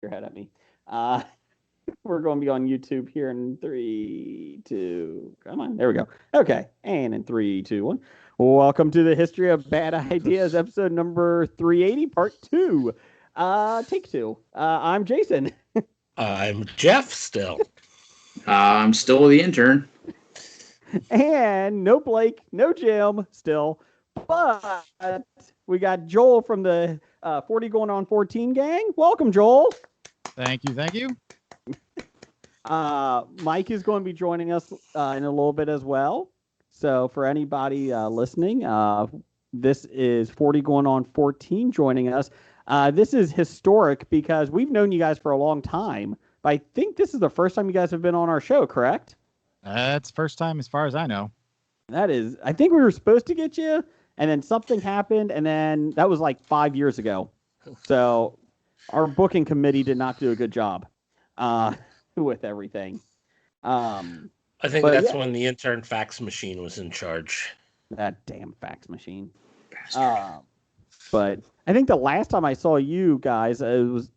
your head at me. We're going to be on YouTube here in 3, 2. Come on, there we go. Okay, and in 3, 2, 1. Welcome to the History of Bad Ideas, episode number 380, part 2. Take 2. I'm Jason. I'm Jeff still. I'm still the intern. And no Blake, no Jim still, but we got Joel from the 40 going on 14 gang. Welcome, Joel. Thank you. Mike is going to be joining us in a little bit as well. So for anybody listening, this is 40 going on 14 joining us. This is historic because we've known you guys for a long time, but I think this is the first time you guys have been on our show, correct? It's first time as far as I know. That is, I think we were supposed to get you, and then something happened, and then that was like 5 years ago. So our booking committee did not do a good job with everything. I think that's when the intern fax machine was in charge. That damn fax machine. But I think the last time I saw you guys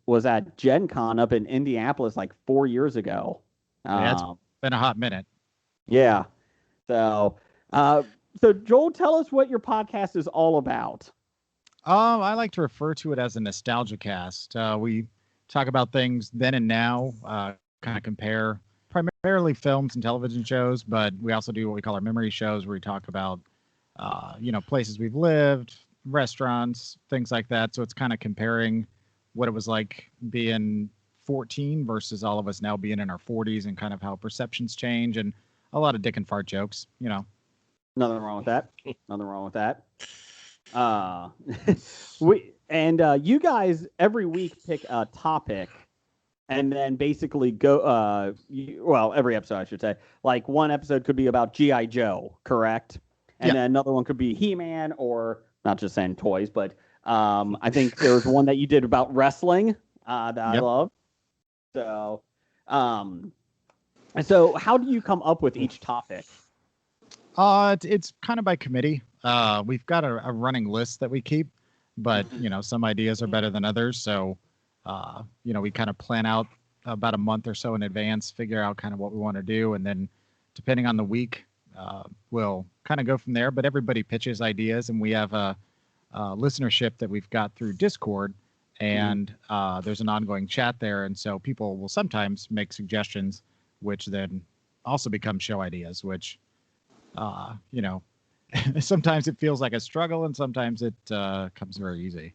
was at Gen Con up in Indianapolis like 4 years ago. It's been a hot minute. Yeah. So Joel, tell us what your podcast is all about. I like to refer to it as a nostalgia cast. We talk about things then and now, kind of compare primarily films and television shows, but we also do what we call our memory shows, where we talk about, places we've lived, restaurants, things like that. So it's kind of comparing what it was like being 14 versus all of us now being in our 40s, and kind of how perceptions change, and a lot of dick and fart jokes, Nothing wrong with that. You guys every week pick a topic, and then basically go. Every episode, I should say. Like one episode could be about G.I. Joe, correct? And then another one could be He-Man, or not just saying toys, but I think there was one that you did about wrestling that I love. So, so how do you come up with each topic? It's kind of by committee. We've got a running list that we keep, but some ideas are better than others. So, we kind of plan out about a month or so in advance, figure out kind of what we want to do, and then depending on the week, we'll kind of go from there. But everybody pitches ideas, and we have a listenership that we've got through Discord, and there's an ongoing chat there, and so people will sometimes make suggestions, which then also become show ideas, which sometimes it feels like a struggle, and sometimes it comes very easy.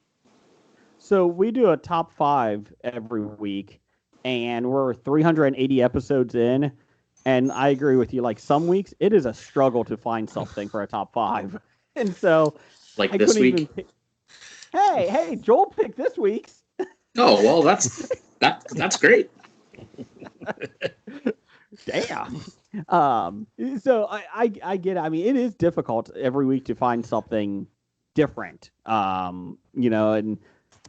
So we do a top 5 every week, and we're 380 episodes in, and I agree with you. Like some weeks, it is a struggle to find something for a top 5, and so like I this week. Hey, Joel picked this week's. Oh well, that's great. Damn. So I get it. I mean, it is difficult every week to find something different. And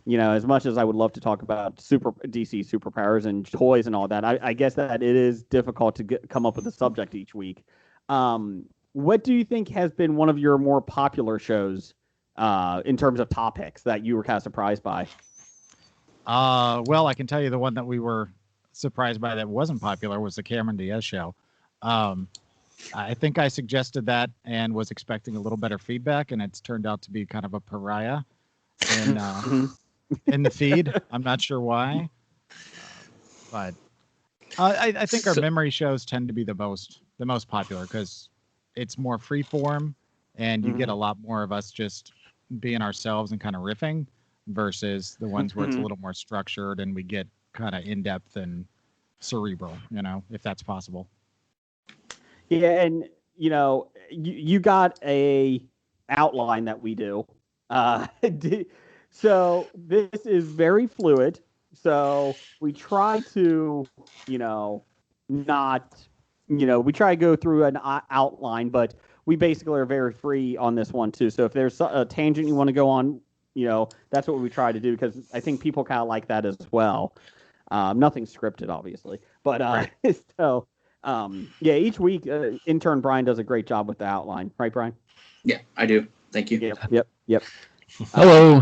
as much as I would love to talk about DC superpowers and toys and all that, I guess that it is difficult to come up with a subject each week. What do you think has been one of your more popular shows in terms of topics that you were kind of surprised by? Well, I can tell you the one that we were surprised by that wasn't popular was the Cameron Diaz show. I think I suggested that and was expecting a little better feedback, and it's turned out to be kind of a pariah in the feed. I'm not sure why, but I think our memory shows tend to be the most popular because it's more free form, and you get a lot more of us just being ourselves and kind of riffing, versus the ones where it's a little more structured and we get kind of in depth and cerebral, if that's possible. Yeah, and you got a outline that we do. So this is very fluid. So we try to, we try to go through an outline, but we basically are very free on this one too. So if there's a tangent you want to go on, that's what we try to do, because I think people kind of like that as well. Nothing scripted, obviously, but right. So each week intern Brian does a great job with the outline, right, Brian? Yeah, I do. Thank you. Yep. Hello.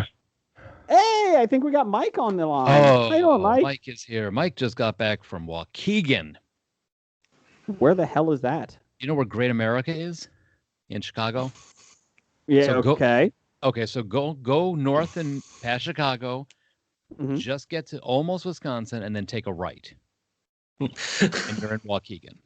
Hey, I think we got Mike on the line. Oh, How you doing, Mike? Mike is here. Mike just got back from Waukegan. Where the hell is that? You know where Great America is? In Chicago? Yeah, So okay. So go north and past Chicago, just get to almost Wisconsin, and then take a right. And you're in Waukegan.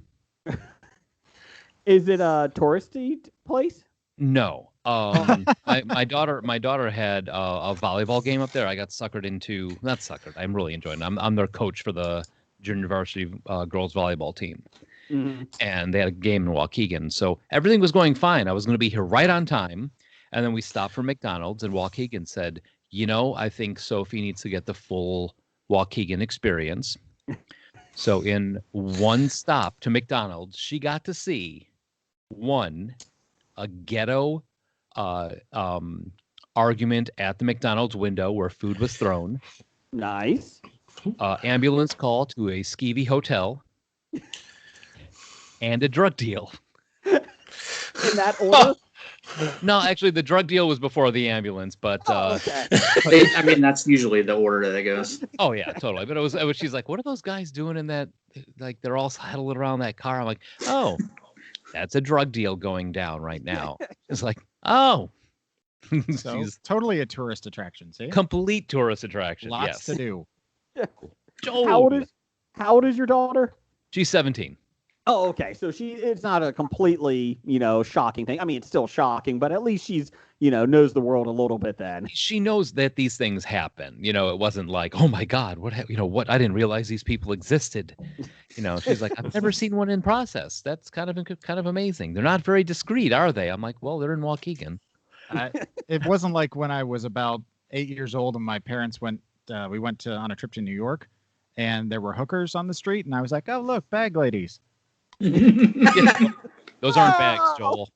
Is it a touristy place? No. My daughter had a volleyball game up there. I got suckered into, not suckered. I'm really enjoying it. I'm their coach for the junior varsity girls volleyball team. And they had a game in Waukegan. So everything was going fine. I was going to be here right on time. And then we stopped for McDonald's, and Waukegan said, I think Sophie needs to get the full Waukegan experience. So in one stop to McDonald's, she got to see a ghetto argument at the McDonald's window where food was thrown. Nice. Ambulance call to a skeevy hotel. And a drug deal. In that order? No, actually, the drug deal was before the ambulance, but okay. That's usually the order that goes. Oh yeah, totally. But it was she's like, what are those guys doing in that? Like they're all huddled around that car. I'm like, oh, that's a drug deal going down right now. It's like, oh, so totally a tourist attraction. See, complete tourist attraction. Lots to do. Oh. How old is your daughter? She's 17. Oh, okay. So it's not a completely, shocking thing. I mean, it's still shocking, but at least she's, knows the world a little bit then. She knows that these things happen. It wasn't like, oh my God, what, I didn't realize these people existed. She's like, I've never seen one in process. That's kind of amazing. They're not very discreet, are they? I'm like, well, they're in Waukegan. It wasn't like when I was about 8 years old and my parents went on a trip to New York and there were hookers on the street. And I was like, oh, look, bag ladies. Those aren't bags, Joel.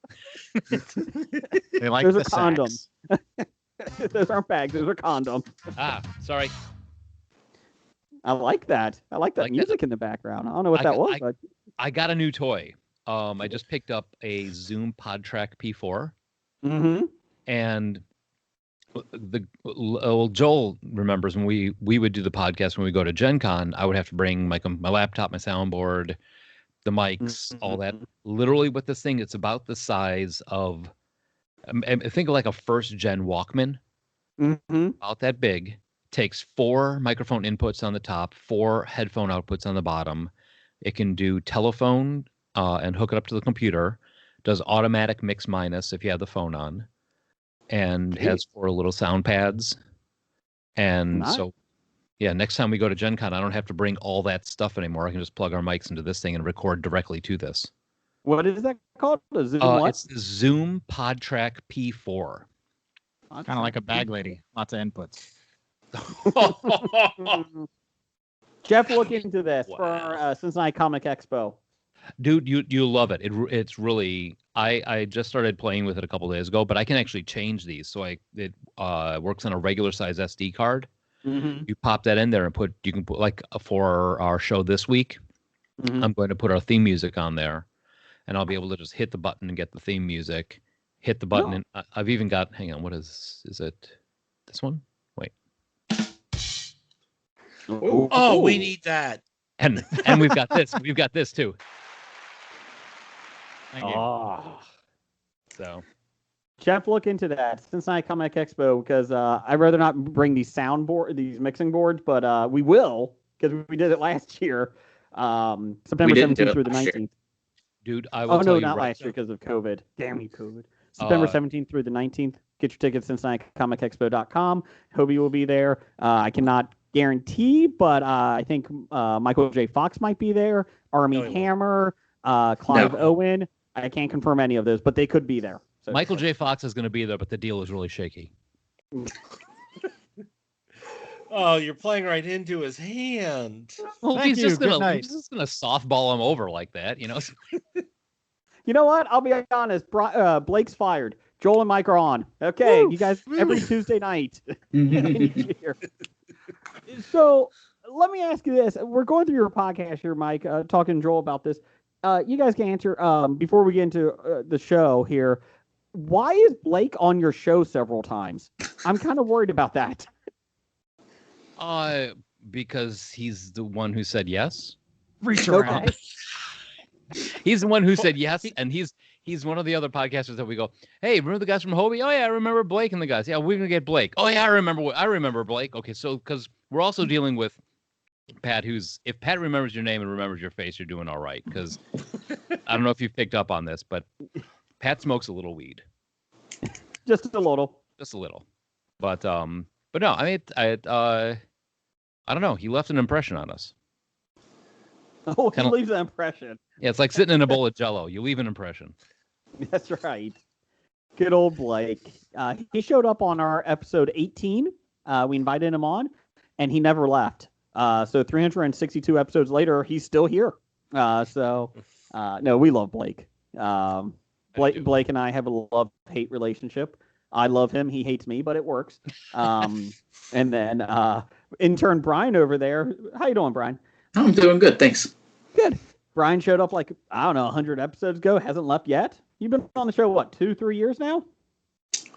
They like those the are condoms. Those aren't bags. Those are condoms. Sorry. I like that. I like that music in the background. I don't know what that was. I got a new toy. I just picked up a Zoom PodTrack P4. And Joel remembers when we would do the podcast when we go to Gen Con, I would have to bring my laptop, my soundboard, the mics, all that. Literally with this thing, it's about the size of, I think of like a first gen Walkman, about that big. Takes 4 microphone inputs on the top, 4 headphone outputs on the bottom. It can do telephone and hook it up to the computer. Does automatic mix minus if you have the phone on, and has 4 little sound pads. And so, yeah, next time we go to Gen Con, I don't have to bring all that stuff anymore. I can just plug our mics into this thing and record directly to this. What is that called? A Zoom what? It's the Zoom PodTrack P4. Kind of like a bag lady. Lots of inputs. Jeff, look into this for Cincinnati Comic Expo. Dude, you love it. It's really. I just started playing with it a couple days ago, but I can actually change these. So it works on a regular size SD card. You pop that in there and you can put like for our show this week. I'm going to put our theme music on there, and I'll be able to just hit the button and get the theme music. Hit the button, and I've even got. Hang on, what is it? This one? Wait. Oh, we need that. And we've got this. We've got this too. Thank you. So, Jeff, look into that Cincinnati Comic Expo because I'd rather not bring these mixing boards, but we will because we did it last year, September 17th through the 19th. Dude, I will. Oh no, not last year because of COVID. Damn you, COVID. September 17th through the 19th. Get your tickets at CincinnatiComicExpo.com. Hobie will be there. I cannot guarantee, but I think Michael J. Fox might be there. Armie Hammer, Clive Owen. I can't confirm any of those, but they could be there. So, Michael J. Fox is going to be there, but the deal is really shaky. Oh, you're playing right into his hand. Well, he's just going to softball him over like that, You know what? I'll be honest. Blake's fired. Joel and Mike are on. Okay, you guys, every Tuesday night. So let me ask you this. We're going through your podcast here, Mike, talking to Joel about this. You guys can answer before we get into the show here. Why is Blake on your show several times? I'm kind of worried about that. Because he's the one who said yes. Reach around. Okay. He's the one who said yes, and he's one of the other podcasters that we go, hey, remember the guys from HOBI? Oh yeah, I remember Blake and the guys. Yeah, we're gonna get Blake. Oh yeah, I remember Blake. Okay, so because we're also dealing with Pat, if Pat remembers your name and remembers your face, you're doing all right. Because I don't know if you've picked up on this, but Pat smokes a little weed, Just a little. But no, I mean, I don't know. He left an impression on us. Oh, he leaves an impression. Yeah, it's like sitting in a bowl of Jello. You leave an impression. That's right. Good old Blake. He showed up on our episode 18. We invited him on, and he never left. So 362 episodes later, he's still here. No, we love Blake. Blake and I have a love-hate relationship. I love him. He hates me, but it works. And then intern Brian over there. How you doing, Brian? I'm doing good, thanks. Good. Brian showed up 100 episodes ago. Hasn't left yet. You've been on the show, 2-3 years now?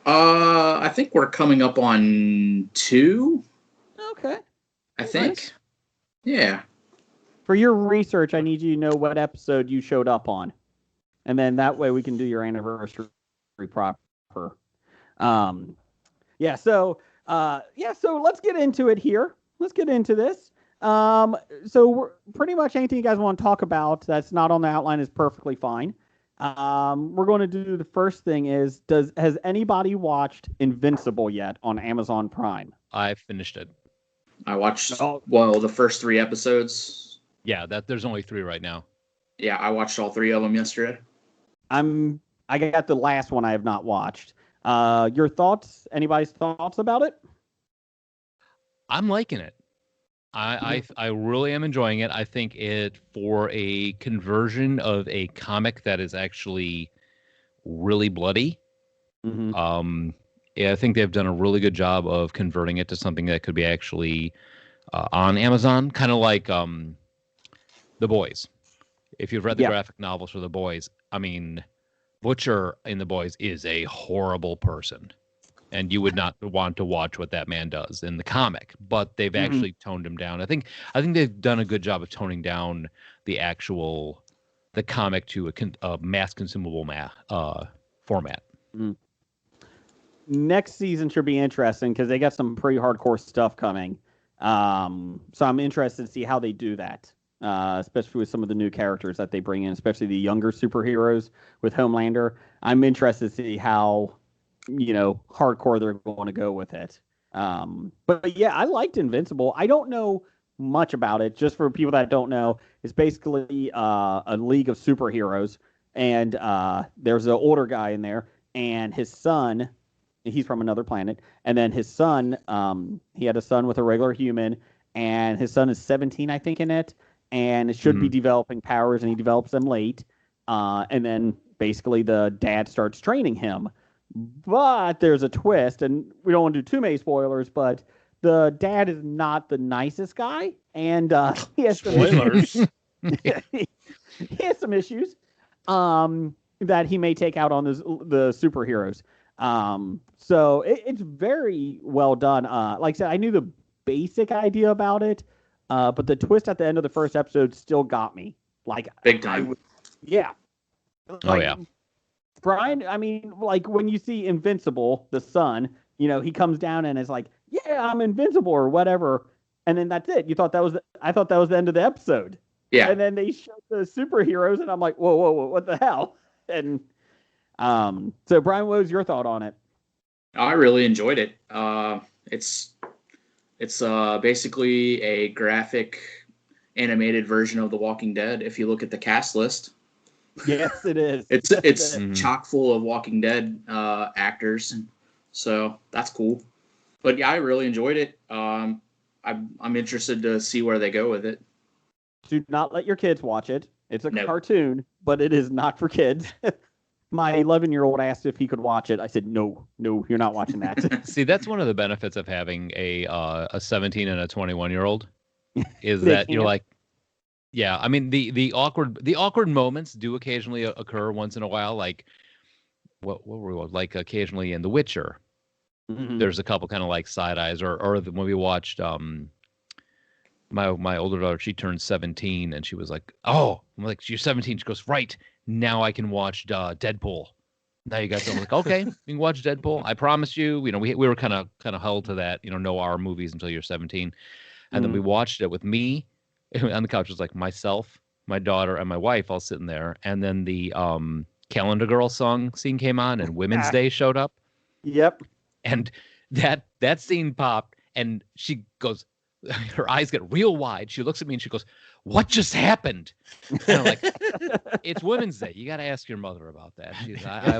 I think we're coming up on 2. Okay. I think. Nice. Yeah. For your research, I need you to know what episode you showed up on. And then that way we can do your anniversary proper. So let's get into it here. Let's get into this. So we're pretty much anything you guys want to talk about that's not on the outline is perfectly fine. We're going to do the first thing is, has anybody watched Invincible yet on Amazon Prime? I finished it. I watched the first 3 episodes. Yeah, there's only 3 right now. Yeah, I watched all 3 of them yesterday. I got the last one I have not watched. Your thoughts? Anybody's thoughts about it? I'm liking it. I really am enjoying it. I think it, for a conversion of a comic that is actually really bloody. Mm-hmm. Yeah, I think they've done a really good job of converting it to something that could be actually on Amazon, kind of like The Boys. If you've read the graphic novels for The Boys, I mean, Butcher in The Boys is a horrible person. And you would not want to watch what that man does in the comic, but they've actually toned him down. I think they've done a good job of toning down the comic to a mass consumable format. Mm. Next season should be interesting because they got some pretty hardcore stuff coming. So I'm interested to see how they do that, especially with some of the new characters that they bring in, especially the younger superheroes with Homelander. I'm interested to see how hardcore they're going to go with it. But yeah, I liked Invincible. I don't know much about it. Just for people that don't know, it's basically a league of superheroes, and there's an older guy in there, and his son, he's from another planet, and then his son, he had a son with a regular human, and his son is 17, I think, in it, and it should be developing powers, and he develops them late, and then basically the dad starts training him. But there's a twist, and we don't want to do too many spoilers, but the dad is not the nicest guy, and he has Spoilers. he has some issues that he may take out on the superheroes. So it's very well done. Like I said, I knew the basic idea about it, but the twist at the end of the first episode still got me. Like big time. Yeah. Oh yeah. Brian, I mean, like when you see Invincible, the son, he comes down and is like, "Yeah, I'm invincible" or whatever, and then that's it. I thought that was the end of the episode. Yeah. And then they show the superheroes, and I'm like, whoa, what the hell? And so Brian, what was your thought on it? I really enjoyed it. It's basically a graphic animated version of The Walking Dead. If you look at the cast list. Yes, it is. It's chock full of Walking Dead actors, so that's cool. But yeah, I really enjoyed it. I'm interested to see where they go with it. Do not let your kids watch it. It's a cartoon, but it is not for kids. My 11-year-old asked if he could watch it. I said, no, you're not watching that. See, that's one of the benefits of having a 17 and a 21-year-old is that you're like, yeah, I mean the awkward moments do occasionally occur once in a while. Like what were we like occasionally in The Witcher? Mm-hmm. There's a couple kind of like side eyes, or when we watched my older daughter, she turned 17, and she was like, "Oh," I'm like, "You're 17." She goes, "Right now I can watch Deadpool." Now you guys are like, "Okay, you can watch Deadpool. I promise you." We were kind of held to that, no R movies until you're 17, and then we watched it with me on the couch. It was like myself, my daughter, and my wife all sitting there, and then the Calendar Girl song scene came on, and Women's Day showed up. Yep. And that scene popped, and she goes, her eyes get real wide. She looks at me and she goes, "What just happened?" And I'm like, "It's Women's Day. You got to ask your mother about that." She's, I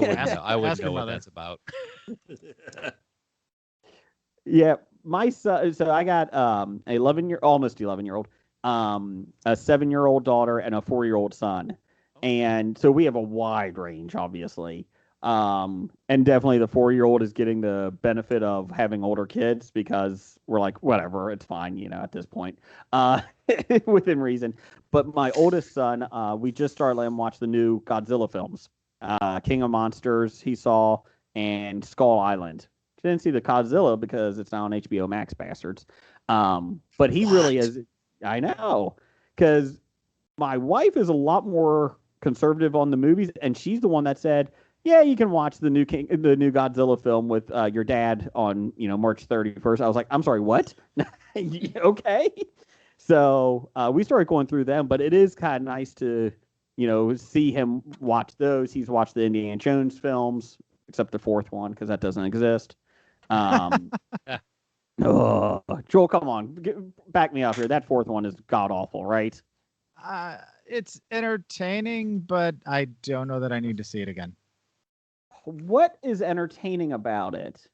wouldn't know what that's about. Yeah, my son. So I got almost 11-year-old, a 7-year-old daughter, and a 4-year-old son, and so we have a wide range, obviously. And definitely the 4-year-old is getting the benefit of having older kids because we're like, whatever, it's fine, at this point, within reason. But my oldest son, we just started letting him watch the new Godzilla films, King of Monsters he saw, and Skull Island. Didn't see the Godzilla because it's not on HBO Max, bastards. But he really is. I know, because my wife is a lot more conservative on the movies, and she's the one that said, "Yeah, you can watch the new Godzilla film with your dad on March 31st." I was like, "I'm sorry, what?" Okay. So we started going through them, but it is kind of nice to see him watch those. He's watched the Indiana Jones films, except the fourth one because that doesn't exist. Joel, come on, back me up here. That fourth one is god awful, right? It's entertaining, but I don't know that I need to see it again. What is entertaining about it?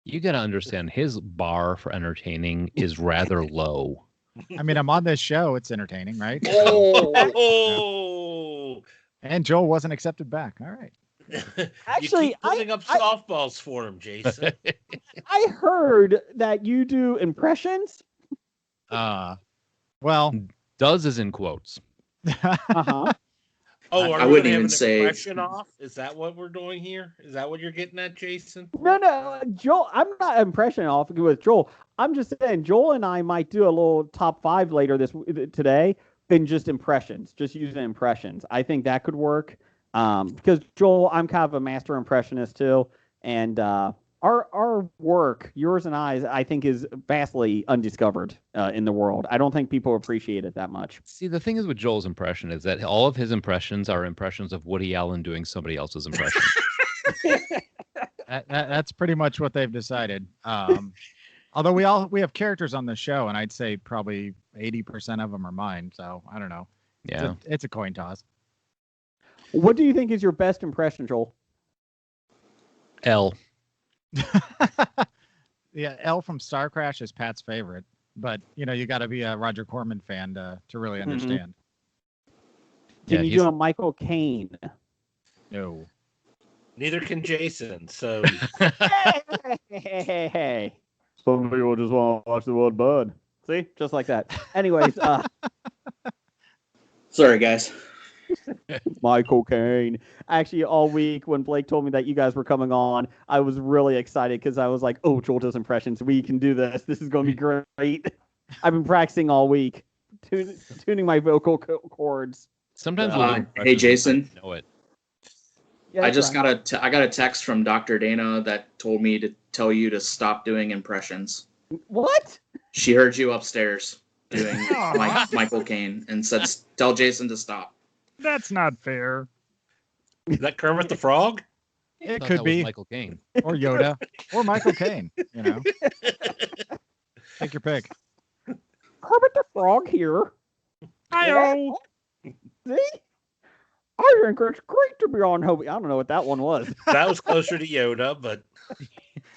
You got to understand, his bar for entertaining is rather low. I mean, I'm on this show. It's entertaining, right? Oh. And Joel wasn't accepted back. All right. Actually, you keep putting up softballs for him, Jason. I heard that you do impressions. Well, does is in quotes. Uh-huh. Oh, I wouldn't even say impression off. Is that what we're doing here? Is that what you're getting at, Jason? No, Joel. I'm not impression off with Joel. I'm just saying Joel and I might do a little top 5 later today in just impressions, just using impressions. I think that could work. Because Joel, I'm kind of a master impressionist too, and our work, yours and I think is vastly undiscovered in the world. I don't think people appreciate it that much. See, the thing is with Joel's impression is that all of his impressions are impressions of Woody Allen doing somebody else's impression. That's pretty much what they've decided. Although we have characters on the show, and I'd say probably 80% of them are mine. So I don't know. Yeah, it's a coin toss. What do you think is your best impression, Joel? L. Yeah, L from Star Crash is Pat's favorite, but you got to be a Roger Corman fan to really understand. Can you do a Michael Caine? No. Neither can Jason. So hey. Some people just want to watch the word Bud. See, just like that. Anyways, sorry guys. Michael Caine. Actually, all week when Blake told me that you guys were coming on, I was really excited because I was like, "Oh, Joel does impressions. We can do this. This is going to be great." I've been practicing all week, tuning my vocal cords. Sometimes, hey Jason, know it. Yeah, I just got a text from Dr. Dana that told me to tell you to stop doing impressions. What? She heard you upstairs doing Michael Caine and said, "Tell Jason to stop." That's not fair. is that Kermit the Frog? It could be Michael Caine or Yoda or Michael Caine. Take your pick. Kermit the Frog here. Hi-oh. See? I think it's great to be on HOBI. I don't know what that one was. That was closer to Yoda, but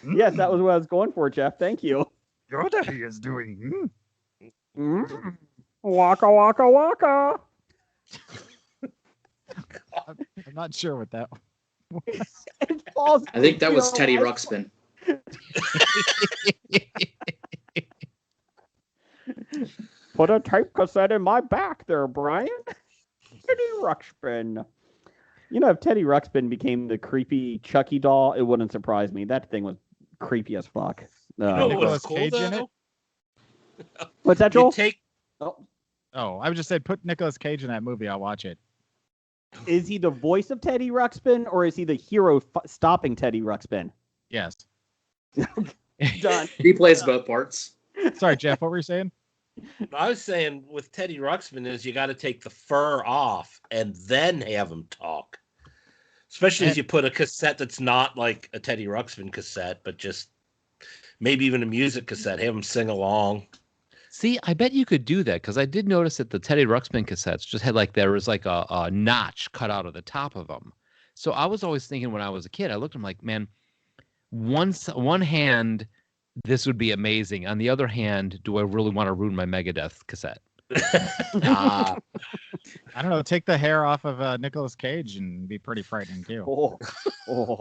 Yes, that was what I was going for, Jeff. Thank you. Yoda he is doing. Waka waka waka. I'm not sure what that was. I think that was Teddy Ruxpin. Put a tape cassette in my back there, Brian. Teddy Ruxpin. If Teddy Ruxpin became the creepy Chucky doll, it wouldn't surprise me. That thing was creepy as fuck. what was Nicolas cool Cage in though? it? What's that, You Joel? take Oh, I would just say put Nicolas Cage in that movie. I'll watch it. is he the voice of Teddy Ruxpin, or is he the hero stopping Teddy Ruxpin? Yes. Done. He plays both parts. Sorry, Jeff. What were you saying? I was saying with Teddy Ruxpin is you got to take the fur off and then have him talk. Especially as you put a cassette that's not like a Teddy Ruxpin cassette, but just maybe even a music cassette. Have him sing along. See, I bet you could do that because I did notice that the Teddy Ruxpin cassettes just had there was like a notch cut out of the top of them. So I was always thinking when I was a kid, I looked at them like, man, one hand, this would be amazing. On the other hand, do I really want to ruin my Megadeth cassette? I don't know. Take the hair off of Nicolas Cage and be pretty frightening too.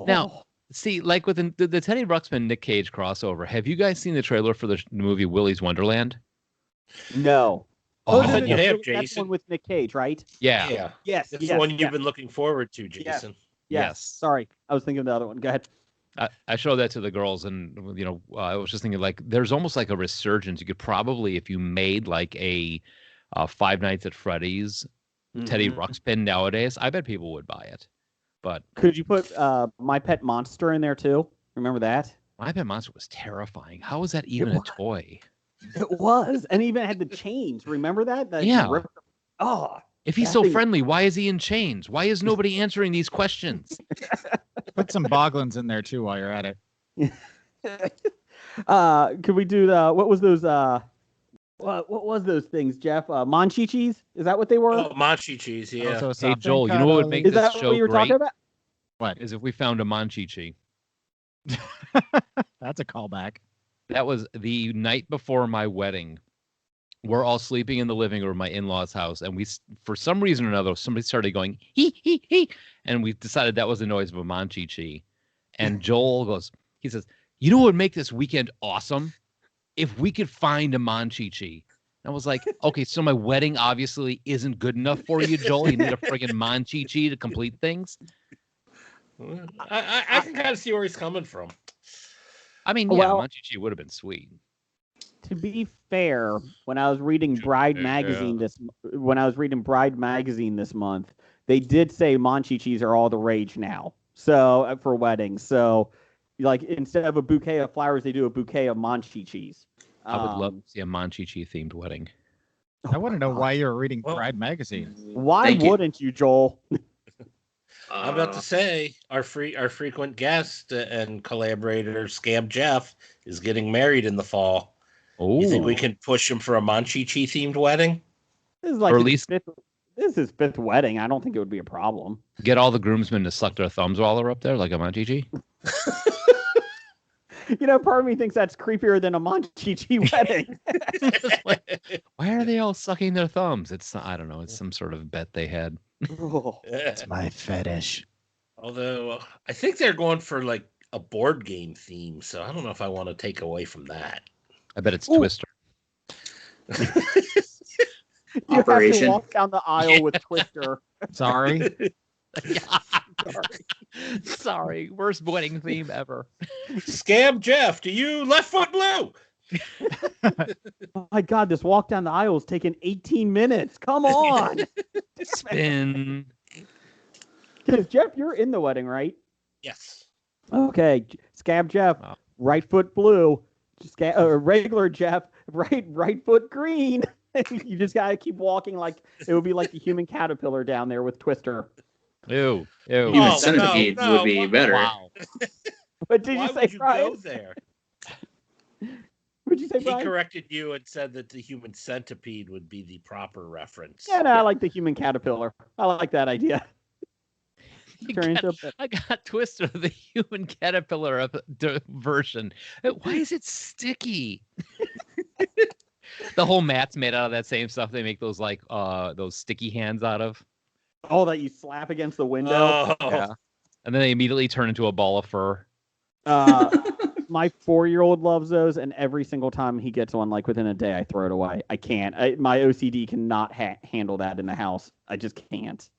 Now, see, like with the Teddy Ruxpin Nick Cage crossover, have you guys seen the trailer for the movie Willy's Wonderland? No. Oh, I thought you have, That's the Jason. one with Nick Cage, right? Yeah. Yeah. Yes. That's the one you've been looking forward to, Jason. Yes. Sorry, I was thinking of the other one. Go ahead. I showed that to the girls, and I was just thinking there's almost like a resurgence. You could probably, if you made like a Five Nights at Freddy's Teddy Ruxpin nowadays, I bet people would buy it. But could you put My Pet Monster in there too? Remember that? My Pet Monster was terrifying. How is that even a toy? It was, and even had the chains. Remember that? Yeah. Oh. If he's so friendly, why is he in chains? Why is nobody answering these questions? Put some Boglins in there too while you're at it. Could we do what was those what was those things, Jeff? Monchichis? Is that what they were? Oh, Monchichis, yeah. Also Hey, Joel, you know what would make Is this that show what you were great? talking about? What? Is if we found a Monchichi. That's a callback. That was the night before my wedding. We're all sleeping in the living room of my in-laws' house, and for some reason or another, somebody started going, he, and we decided that was the noise of a Monchichi. And Joel he says, you know what would make this weekend awesome? If we could find a Monchichi. And I was like, okay, so my wedding obviously isn't good enough for you, Joel. You need a friggin' Monchichi to complete things. I can kind of see where he's coming from. I mean, yeah, Monchichi would have been sweet. To be fair, when I was reading Bride magazine this month, they did say Monchichis are all the rage now. So for weddings, so like instead of a bouquet of flowers, they do a bouquet of Monchichis. I would love to see a Monchichi themed wedding. I want to know why you're reading Bride magazine. Why wouldn't you, Joel? I'm about to say our frequent guest and collaborator Scam Jeff is getting married in the fall. Oh, you think we can push him for a Monchichi themed wedding? This is like this is his fifth wedding. I don't think it would be a problem. Get all the groomsmen to suck their thumbs while they're up there, like a Monchichi. Part of me thinks that's creepier than a Monchichi wedding. Why are they all sucking their thumbs? I don't know. It's some sort of bet they had. It's my fetish. Although I think they're going for like a board game theme, so I don't know if I want to take away from that. I bet it's Twister. You have to walk down the aisle with Twister. Sorry. Sorry. Worst wedding theme ever. Scam Jeff, do you left foot blue? Oh my God, this walk down the aisle is taking 18 minutes. Come on. Spin. Because Jeff, you're in the wedding, right? Yes. Okay. Scab Jeff, right foot blue. Regular Jeff, right foot green. You just gotta keep walking like it would be like the human caterpillar down there with Twister. Ew. Human centipede would be better. Wow. What did you say, Brian? Go there? What'd you say, Brian? He corrected you and said that the human centipede would be the proper reference. Yeah, no, I like the human caterpillar. I like that idea. I got Twister, the human caterpillar version. Why is it sticky? The whole mat's made out of that same stuff they make those those sticky hands out of. Oh, that you slap against the window. Oh. Yeah. And then they immediately turn into a ball of fur. My 4-year-old loves those, and every single time he gets one, like within a day, I throw it away. I can't. My OCD cannot handle that in the house. I just can't.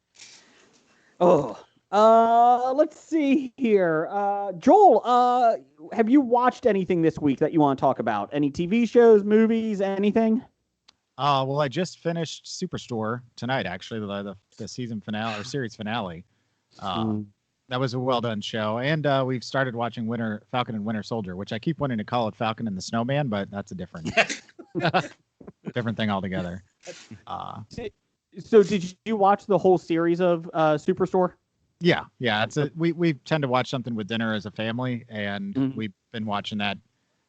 Oh. Let's see here. Joel, have you watched anything this week that you want to talk about? Any TV shows, movies, anything? Well, I just finished Superstore tonight, actually, the season finale or series finale. That was a well done show, and we've started watching Falcon and Winter Soldier, which I keep wanting to call it Falcon and the Snowman, but that's a different thing altogether. So, did you watch the whole series of Superstore? Yeah. We tend to watch something with dinner as a family, and we've been watching that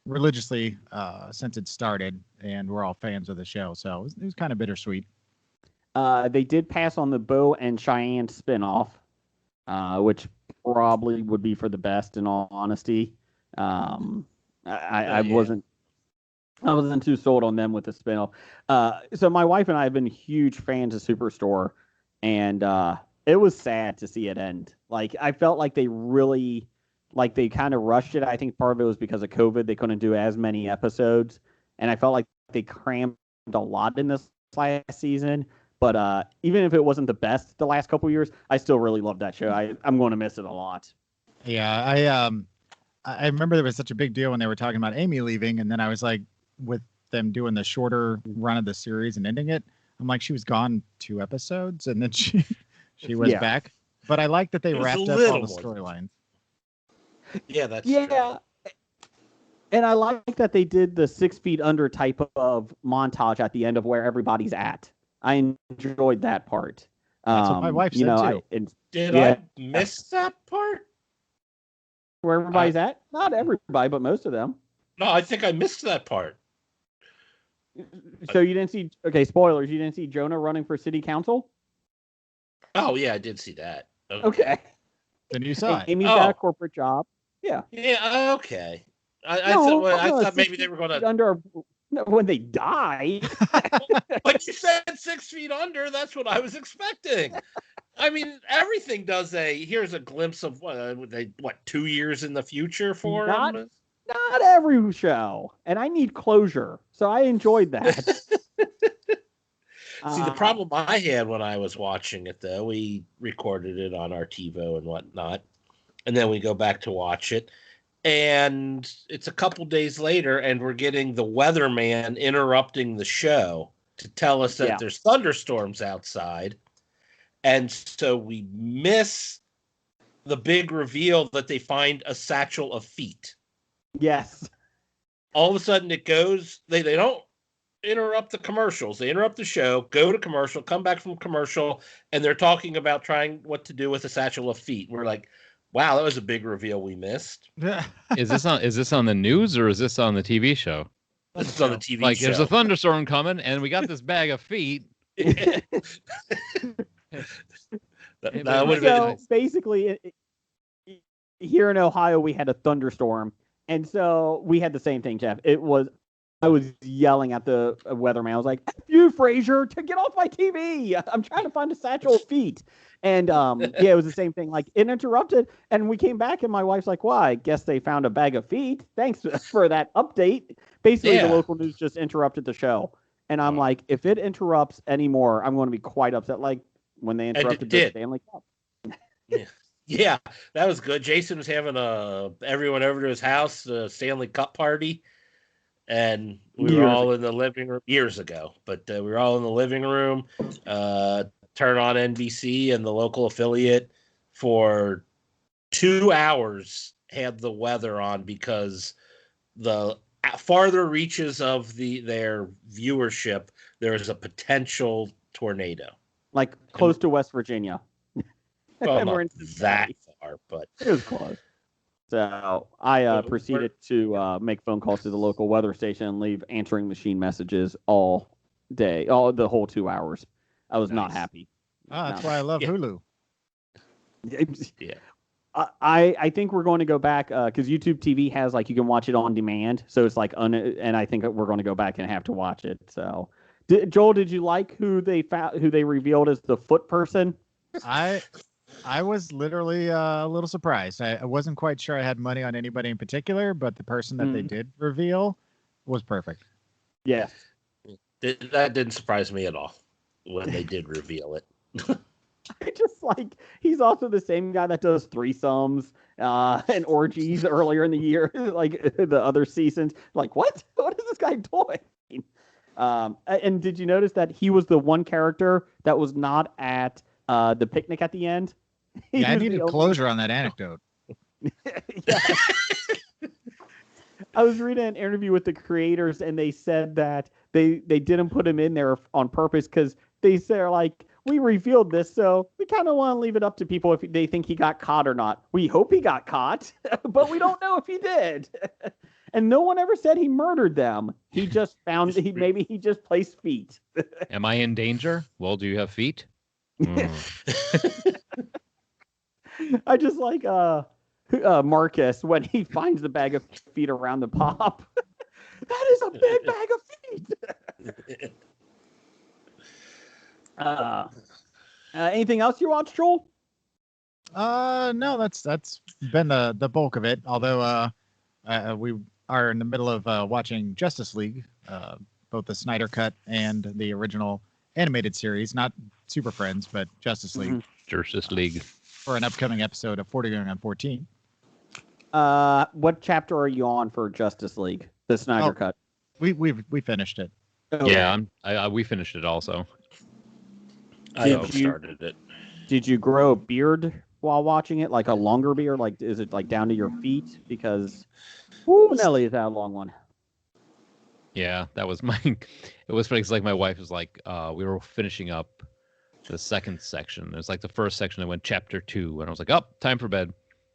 religiously since it started, and we're all fans of the show, so it was kind of bittersweet. They did pass on the Bo and Cheyenne spinoff, which probably would be for the best, in all honesty. I wasn't too sold on them with the spinoff. So my wife and I have been huge fans of Superstore, and it was sad to see it end. Like, I felt like they really, like, they kind of rushed it. I think part of it was because of COVID. They couldn't do as many episodes, and I felt like they crammed a lot in this last season. But even if it wasn't the best the last couple of years, I still really loved that show. I'm going to miss it a lot. Yeah, I remember there was such a big deal when they were talking about Amy leaving, and then I was like, with them doing the shorter run of the series and ending it, I'm like, she was gone 2 episodes, and then she was back. But I like that they wrapped up all the storylines. Yeah, that's true. And I like that they did the 6 feet under type of montage at the end of where everybody's at. I enjoyed that part. That's what my wife said too. Did I miss that part? Where everybody's at? Not everybody, but most of them. No, I think I missed that part. So you didn't see? Okay, spoilers. You didn't see Jonah running for city council? Oh yeah, I did see that. Okay. Then you saw it. Amy's got a corporate job. Yeah. Yeah. Okay. I thought maybe they were going to under when they die. When you said 6 feet under, that's what I was expecting. I mean, everything does here's a glimpse of what 2 years in the future for him. Not every show, and I need closure, so I enjoyed that. See, the problem I had when I was watching it, though, we recorded it on our TiVo and whatnot, and then we go back to watch it, and it's a couple days later, and we're getting the weatherman interrupting the show to tell us that there's thunderstorms outside, and so we miss the big reveal that they find a satchel of feet. Yes. All of a sudden it goes, they don't interrupt the commercials. They interrupt the show, go to commercial, come back from commercial, and they're talking about trying what to do with a satchel of feet. We're like, wow, that was a big reveal we missed. Is this on the news or is this on the TV show? This is on the TV show. Like, there's a thunderstorm coming and we got this bag of feet. That would have been nice. Basically, here in Ohio, we had a thunderstorm. And so we had the same thing, Jeff. I was yelling at the weatherman. I was like, F you, Frazier, to get off my TV. I'm trying to find a satchel of feet. And it was the same thing. Like, it interrupted. And we came back and my wife's like, well, I guess they found a bag of feet. Thanks for that update. Basically, the local news just interrupted the show. And I'm like, if it interrupts anymore, I'm going to be quite upset. Like when they interrupted the Stanley Cup. Yeah, that was good. Jason was having everyone over to his house, a Stanley Cup party, and we were all in the living room years ago. But we were all in the living room, turn on NBC and the local affiliate for 2 hours had the weather on because the farther reaches of their viewership, there is a potential tornado. Like close to West Virginia. Well, not that far, but it was close. So I proceeded to make phone calls to the local weather station and leave answering machine messages all day, the whole 2 hours. I was not happy. That's why I love Hulu. Yeah. I think we're going to go back because YouTube TV has you can watch it on demand. So it's and I think we're going to go back and have to watch it. So, Joel, did you like who they revealed as the foot person? I was literally a little surprised. I wasn't quite sure I had money on anybody in particular, but the person that they did reveal was perfect. Yes. That didn't surprise me at all when they did reveal it. I just like he's also the same guy that does threesomes and orgies earlier in the year, like the other seasons. Like, what? What is this guy doing? And did you notice that he was the one character that was not at the picnic at the end? Yeah, I needed closure on that anecdote. Yeah. I was reading an interview with the creators, and they said that they didn't put him in there on purpose because they said, like, we revealed this, so we kind of want to leave it up to people if they think he got caught or not. We hope he got caught, but we don't know if he did. And no one ever said he murdered them. He just found maybe he just placed feet. Am I in danger? Well, do you have feet? I just like Marcus when he finds the bag of feet around the pop. That is a big bag of feet. Anything else you watched, Joel? No, that's been the bulk of it. Although we are in the middle of watching Justice League, both the Snyder Cut and the original animated series, not Super Friends, but Justice League. Mm-hmm. Justice League. For an upcoming episode of 40 Going on 14. What chapter are you on for Justice League? The Snyder Cut. We finished it. Okay. Yeah, we finished it also. I started it. Did you grow a beard while watching it? Like a longer beard? Like, is it like down to your feet? Because, whoo, Nelly, is that a long one? Yeah, that was my. It was funny because like my wife was like, we were finishing up the second section. It was like the first section. I went chapter 2, and I was like, oh, time for bed.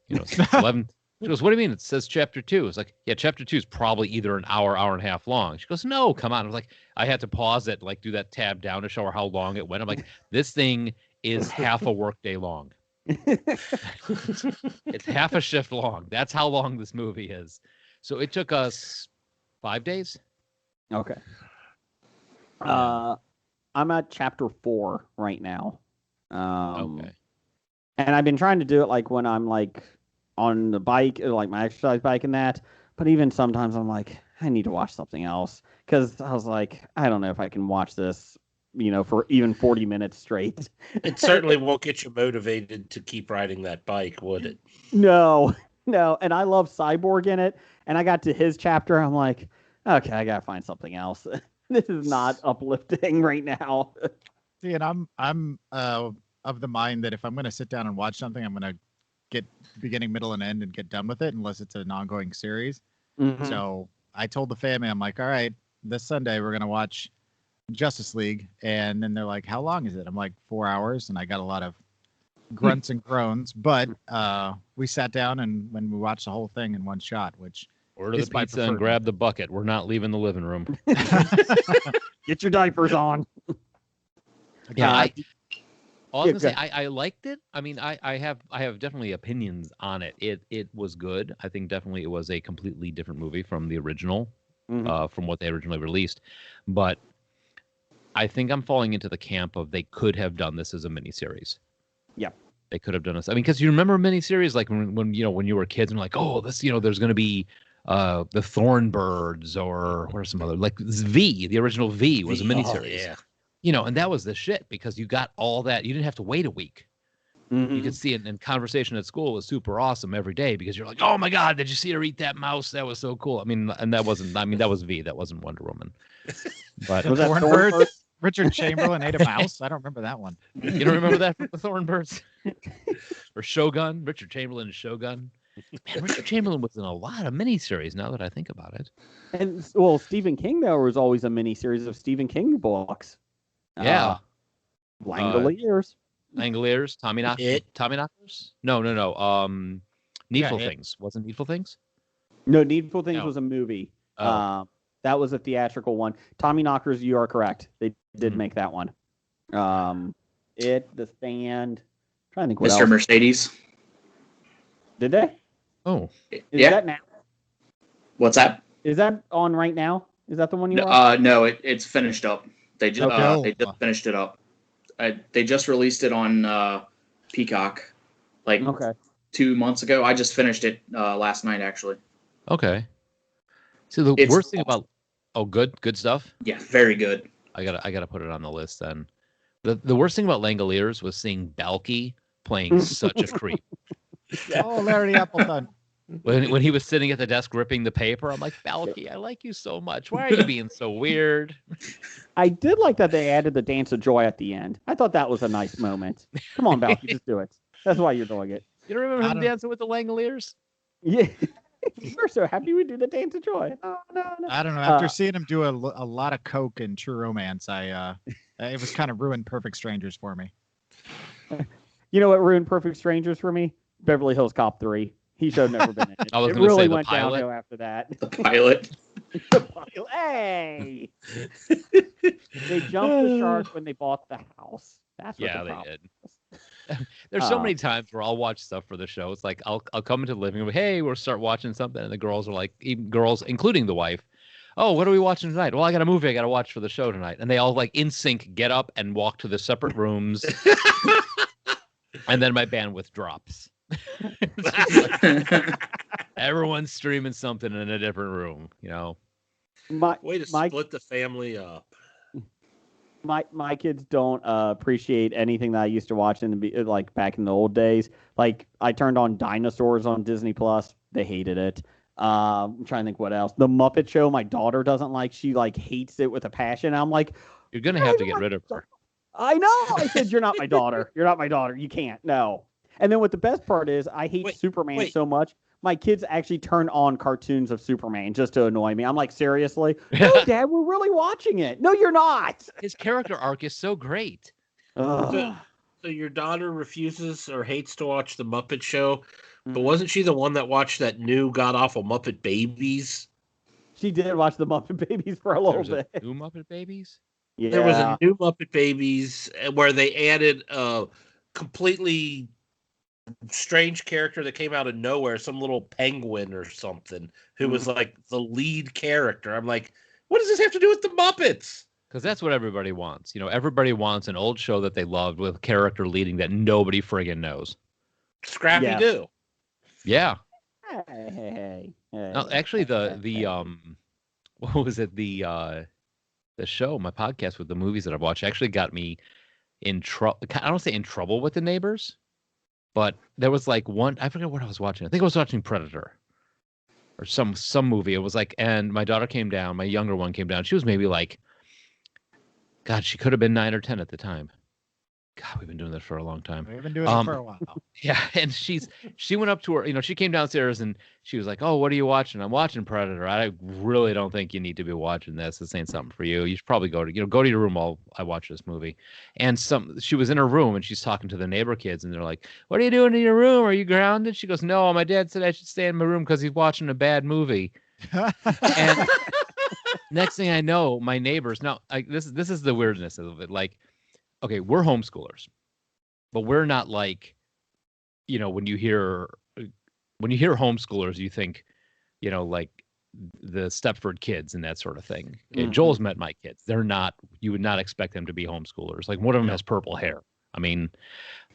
You know, it's 11. She goes, what do you mean? It says chapter 2. It's like, yeah, chapter 2 is probably either an hour and a half long. She goes, no, come on. I was like, I had to pause it, like do that tab down to show her how long it went. I'm like, this thing is half a workday long. It's half a shift long. That's how long this movie is. So it took us 5 days. Okay. I'm at chapter 4 right now. Okay. And I've been trying to do it like when I'm like on the bike, like my exercise bike and that. But even sometimes I'm like, I need to watch something else. Because I was like, I don't know if I can watch this, for even 40 minutes straight. It certainly won't get you motivated to keep riding that bike, would it? No. And I love Cyborg in it. And I got to his chapter. I'm like, okay, I got to find something else. This is not uplifting right now. See, and I'm of the mind that if I'm going to sit down and watch something, I'm going to get beginning, middle, and end and get done with it unless it's an ongoing series. Mm-hmm. So I told the family, I'm like, all right, this Sunday we're going to watch Justice League. And then they're like, how long is it? I'm like, 4 hours. And I got a lot of grunts and groans. But we sat down and when we watched the whole thing in one shot, which order the pizza and grab the bucket. We're not leaving the living room. Get your diapers on. Yeah, I liked it. I mean, I have definitely opinions on it. It was good. I think definitely it was a completely different movie from the original, from what they originally released. But I think I'm falling into the camp of they could have done this as a miniseries. Yeah. They could have done this. I mean, because you remember miniseries like when you were kids and like, oh, this there's going to be the Thornbirds or what are some other like V. The original V was a miniseries. Oh, yeah. And that was the shit because you got all that. You didn't have to wait a week. You could see it in conversation at school was super awesome every day because you're like, oh my God, did you see her eat that mouse? That was so cool. I mean, and that wasn't. I mean, that was V. That wasn't Wonder Woman. But was that Thornbirds? Richard Chamberlain ate a mouse. I don't remember that one. You don't remember that from the Thornbirds? Or Shogun? Richard Chamberlain and Shogun. Man, Richard Chamberlain was in a lot of miniseries now that I think about it. And Stephen King, there was always a miniseries of Stephen King books. Yeah. Langoliers. Langoliers, Tommy Knockers? No. Needful Things. Wasn't Needful Things? No, Needful Things was a movie. Oh. That was a theatrical one. Tommy Knockers, you are correct. They did make that one. The Stand. I'm trying to think what Mr. else. Mercedes. Did they? Oh. Is that now? What's that? Is that on right now? Is that the one you watched? No, it's finished up. They just finished it up. They just released it on Peacock, 2 months ago. I just finished it last night, actually. Okay. See, the worst thing about good stuff. Yeah, very good. I gotta put it on the list then. The worst thing about Langoliers was seeing Balky playing such a creep. Oh, Larry Appleton. When he was sitting at the desk ripping the paper, I'm like, Balky, I like you so much. Why are you being so weird? I did like that they added the dance of joy at the end. I thought that was a nice moment. Come on, Balky, just do it. That's why you're doing it. You don't remember him dancing with the Langoliers? Yeah. We're so happy we do the dance of joy. Oh, no. I don't know. After seeing him do a lot of coke in True Romance, it was kind of ruined Perfect Strangers for me. You know what ruined Perfect Strangers for me? Beverly Hills Cop 3. He should have never been in it. I was It gonna really say the went pilot. downhill after that. The pilot. The pilot. Hey! They jumped the shark when they bought the house. That's what the They problem did. There's so many times where I'll watch stuff for the show. It's like I'll come into the living room, hey, we'll start watching something, and the girls are like, even girls, including the wife, oh, what are we watching tonight? Well, I got a movie I got to watch for the show tonight, and they all like in sync get up and walk to the separate rooms, and then my bandwidth drops. Everyone's streaming something in a different room, you know. Way to split the family up. My kids don't appreciate anything that I used to watch like back in the old days. Like I turned on dinosaurs on Disney Plus. They hated it. I'm trying to think what else. The Muppet Show. My daughter doesn't like. She like hates it with a passion. I'm like, you're gonna have to get rid of her. I know. I said, you're not my daughter. You're not my daughter. You can't. No. And then what the best part is, I hate Superman so much. My kids actually turn on cartoons of Superman just to annoy me. I'm like, seriously? No, Dad, we're really watching it. No, you're not. His character arc is so great. So your daughter refuses or hates to watch the Muppet Show, but wasn't she the one that watched that new god-awful Muppet Babies? She did watch the Muppet Babies for a little bit. New Muppet Babies? Yeah. There was a new Muppet Babies where they added a completely strange character that came out of nowhere, some little penguin or something, who was like the lead character. I'm like, what does this have to do with the Muppets? Because that's what everybody wants. You know, everybody wants an old show that they loved with character leading that nobody friggin' knows. Scrappy-Doo. Yeah. Hey. No, actually, the what was it? The show, my podcast with the movies that I've watched actually got me in trouble. I don't say in trouble with the neighbors, but there was like one, I forget what I was watching. I think I was watching Predator or some movie. It was like, and my daughter came down, my younger one came down. She was maybe like, God, she could have been 9 or 10 at the time. God, we've been doing this for a long time. We've been doing it for a while. Yeah, and she went up to her, she came downstairs and she was like, "Oh, what are you watching?" "I'm watching Predator." "I really don't think you need to be watching this. This ain't something for you. You should probably go to your room while I watch this movie." And she was in her room and she's talking to the neighbor kids and they're like, "What are you doing in your room? Are you grounded?" She goes, "No, my dad said I should stay in my room because he's watching a bad movie." And next thing I know, my neighbors, now this is the weirdness of it. Like, okay, we're homeschoolers, but we're not like, when you hear homeschoolers, you think, like the Stepford kids and that sort of thing. Okay, Joel's met my kids. They're not, you would not expect them to be homeschoolers. Like one of them has purple hair. I mean,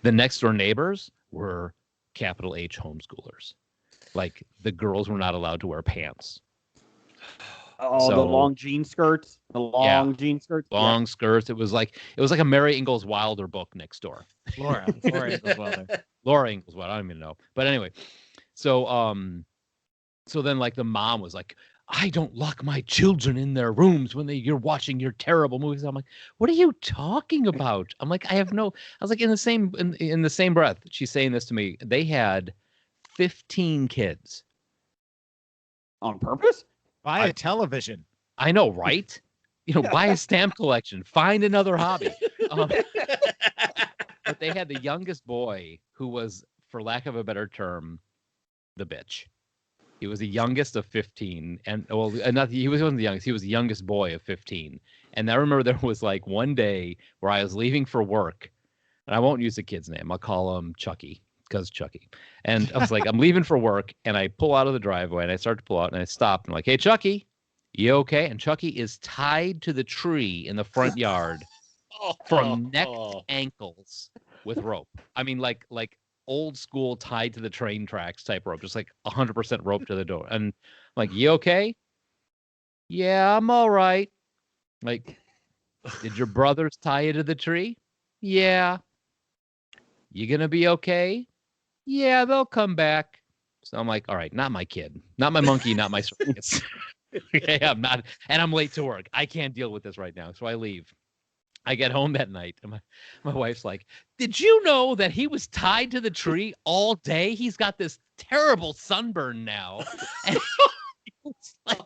the next door neighbors were capital H homeschoolers. Like the girls were not allowed to wear pants. Oh, the long jean skirts. Long skirts. It was like a Mary Ingalls Wilder book next door. Laura Ingalls Wilder. Laura Ingalls Wilder. I don't even know. But anyway, so then like the mom was like, "I don't lock my children in their rooms when you're watching your terrible movies." I'm like, "What are you talking about?" I'm like, I was like, in the same breath, she's saying this to me. They had 15 kids. On purpose? Buy a television. I know, right? Buy a stamp collection. Find another hobby. But they had the youngest boy who was, for lack of a better term, the bitch. He was the youngest of 15. And he wasn't the youngest. He was the youngest boy of 15. And I remember there was like one day where I was leaving for work. And I won't use the kid's name. I'll call him Chucky. Because Chucky. And I was like, I'm leaving for work, and I pull out of the driveway, and I start to pull out, and I stop, and I'm like, "Hey, Chucky, you okay?" And Chucky is tied to the tree in the front yard from neck to ankles with rope. I mean, like old school tied to the train tracks type rope, just like 100% rope to the door. And I'm like, "You okay?" "Yeah, I'm all right." Like, "Did your brothers tie you to the tree?" "Yeah." You gonna be okay? Yeah, they'll come back. So I'm like, all right, not my kid, not my monkey, not my circus. Okay, I'm not, and I'm late to work. I can't deal with this right now. So I leave. I get home that night, and my wife's like, did you know that he was tied to the tree all day? He's got this terrible sunburn now. And, like,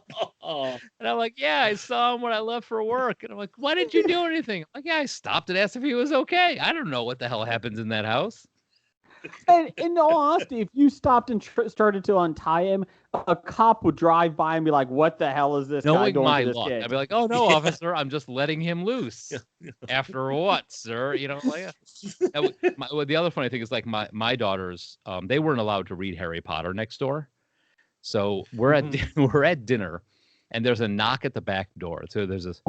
and I'm like, yeah, I saw him when I left for work. And I'm like, why didn't you do anything? I'm like, yeah, I stopped and asked if he was okay. I don't know what the hell happens in that house. And in all honesty, if you stopped and started to untie him, a cop would drive by and be like, "What the hell is this guy Knowing doing my to this luck, kid?" I'd be like, oh no, officer, I'm just letting him loose. After what, sir? You know, like, the other funny thing is, like, my daughters, they weren't allowed to read Harry Potter next door. So we're at dinner, and there's a knock at the back door. So there's this.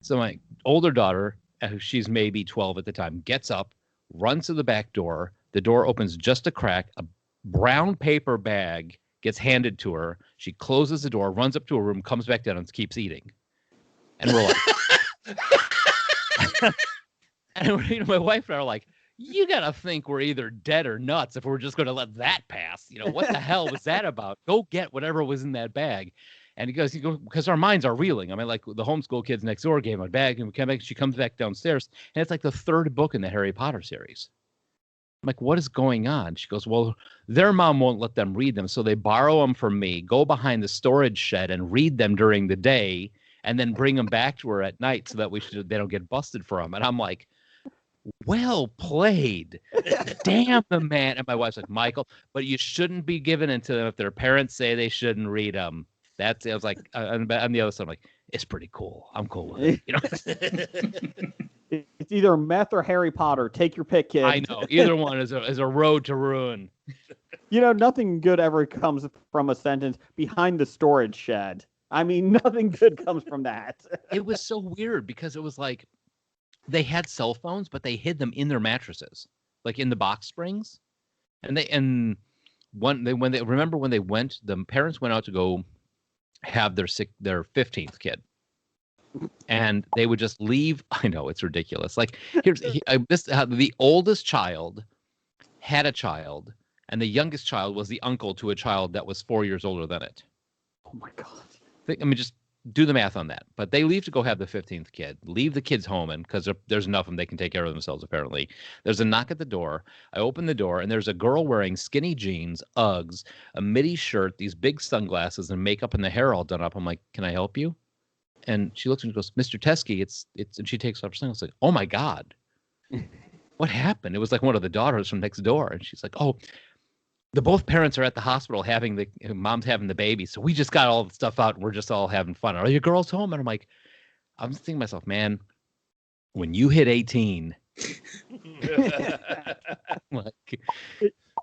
So my older daughter, she's maybe 12 at the time, gets up, runs to the back door. The door opens just a crack. A brown paper bag gets handed to her. She closes the door, runs up to her room, comes back down, and keeps eating. And we're like, and my wife and I are like, you gotta think we're either dead or nuts if we're just going to let that pass. You know, what the hell was that about? Go get whatever was in that bag. And he goes, because our minds are reeling. I mean, like, the homeschool kids next door gave my bag, and we come back. She comes back downstairs, and it's like the third book in the Harry Potter series. I'm like, what is going on? She goes, well, their mom won't let them read them, so they borrow them from me, go behind the storage shed and read them during the day, and then bring them back to her at night so that they don't get busted for them. And I'm like, well played. Damn the man. And my wife's like, Michael, but you shouldn't be giving it to them if their parents say they shouldn't read them. I was like, on the other side, I'm like, it's pretty cool. I'm cool with it. You know? It's either meth or Harry Potter. Take your pick, kid. I know. Either one is a road to ruin. You know, nothing good ever comes from a sentence behind the storage shed. I mean, nothing good comes from that. It was so weird because it was like they had cell phones, but they hid them in their mattresses, like in the box springs. And when they went, the parents went out to go have their 15th kid. And they would just leave. I know, it's ridiculous. Like, the oldest child had a child, and the youngest child was the uncle to a child that was 4 years older than it. Oh my God. I mean, just do the math on that. But they leave to go have the 15th kid, leave the kids home, and because there's enough of them, they can take care of themselves, apparently. There's a knock at the door. I open the door, and there's a girl wearing skinny jeans, Uggs, a midi shirt, these big sunglasses, and makeup, and the hair all done up. I'm like, can I help you? And she looks and goes, Mr. Teskey, it's, and she takes off her sunglasses. Like, oh my God, what happened? It was like one of the daughters from next door. And she's like, oh, both parents are at the hospital mom's having the baby. So we just got all the stuff out and we're just all having fun. Are your girls home? And I'm just thinking to myself, man, when you hit 18,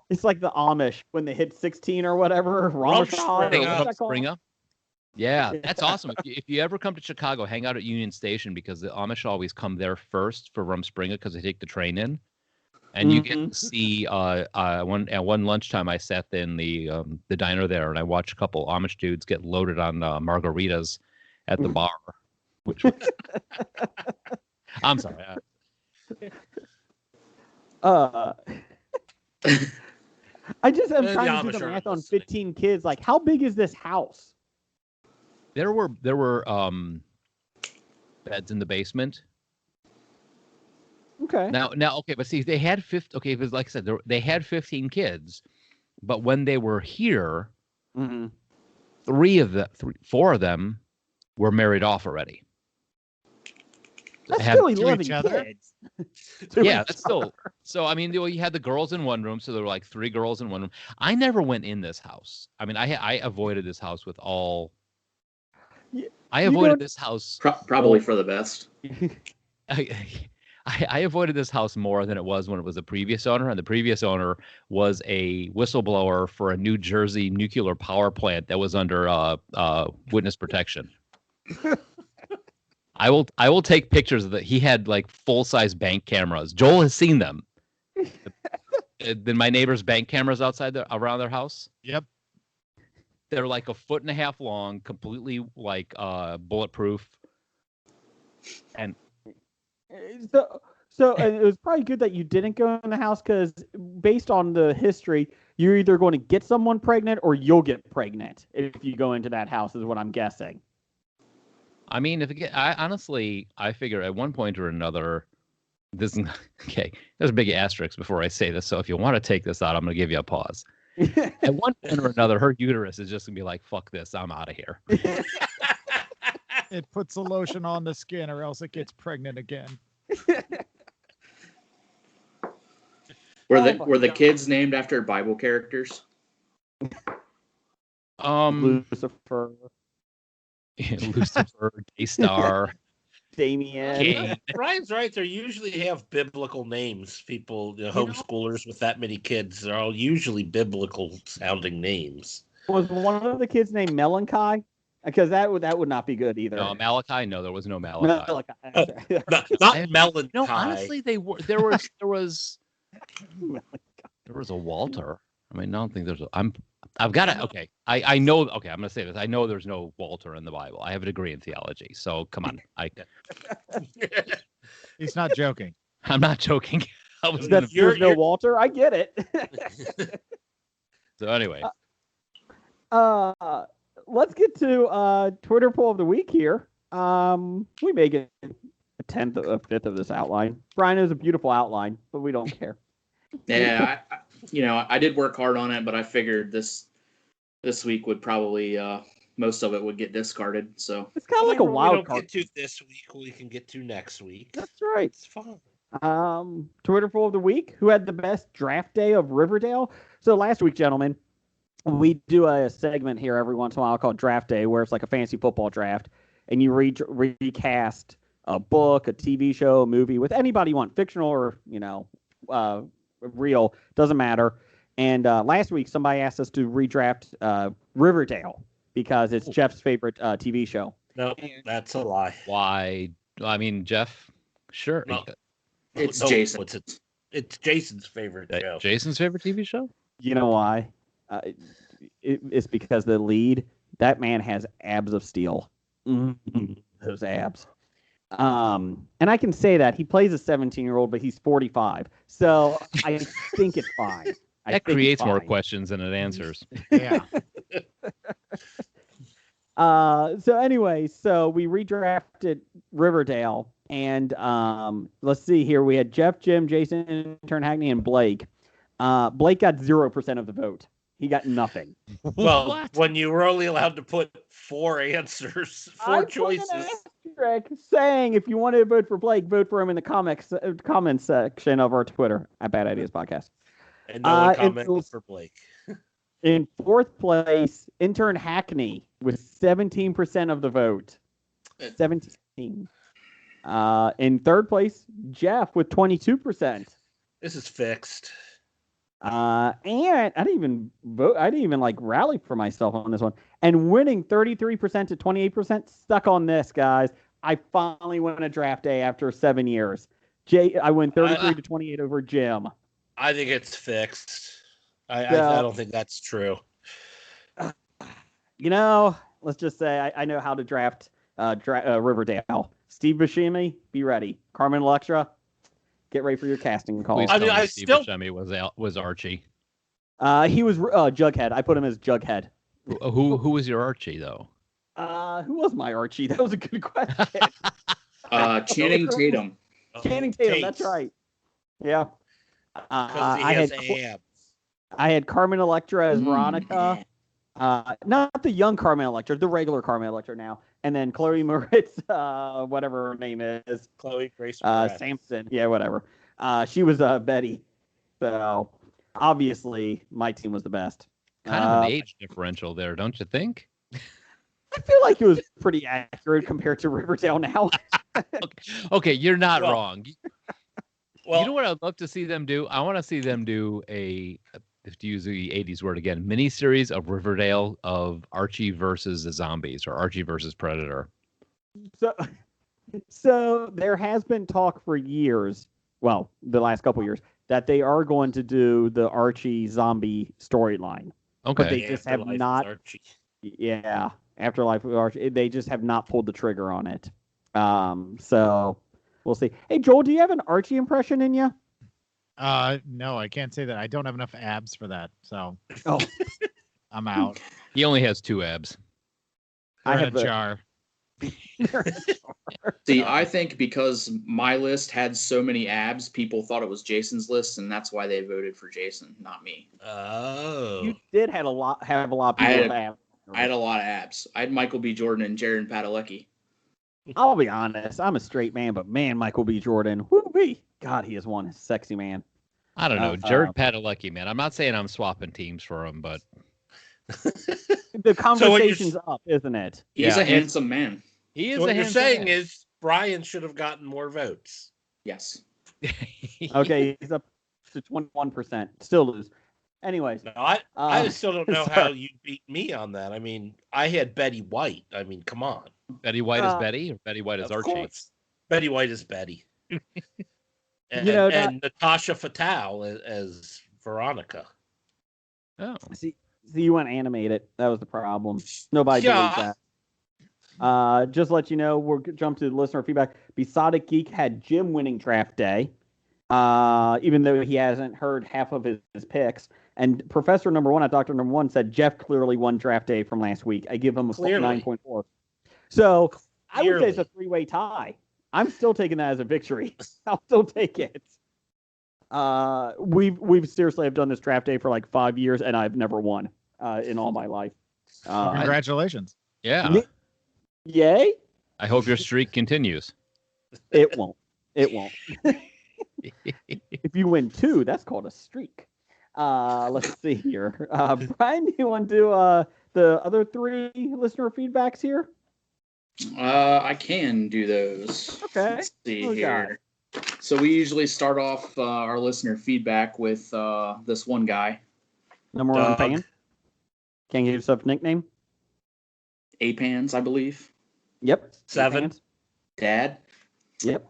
it's like the Amish when they hit 16 or whatever. Rumspringa. Yeah, that's awesome. If you ever come to Chicago, hang out at Union Station because the Amish always come there first for Rumspringa because they take the train in. And you get to see at one lunchtime I sat in the diner there and I watched a couple Amish dudes get loaded on margaritas at the bar. Which was... I'm sorry. I just am trying to do the math on 15 kids. Like, how big is this house? There were beds in the basement. Okay. Now, okay, but see, they had 50. Okay, because like I said, they had 15 kids, but when they were here, 4 of them were married off already. That's still 11 kids. Yeah, that's still. So I mean, you had the girls in one room, so there were like 3 girls in one room. I never went in this house. I mean, I avoided this house with all. I avoided this house. Probably for the best. I avoided this house more than it was when it was the previous owner, and the previous owner was a whistleblower for a New Jersey nuclear power plant that was under witness protection. I will take pictures of that. He had like full-size bank cameras. Joel has seen them. Then my neighbor's bank cameras outside around their house. Yep. They're like 1.5 feet long, completely like bulletproof. And So and it was probably good that you didn't go in the house because based on the history, you're either going to get someone pregnant or you'll get pregnant if you go into that house, is what I'm guessing. I mean, I figure at one point or another, this is okay. There's a big asterisk before I say this, so if you want to take this out, I'm going to give you a pause. At one point or another, her uterus is just going to be like, "Fuck this, I'm out of here." It puts a lotion on the skin, or else it gets pregnant again. Were the kids named after Bible characters? Lucifer, Lucifer, Daystar, Damien. Brian's right. They usually have biblical names. People, homeschoolers with that many kids, are all usually biblical sounding names. Was one of the kids named Melanchi? Because that would not be good either. No, Malachi. No, there was no Malachi. Not Melanchi. No, honestly, they were. There was a Walter. I mean, I don't think there's a. I've got to. Okay, I know. Okay, I'm gonna say this. I know there's no Walter in the Bible. I have a degree in theology, so come on. He's not joking. I'm not joking. There's no Walter. I get it. So anyway, let's get to Twitter poll of the week here. We may get a fifth of this outline. Brian has a beautiful outline, but we don't care. Yeah, I did work hard on it, but I figured this week would probably most of it would get discarded. So it's kind of like a wild card. Get to this week, we can get to next week. That's right. It's fun. Twitter poll of the week: who had the best draft day of Riverdale? So last week, gentlemen, we do a segment here every once in a while called Draft Day, where it's like a fantasy football draft, and you recast a book, a TV show, a movie with anybody you want, fictional or real, doesn't matter. And last week, somebody asked us to redraft Riverdale because it's Jeff's favorite TV show. No, that's a lie. why? I mean, Jeff, sure. No. it's Jason. It's Jason's favorite show. Jason's favorite TV show? You know why? It's because the lead, that man has abs of steel. Those abs. And I can say that he plays a 17-year-old, but he's 45. So I think it's fine. That creates more questions than it answers. Yeah. So anyway, so we redrafted Riverdale, and let's see here. We had Jeff, Jim, Jason, Intern Hackney, and Blake. Blake got 0% of the vote. He got nothing. Well, when you were only allowed to put four answers, four choices. Saying if you want to vote for Blake, vote for him in the comments section of our Twitter at Bad Ideas Podcast. And no one commented for Blake. In fourth place, Intern Hackney with 17% of the vote. 17. In third place, Jeff with 22%. This is fixed. And I didn't even vote. I didn't even rally for myself on this one. And winning 33% to 28%. Stuck on this, guys. I finally won a draft day after 7 years. I win 33 to 28 over Jim. I think it's fixed. I don't think that's true. Let's just say I know how to draft Riverdale. Steve Buscemi, be ready. Carmen Electra, get ready for your casting call. Please tell me Steve Buscemi was Archie. He was Jughead. I put him as Jughead. Who was your Archie though? Who was my Archie? That was a good question. Channing Tatum. Channing Tatum. That's right. Yeah. I had Carmen Electra as Veronica. Not the young Carmen Electra, the regular Carmen Electra now. And then Chloe Moritz, whatever her name is. Chloe Grace Sampson. Yeah, whatever. She was Betty. So obviously my team was the best. Kind of an age differential there, don't you think? I feel like it was pretty accurate compared to Riverdale now. Okay, you're not wrong. Well, you know what I'd love to see them do? I want to see them do if to use the 80s word again, miniseries of Riverdale of Archie versus the zombies or Archie versus Predator. So there has been talk for years, well, the last couple years, that they are going to do the Archie zombie storyline. Okay. But they just have not. Yeah, Afterlife with Archie. They just have not pulled the trigger on it. So we'll see. Hey, Joel, do you have an Archie impression in you? No, I can't say that. I don't have enough abs for that, so Oh, I'm out. He only has 2 abs. They're I in have a a- jar. See, I think because my list had so many abs, people thought it was Jason's list, and that's why they voted for Jason, not me. Oh. You did have a lot of people I had- with abs. I had a lot of abs. I had Michael B. Jordan and Jared Padalecki. I'll be honest. I'm a straight man, but man, Michael B. Jordan, woo-wee. God, he is one sexy man. I don't know. Jared Padalecki, man. I'm not saying I'm swapping teams for him, but The conversation's up, isn't it? He's Yeah, a handsome man. he is So what a you're handsome saying man. is Brian should have gotten more votes. Yes. Okay, he's up to 21%. Still lose. Anyways, No, I still don't know how sorry. you beat me on that. I mean, I had Betty White. I mean, come on. Betty White is Betty, or Betty White is Of Archie? course. Betty White is Betty. And, You know, and Natasha Fatale as Veronica. Oh, see, you went animated. That was the problem. Nobody Yeah. believes that. Just to let you know, we'll jump to the listener feedback. Besotted Geek had Jim winning draft day, even though he hasn't heard half of his picks. And Professor Number One at Doctor Number One said Jeff clearly won draft day from last week. I give him a Clearly. 9.4. So I would say it's a Clearly. 3-way tie. I'm still taking that as a victory. I'll still take it. We've seriously have done this draft day for like 5 years, and I've never won in all my life. Congratulations. yeah. Yay? I hope your streak continues. It won't. It won't. If you win 2, that's called a streak. Let's see here. Brian, do you want to do the other 3 listener feedbacks here? I can do those. Okay. Let's see What we got? here. So we usually start off our listener feedback with this one guy, Number 1 Doug. fan. Can't give yourself a nickname? Apans, I believe. Yep. 7. Fans. Dad. Yep.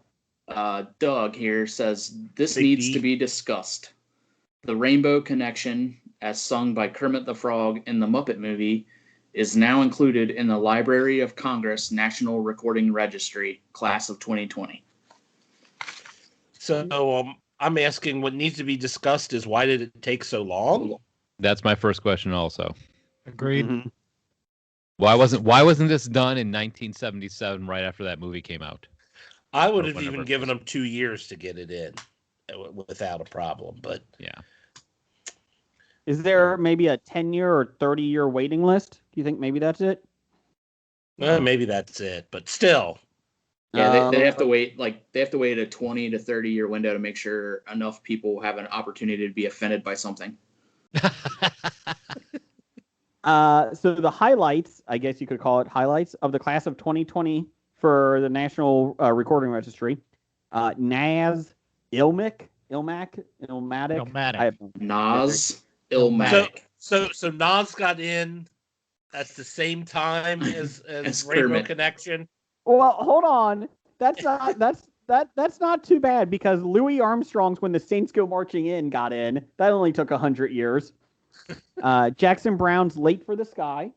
Doug here says this Big needs D. to be discussed. The Rainbow Connection, as sung by Kermit the Frog in the Muppet movie, is now included in the Library of Congress National Recording Registry, class of 2020. So I'm asking what needs to be discussed is why did it take so long? That's my first question also. Agreed. Mhm. Why wasn't this done in 1977 right after that movie came out? I would Or have whenever even it given was. them 2 years to get it in without a problem. But Yeah. Is there maybe a 10-year or 30-year waiting list? Do you think maybe that's it? maybe that's it. But still, Yeah, they have to wait they have to wait a 20 to 30 year window to make sure enough people have an opportunity to be offended by something. So the highlights, I guess you could call it highlights, of the class of 2020 for the National Recording Registry. Naz Ilmatic. Ilmatic. I have- Nas Illmatic. so Nas got in at the same time as As Rainbow Kermit. Connection. Well, hold on. That's not too bad because Louis Armstrong's When the Saints Go Marching In got in. That only took 100 years. Jackson Brown's Late for the Sky.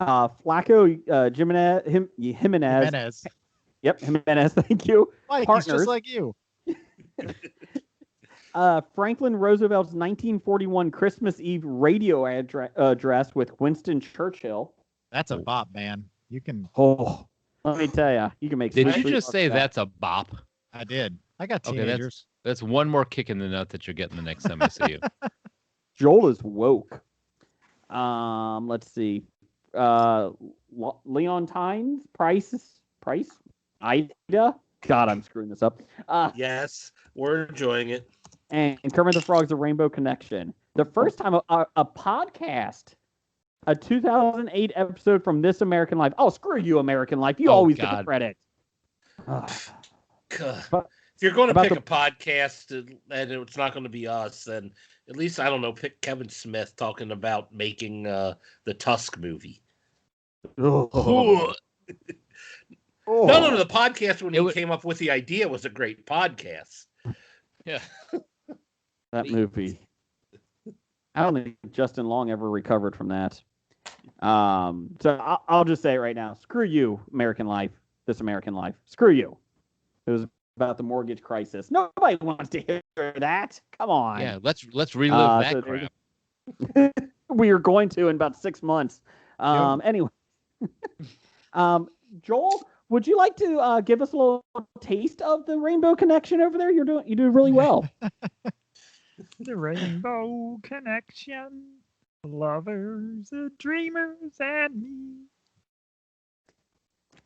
Flacco Jimenez. Jimenez. Yep, Jimenez. Thank you. Like, he's Partners. just like you. Franklin Roosevelt's 1941 Christmas Eve radio address with Winston Churchill. That's a bop, man. You can. Oh, let me tell you, you can make. Did sweet you just bucks say with that. that's a bop? I did. I got Okay, teenagers. that's one more kick in the nut that you're getting the next time I see you. Joel is woke. Let's see. Leontine's Price, Ida. God, I'm screwing this up. Yes, we're enjoying it. And Kermit the Frog's A Rainbow Connection. The first time a podcast, a 2008 episode from This American Life. Oh, screw you, American Life. You Oh, always get God. the credit. God. But- If you're going to about pick a podcast and it's not going to be us, then at least, I don't know, pick Kevin Smith talking about making the Tusk movie. Oh. No, the podcast when It he would- came up with the idea was a great podcast. Yeah. That movie. I don't think Justin Long ever recovered from that. So I'll just say it right now. Screw you, American Life. This American Life. Screw you. It was about the mortgage crisis. Nobody wants to hear that. Come on. Yeah, let's relive that so crap. We are going to in about 6 months. Yep. Anyway, Joel, would you like to give us a little taste of the Rainbow Connection over there? You do really well. The Rainbow Connection, lovers, dreamers, and me.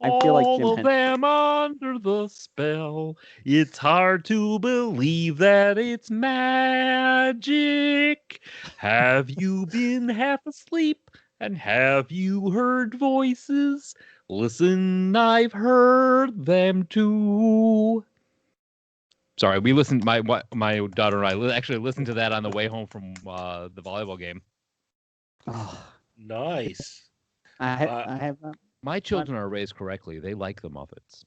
I feel like Jim All of Henson. them under the spell. It's hard to believe that it's magic. Have you been half asleep? And have you heard voices? Listen, I've heard them too. Sorry, we listened. My daughter and I actually listened to that on the way home from the volleyball game. Oh, Nice. I have not. My children are raised correctly. They like the Muppets.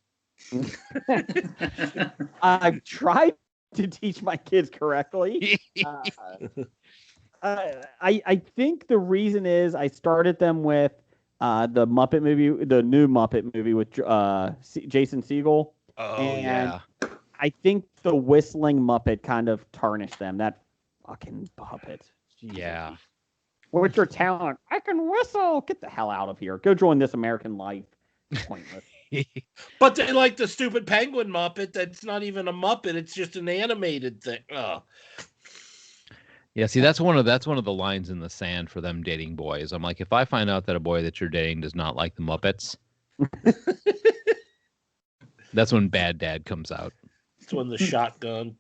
I've tried to teach my kids correctly. I think the reason is I started them with the Muppet movie, the new Muppet movie with Jason Segel. Oh, And yeah. I think the whistling Muppet kind of tarnished them. That fucking puppet. Jesus. Yeah. What's your talent? I can whistle. Get the hell out of here. Go join This American Life. Pointless. But they like the stupid penguin Muppet that's not even a Muppet. It's just an animated thing. Oh. Yeah, see, that's one of the lines in the sand for them dating boys. I'm like, if I find out that a boy that you're dating does not like the Muppets, that's when bad dad comes out. It's when the shotgun.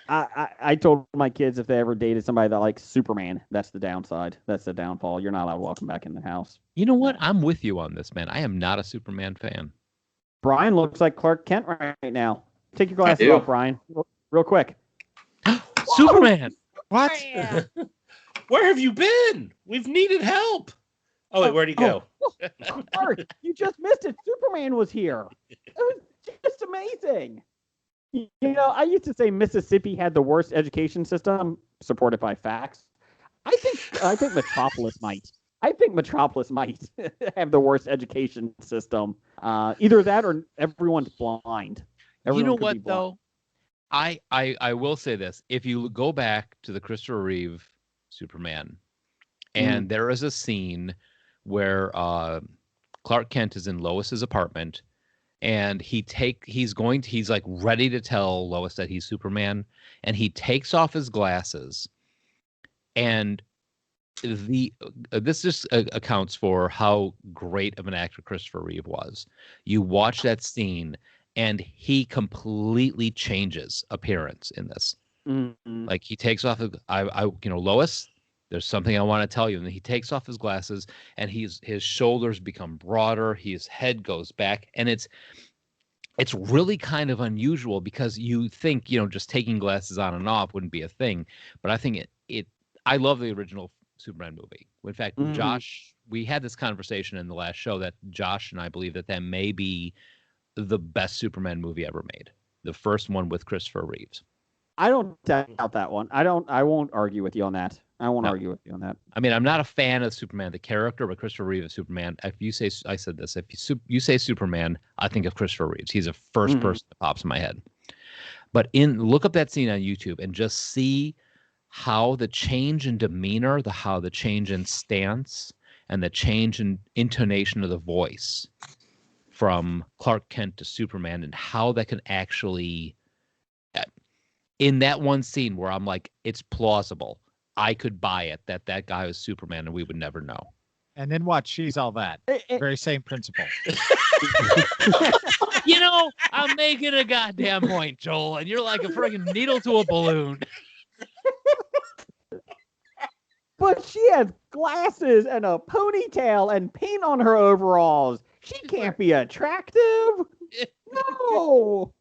I told my kids if they ever dated somebody that likes Superman, that's the downside. That's the downfall. You're not allowed to welcome back in the house. You know what? I'm with you on this, man. I am not a Superman fan. Brian looks like Clark Kent right now. Take your glasses do. off, Brian. Real quick. Superman! What? Where have you been? We've needed help. Oh, wait, where'd he go? Clark, you just missed it. Superman was here. It was just amazing. You know, I used to say Mississippi had the worst education system, supported by facts. I think Metropolis might. I think Metropolis might have the worst education system. Either that or everyone's blind. You know Everyone could be what, blind. though? I will say this. If you go back to the Christopher Reeve Superman, and there is a scene where Clark Kent is in Lois's apartment, and he's like ready to tell Lois that he's Superman, and he takes off his glasses, and this just accounts for how great of an actor Christopher Reeve was. You watch that scene, and he completely changes appearance in this. Mm-hmm. Like he takes off, Lois, there's something I want to tell you. And he takes off his glasses, and his shoulders become broader. His head goes back, and it's really kind of unusual because you think, just taking glasses on and off wouldn't be a thing. But I think I love the original Superman movie. In fact, Josh, we had this conversation in the last show that Josh and I believe that may be the best Superman movie ever made. The first one with Christopher Reeves. I don't doubt that one. I won't argue with you on that. I won't argue with you on that. I mean, I'm not a fan of Superman, the character, but Christopher Reeve is Superman. If you say, I said this, if you say Superman, I think of Christopher Reeves. He's the first person that pops in my head. But look up that scene on YouTube and just see how the change in demeanor, how the change in stance, and the change in intonation of the voice from Clark Kent to Superman, and how that can actually, in that one scene where I'm like, it's plausible. I could buy it that guy was Superman and we would never know. And then watch She's All That. Very same principle. I'm making a goddamn point, Joel, and you're like a friggin' needle to a balloon. But she has glasses and a ponytail and paint on her overalls. She can't be attractive. No.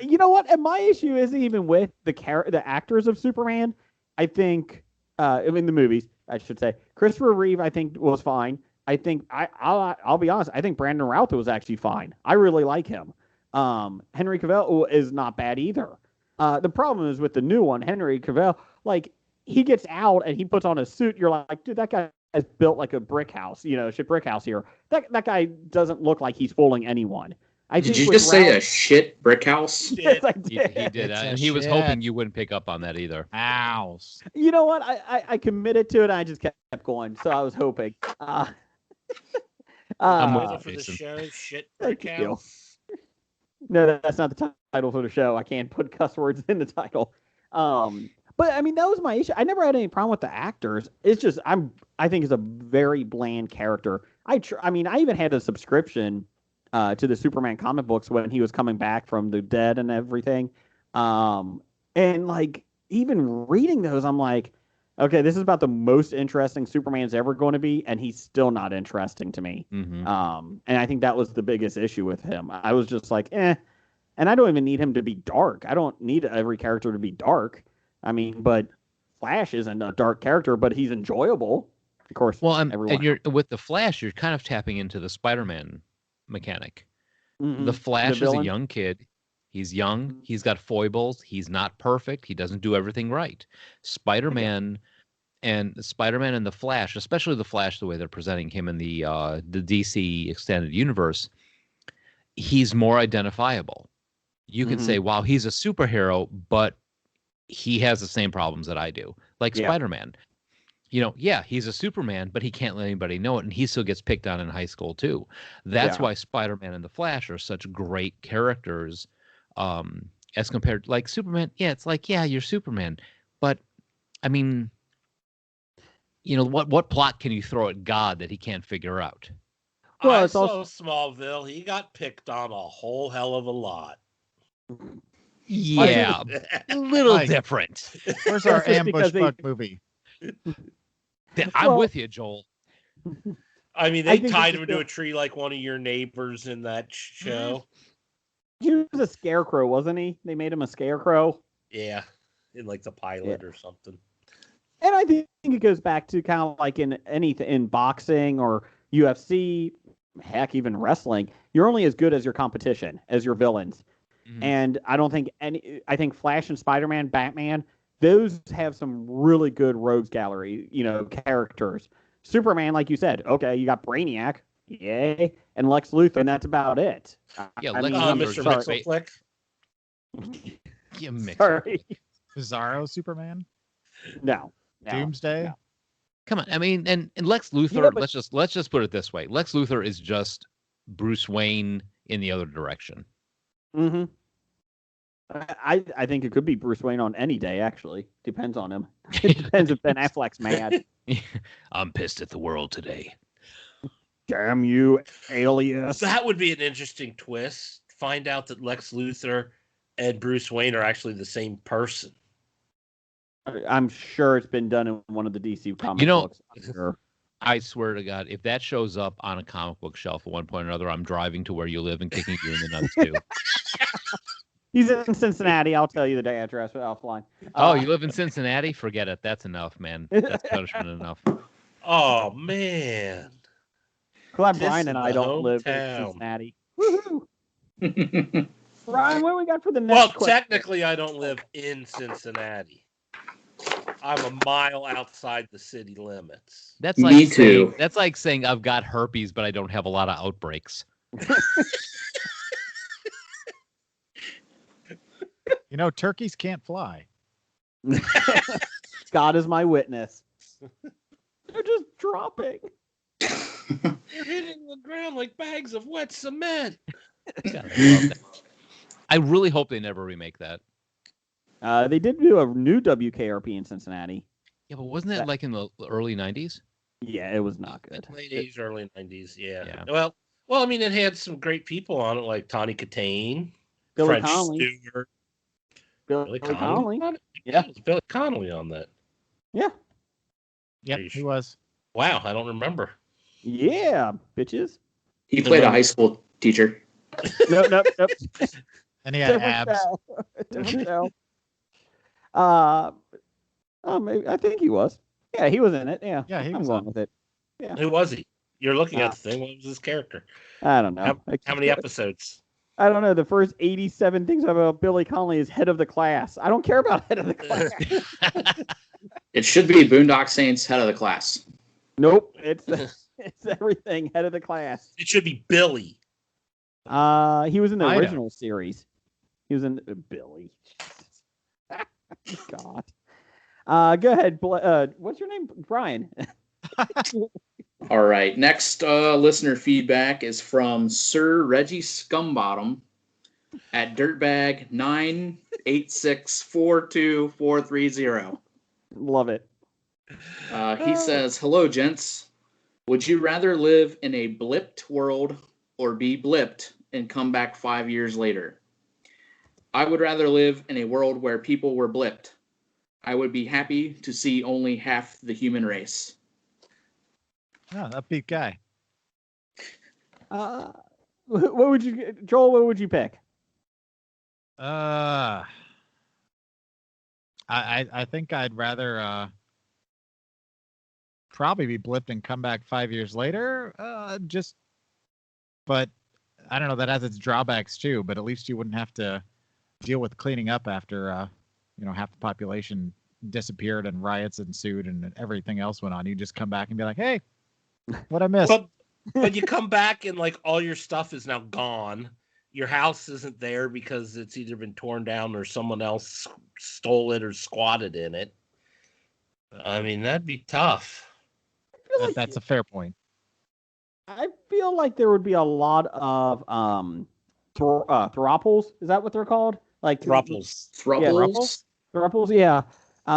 You know what? And my issue isn't even with the actors of Superman. I think, in the movies, I should say, Christopher Reeve, I think, was fine. I think I'll be honest. I think Brandon Routh was actually fine. I really like him. Henry Cavill is not bad either. The problem is with the new one, Henry Cavill. Like, he gets out and he puts on a suit. You're like, dude, that guy is built like a brick house. Shit, brick house here. That guy doesn't look like he's fooling anyone. I Did think you just say a shit brick house? Yes, I He did. did, It's a and he was shit. hoping you wouldn't pick up on that either. House. You know what? I committed to it. And I just kept going, so I was hoping. I'm with Title for the Jason. show, shit Thank brick you. house. No, that's not the title for the show. I can't put cuss words in the title. But I mean, that was my issue. I never had any problem with the actors. It's just I think it's a very bland character. I mean, I even had a subscription to the Superman comic books when he was coming back from the dead and everything. And like even reading those, I'm like, okay, this is about the most interesting Superman's ever going to be, and he's still not interesting to me. Mm-hmm. And I think that was the biggest issue with him. I was just like, eh. And I don't even need him to be dark. I don't need every character to be dark. I mean, but Flash isn't a dark character, but he's enjoyable. Of course, Well, and everyone. you're with the Flash, you're kind of tapping into the Spider-Man mechanic. Mhm. The Flash is a villain. young kid. He's young. He's got foibles. He's not perfect. He doesn't do everything right. Spider-Man and the Flash, especially the Flash, the way they're presenting him in the DC extended universe, he's more identifiable. You can Mhm. say, "Wow, he's a superhero," but he has the same problems that I do. Like Yeah. Spider-Man. You know, yeah, he's a Superman, but he can't let anybody know it, and he still gets picked on in high school too. That's Yeah. why Spider-Man and the Flash are such great characters, as compared, like Superman. Yeah, it's like, yeah, you're Superman, but I mean, you know, what plot can you throw at God that he can't figure out? Well, I it's saw also- Smallville. He got picked on a whole hell of a lot. Yeah, a little Mike. different. Where's our That's just ambush because they- bug movie? I'm Well- with you, Joel. I mean, I they think tied it's him to just a tree like one of your neighbors in that show. He was a scarecrow, wasn't he? They made him a scarecrow. Yeah, in like the pilot or something. And I think it goes back to kind of like in anything in boxing or UFC, heck, even wrestling. You're only as good as your competition, as your villains. Mhm. And I don't think I think Flash and Spider-Man, Batman, those have some really good rogues gallery, characters. Superman, like you said, okay, you got Brainiac, yay, and Lex Luthor, and that's about it. Yeah, I Lex mean, Luthor Mr. Sorry. Mixelflick. You mix. sorry, Bizarro Superman? no. Doomsday? no. Come on, I mean, and Lex Luthor. Yeah, but- let's just put it this way: Lex Luthor is just Bruce Wayne in the other direction. Mm-hmm. I think it could be Bruce Wayne on any day, actually. Depends on him. It depends if Ben Affleck's mad. I'm pissed at the world today. Damn you, alias. That would be an interesting twist. Find out that Lex Luthor and Bruce Wayne are actually the same person. I'm sure it's been done in one of the DC comic You know- books. I'm sure. I swear to God, if that shows up on a comic book shelf at one point or another, I'm driving to where you live and kicking you in the nuts too. He's in Cincinnati. I'll tell you the address offline. Oh, you live in Cincinnati? Forget it. That's enough, man. That's punishment enough. Oh man. Glad This Brian and is I the don't live in hometown. Cincinnati. Woohoo! Brian, what do we got for the next Well, question? technically, I don't live in Cincinnati. I'm a mile outside the city limits. That's Me like too. That's like saying I've got herpes, but I don't have a lot of outbreaks. You know, turkeys can't fly. God is my witness. They're just dropping. They're hitting the ground like bags of wet cement. God, I love that. I really hope they never remake that. They did do a new WKRP in Cincinnati. Yeah, but wasn't that like in the early 90s? Yeah, it was not good. Late 80s, early 90s, yeah. Yeah. Well, I mean, it had some great people on it, like Tawny Katane, Billy French Connolly. Stewart. Billy Billy Connolly. Connolly? Yeah. It was Billy Connolly on that. Yeah. Yep, Are you he sure? was. Wow, I don't remember. Yeah, bitches. He played a high school teacher. Nope. And he had Different abs. show. Different show. Maybe, I think he was. Yeah, he was in it. Yeah. Yeah, he I'm was going on. with it. Who was he? You're looking at Ah. the thing. What was his character? I don't know. How many episodes? I don't know. The first 87 things about Billy Connolly is head of the class. I don't care about head of the class. It should be Boondock Saints head of the class. Nope. It's everything head of the class. It should be Billy. He was in the Ida. original series. He was in Billy. God. Go ahead. What's your name, Brian? All right. Next listener feedback is from Sir Reggie Scumbottom at Dirtbag 986424430. Love it. He says, "Hello, gents. Would you rather live in a blipped world or be blipped and come back 5 years later? I would rather live in a world where people were blipped. I would be happy to see only half the human race." Oh, upbeat guy. What would you, Joel? What would you pick? I think I'd rather probably be blipped and come back 5 years later. But I don't know. That has its drawbacks too. But at least you wouldn't have to deal with cleaning up after half the population disappeared and riots ensued and everything else went on. You just come back and be like, hey, what I missed. But you come back and like all your stuff is now gone. Your house isn't there because it's either been torn down or someone else stole it or squatted in it. I mean, that'd be tough. That's a fair point. I feel like there would be a lot of throuples. Is that what they're called? Like Thruples. Thruples? Thruples, yeah.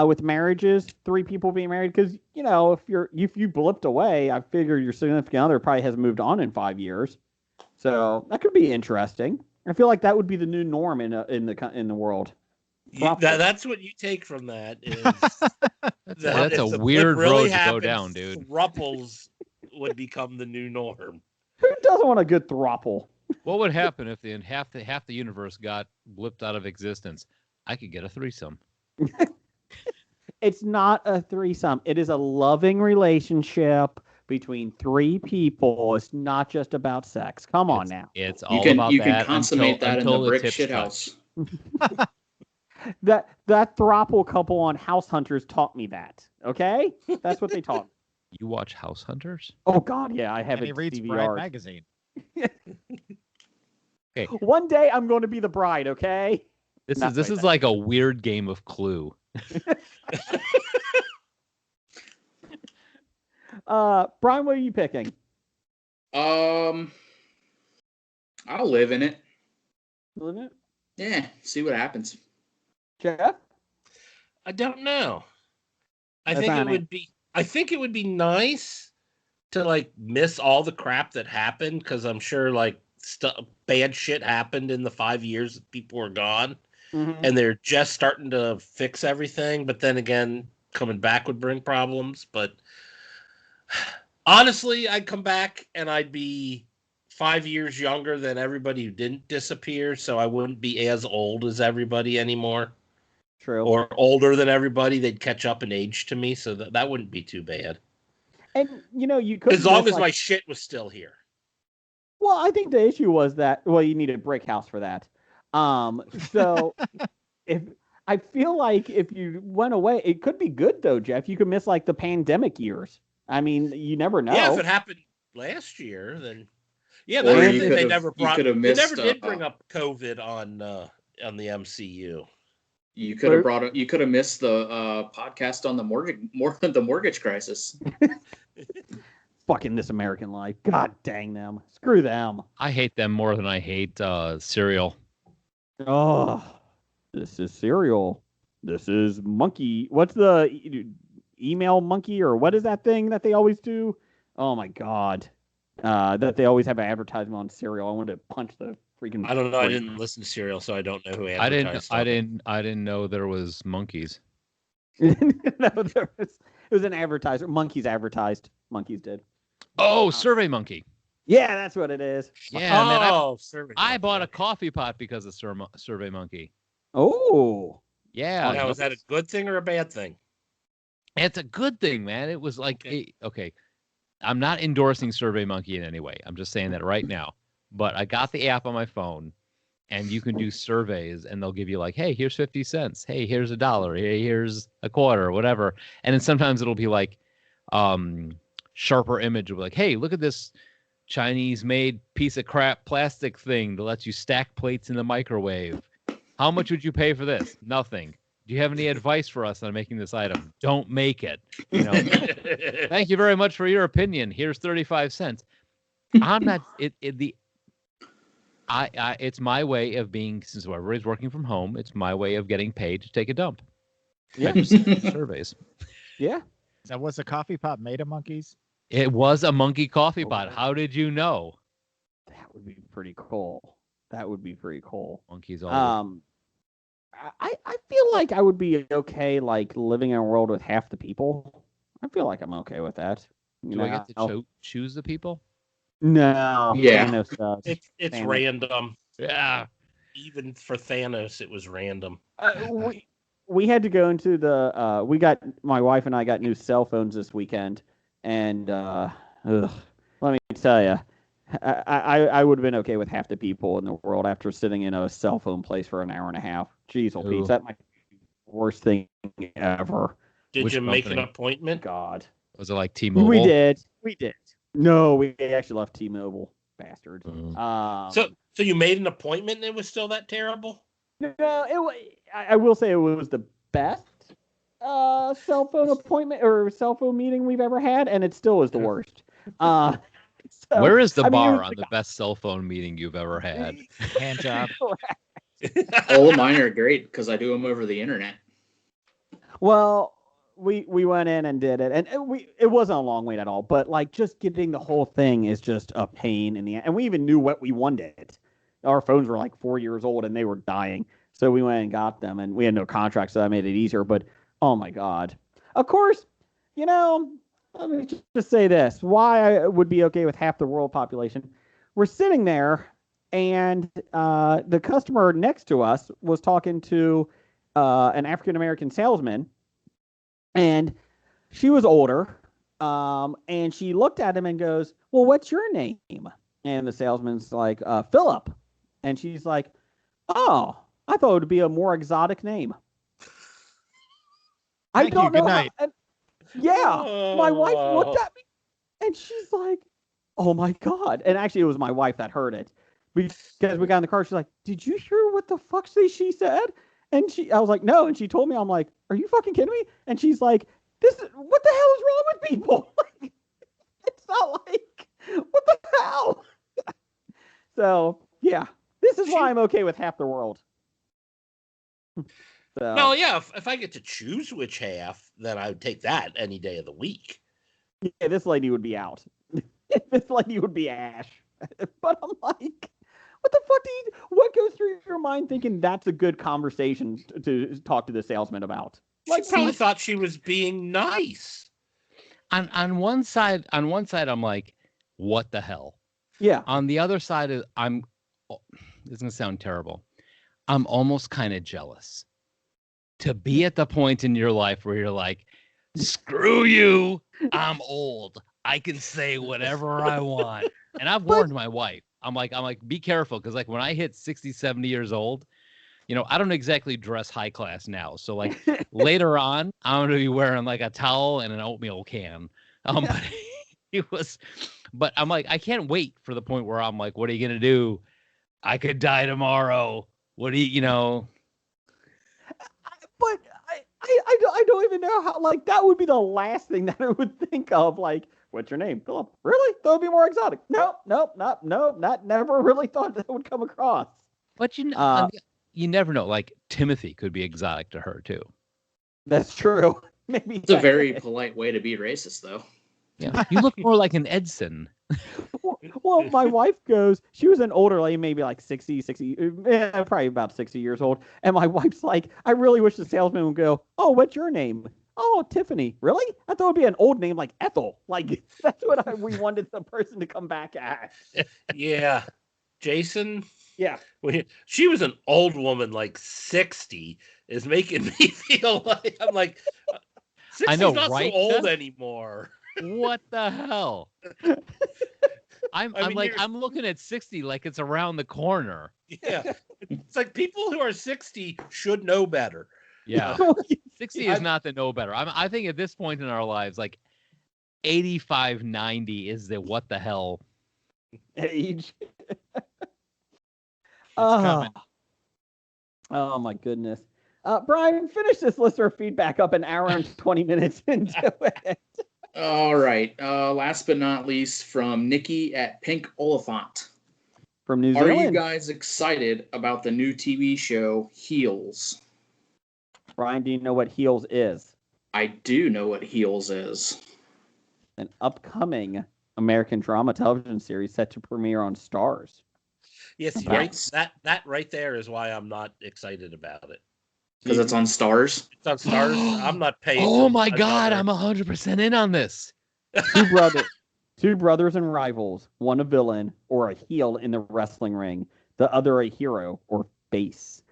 With marriages, 3 people being married, because if you blipped away, I figure your significant other probably has moved on in 5 years, so that could be interesting. I feel like that would be the new norm in the world. That's what you take from that. Is that's a weird road to go down, dude. Thruples would become the new norm. Who doesn't want a good throuple? What would happen if half the universe got blipped out of existence? I could get a threesome. It's not a threesome. It is a loving relationship between 3 people. It's not just about sex. Come on now. It's all You about can that consummate that in the brick tips shithouse. That throuple couple on House Hunters taught me that. Okay, that's what they taught me. You watch House Hunters? Oh God, yeah, I have And it. he reads DVR. Bride magazine. Okay. One day I'm going to be the bride. Okay. This Not is like like a weird game of Clue. Brian, what are you picking? I'll live in it. Live in it? Yeah, see what happens. Jeff? I don't know. I That's think on it would be. I think it would be nice to like miss all the crap that happened, because I'm sure like bad shit happened in the 5 years that people were gone, and they're just starting to fix everything. But then again, coming back would bring problems. But honestly, I'd come back and I'd be 5 years younger than everybody who didn't disappear, so I wouldn't be as old as everybody anymore. True. Or older than everybody. They'd catch up in age to me, so that wouldn't be too bad. And you could, as long as my shit was still here. Well, I think the issue was that you need a brick house for that. So I feel like if you went away, it could be good though, Jeff. You could miss like the pandemic years. I mean, you never know. Yeah, if it happened last year, then yeah. Or That's you the thing. They never did bring up COVID on the MCU. You could have missed the podcast on the mortgage crisis. Fucking This American Life. God dang them. Screw them. I hate them more than I hate Serial. Oh, this is Serial. This is Monkey. What's the email Monkey, or what is that thing that they always do? Oh my God. That they always have an advertisement on Serial. I wanted to punch the freaking. I don't know. I didn't listen to Serial, so I don't know who advertised. I didn't know there was monkeys. No, it was an advertiser. Monkeys advertised. Monkeys did. Oh, Survey Monkey. Yeah, that's what it is. Yeah, man. Survey I Monkey. bought a coffee pot because of Survey Monkey. Oh. Yeah. Now, is that a good thing or a bad thing? It's a good thing, man. It was like, okay. I'm not endorsing Survey Monkey in any way. I'm just saying that right now. But I got the app on my phone, and you can do surveys, and they'll give you like, hey, here's 50 cents. Hey, here's $1. Hey, here's a quarter, whatever. And then sometimes it'll be like sharper image of like, hey, look at this Chinese-made piece of crap plastic thing that lets you stack plates in the microwave. How much would you pay for this? Nothing. Do you have any advice for us on making this item? Don't make it. You know, thank you very much for your opinion. Here's 35 cents. I'm not it's my way of being, since everybody's working from home, it's my way of getting paid to take a dump. Yeah. Surveys. Yeah. Now, was the coffee pot made of monkeys? It was a monkey coffee pot. How did you know? That would be pretty cool. That would be pretty cool. Monkeys all I feel like I would be okay, like, living in a world with half the people. I feel like I'm okay with that. Do I get to choose the people? No. Yeah. Thanos does. It's Thanos. random. Yeah. Even for Thanos, it was random. We had to go into the my wife and I got new cell phones this weekend, and let me tell you, I would have been okay with half the people in the world after sitting in a cell phone place for an hour and a half. Jeez, Ooh. that might be the worst thing ever. Did Which you make an company? appointment? God, Was it like T-Mobile? we did. No, we actually left T-Mobile, bastards. Mm. So you made an appointment and it was still that terrible? No, I will say it was the best cell phone appointment or cell phone meeting we've ever had, and it still is the worst. So, Where is the I mean, it bar was on the best cell phone meeting you've ever had? Hand job. All of mine are great because I do them over the internet. Well, we went in and did it, and it wasn't a long wait at all. But like, just getting the whole thing is just a pain in the end. And we even knew what we wanted. Our phones were like 4 years old, and they were dying. So we went and got them, and we had no contract, so that made it easier. But oh my god! Of course, you know. Let me just say this: why I would be okay with half the world population. We're sitting there, and the customer next to us was talking to an African American salesman, and she was older, and she looked at him and goes, "Well, what's your name?" And the salesman's like, "Philip," and she's like, "Oh, I thought it would be a more exotic name." Thank you. Good night. Yeah, my wife looked at me, and she's like, "Oh my god!" And actually, it was my wife that heard it because we got in the car. She's like, "Did you hear what the fuck she said?" And I was like, "No." And she told me, I'm like, "Are you fucking kidding me?" And she's like, what the hell is wrong with people? Like, it's not like, what the hell? So yeah, this is why I'm okay with half the world. So, Well, yeah, if I get to choose which half, then I would take that any day of the week. yeah, this lady would be out. This lady would be Ash. But I'm like, what the fuck what goes through your mind thinking that's a good conversation to talk to the salesman about? Like, she probably thought she was being nice. On one side, I'm like, what the hell? Yeah. On the other side, this is gonna sound terrible. I'm almost kind of jealous to be at the point in your life where you're like, screw you, I'm old. I can say whatever I want. And I've warned my wife. I'm like, be careful, because like when I hit 60, 70 years old, you know, I don't exactly dress high class now. So like later on, I'm gonna be wearing like a towel and an oatmeal can. But I'm like, I can't wait for the point where I'm like, what are you gonna do? I could die tomorrow. What do you know? But I don't even know how, like, that would be the last thing that I would think of. Like, what's your name? Philip. Really? That would be more exotic. Nope, never really thought that would come across. But you never know. Like Timothy could be exotic to her too. That's true. Maybe It's a very polite way to be racist, though. Yeah, you look more like an Edson. Well, my wife goes, she was an older lady, maybe like 60, probably about 60 years old. And my wife's like, I really wish the salesman would go, "Oh, what's your name?" "Oh, Tiffany." "Really? I thought it would be an old name like Ethel." Like, that's what we wanted the person to come back at. Yeah. Jason? Yeah. She was an old woman, like 60, is making me feel like, I'm like, 60's I know, not right? so old anymore. What the hell? I'm looking at 60 like it's around the corner. Yeah. It's like people who are 60 should know better. Yeah. 60 is not the know better. I think at this point in our lives, like 85, 90 is the what the hell. age. coming. Oh my goodness. Brian, finish this listener feedback up an hour and 20 minutes into it. All right. Last but not least, from Nikki at Pink Oliphant. From New Are Zealand. you guys excited about the new TV show Heels? Brian, do you know what Heels is? I do know what Heels is. An upcoming American drama television series set to premiere on Stars. Yes, right. That right there is why I'm not excited about it. Because it's on Stars? It's on Stars. I'm not paying. Oh my God, I'm 100% in on this. Two brothers and rivals, one a villain or a heel in the wrestling ring, the other a hero or face.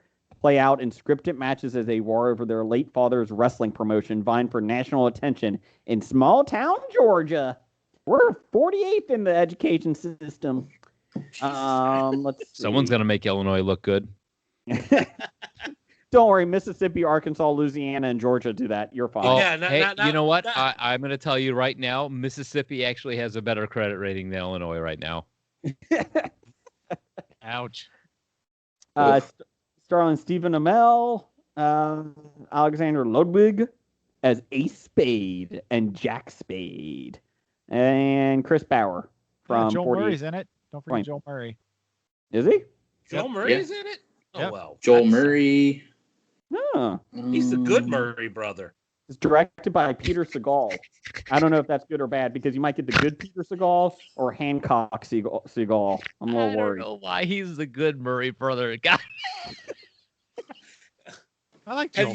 Play out in scripted matches as they war over their late father's wrestling promotion, vying for national attention in small town Georgia. We're 48th in the education system. Let's see. Someone's gonna make Illinois look good. Don't worry, Mississippi, Arkansas, Louisiana, and Georgia do that. You're fine. Oh, Yeah, you know what? I'm going to tell you right now, Mississippi actually has a better credit rating than Illinois right now. Ouch. Starring Stephen Amell, Alexander Ludwig as Ace Spade and Jack Spade, and Chris Bauer from Joel 48. Murray's in it. Don't forget Joel Murray. Is he? Joel Murray's in it? Oh, Yep. well. Joel Murray. Huh. He's the good Murray brother. It's directed by Peter Segal. I don't know if that's good or bad because you might get the good Peter Segal or Hancock Segal. I'm a little worried. I don't know why he's the good Murray brother. God. I like Joel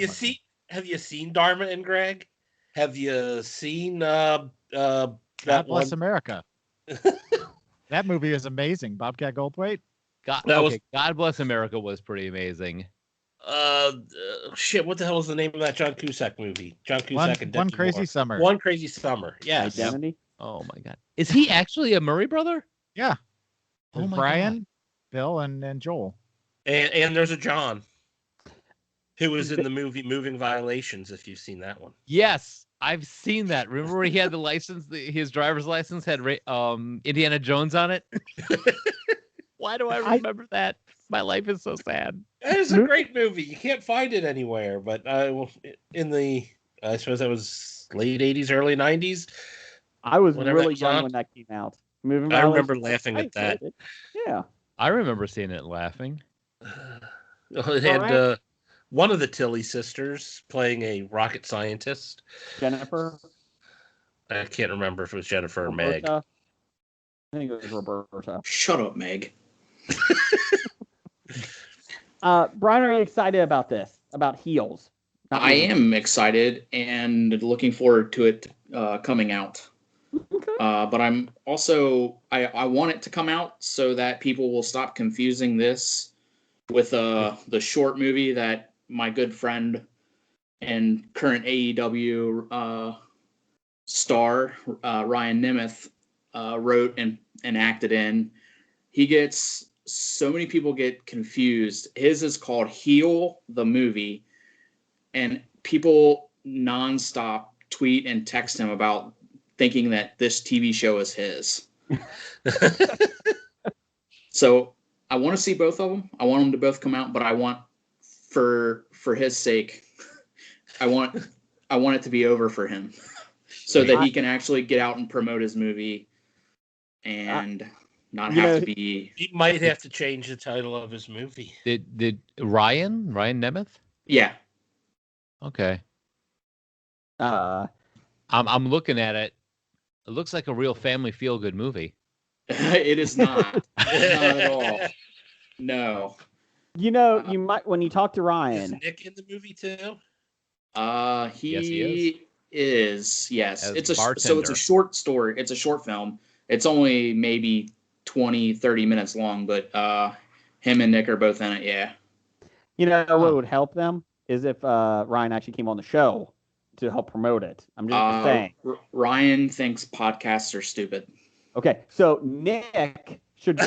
Have you seen Dharma and Greg? Have you seen God that Bless one? America. That movie is amazing. Bobcat Goldthwait. God Bless America was pretty amazing. Shit, what the hell was the name of that John Cusack movie? John Cusack and One Demi Crazy Moore. Summer. One Crazy Summer. Yes. Identity? Oh my God. Is he actually a Murray brother? Yeah. Oh my Brian, God. Bill, and Joel. And there's a John who was in the movie Moving Violations, if you've seen that one. Yes, I've seen that. Remember where he had the license, his driver's license had Indiana Jones on it? Why do I remember that? My life is so sad. It's a great movie. You can't find it anywhere, but I suppose that was late 80s, early 90s. I was Whenever really that was young on. when that came out. I remember laughing at that. Yeah. I remember seeing it and laughing. It had one of the Tilly sisters playing a rocket scientist. Jennifer. I can't remember if it was Jennifer or Meg. Roberta. I think it was Roberta. Shut up, Meg. Brian, are you excited about this? About Heels? I am excited and looking forward to it coming out. Okay. But I'm also I want it to come out so that people will stop confusing this with the short movie that my good friend and current AEW star Ryan Nemeth wrote and acted in. So many people get confused. His is called Heel the Movie, and people nonstop tweet and text him about thinking that this TV show is his. So I want to see both of them. I want them to both come out, but I want, for his sake, I want it to be over for him, so that he can actually get out and promote his movie, and not have to be. He might have to change the title of his movie. Did Ryan Nemeth? Yeah. Okay. Uh, I'm looking at it. It looks like a real family feel-good movie. It is not. Not at all. No. you might when you talk to Is Ryan. Nick in the movie too? He is. Yes. As It's a bartender. short story. It's a short film. It's only maybe 20-30 minutes long, but him and Nick are both in it. Yeah. You know what would help them is if Ryan actually came on the show to help promote it. I'm just saying. Ryan thinks podcasts are stupid. Okay, so Nick should.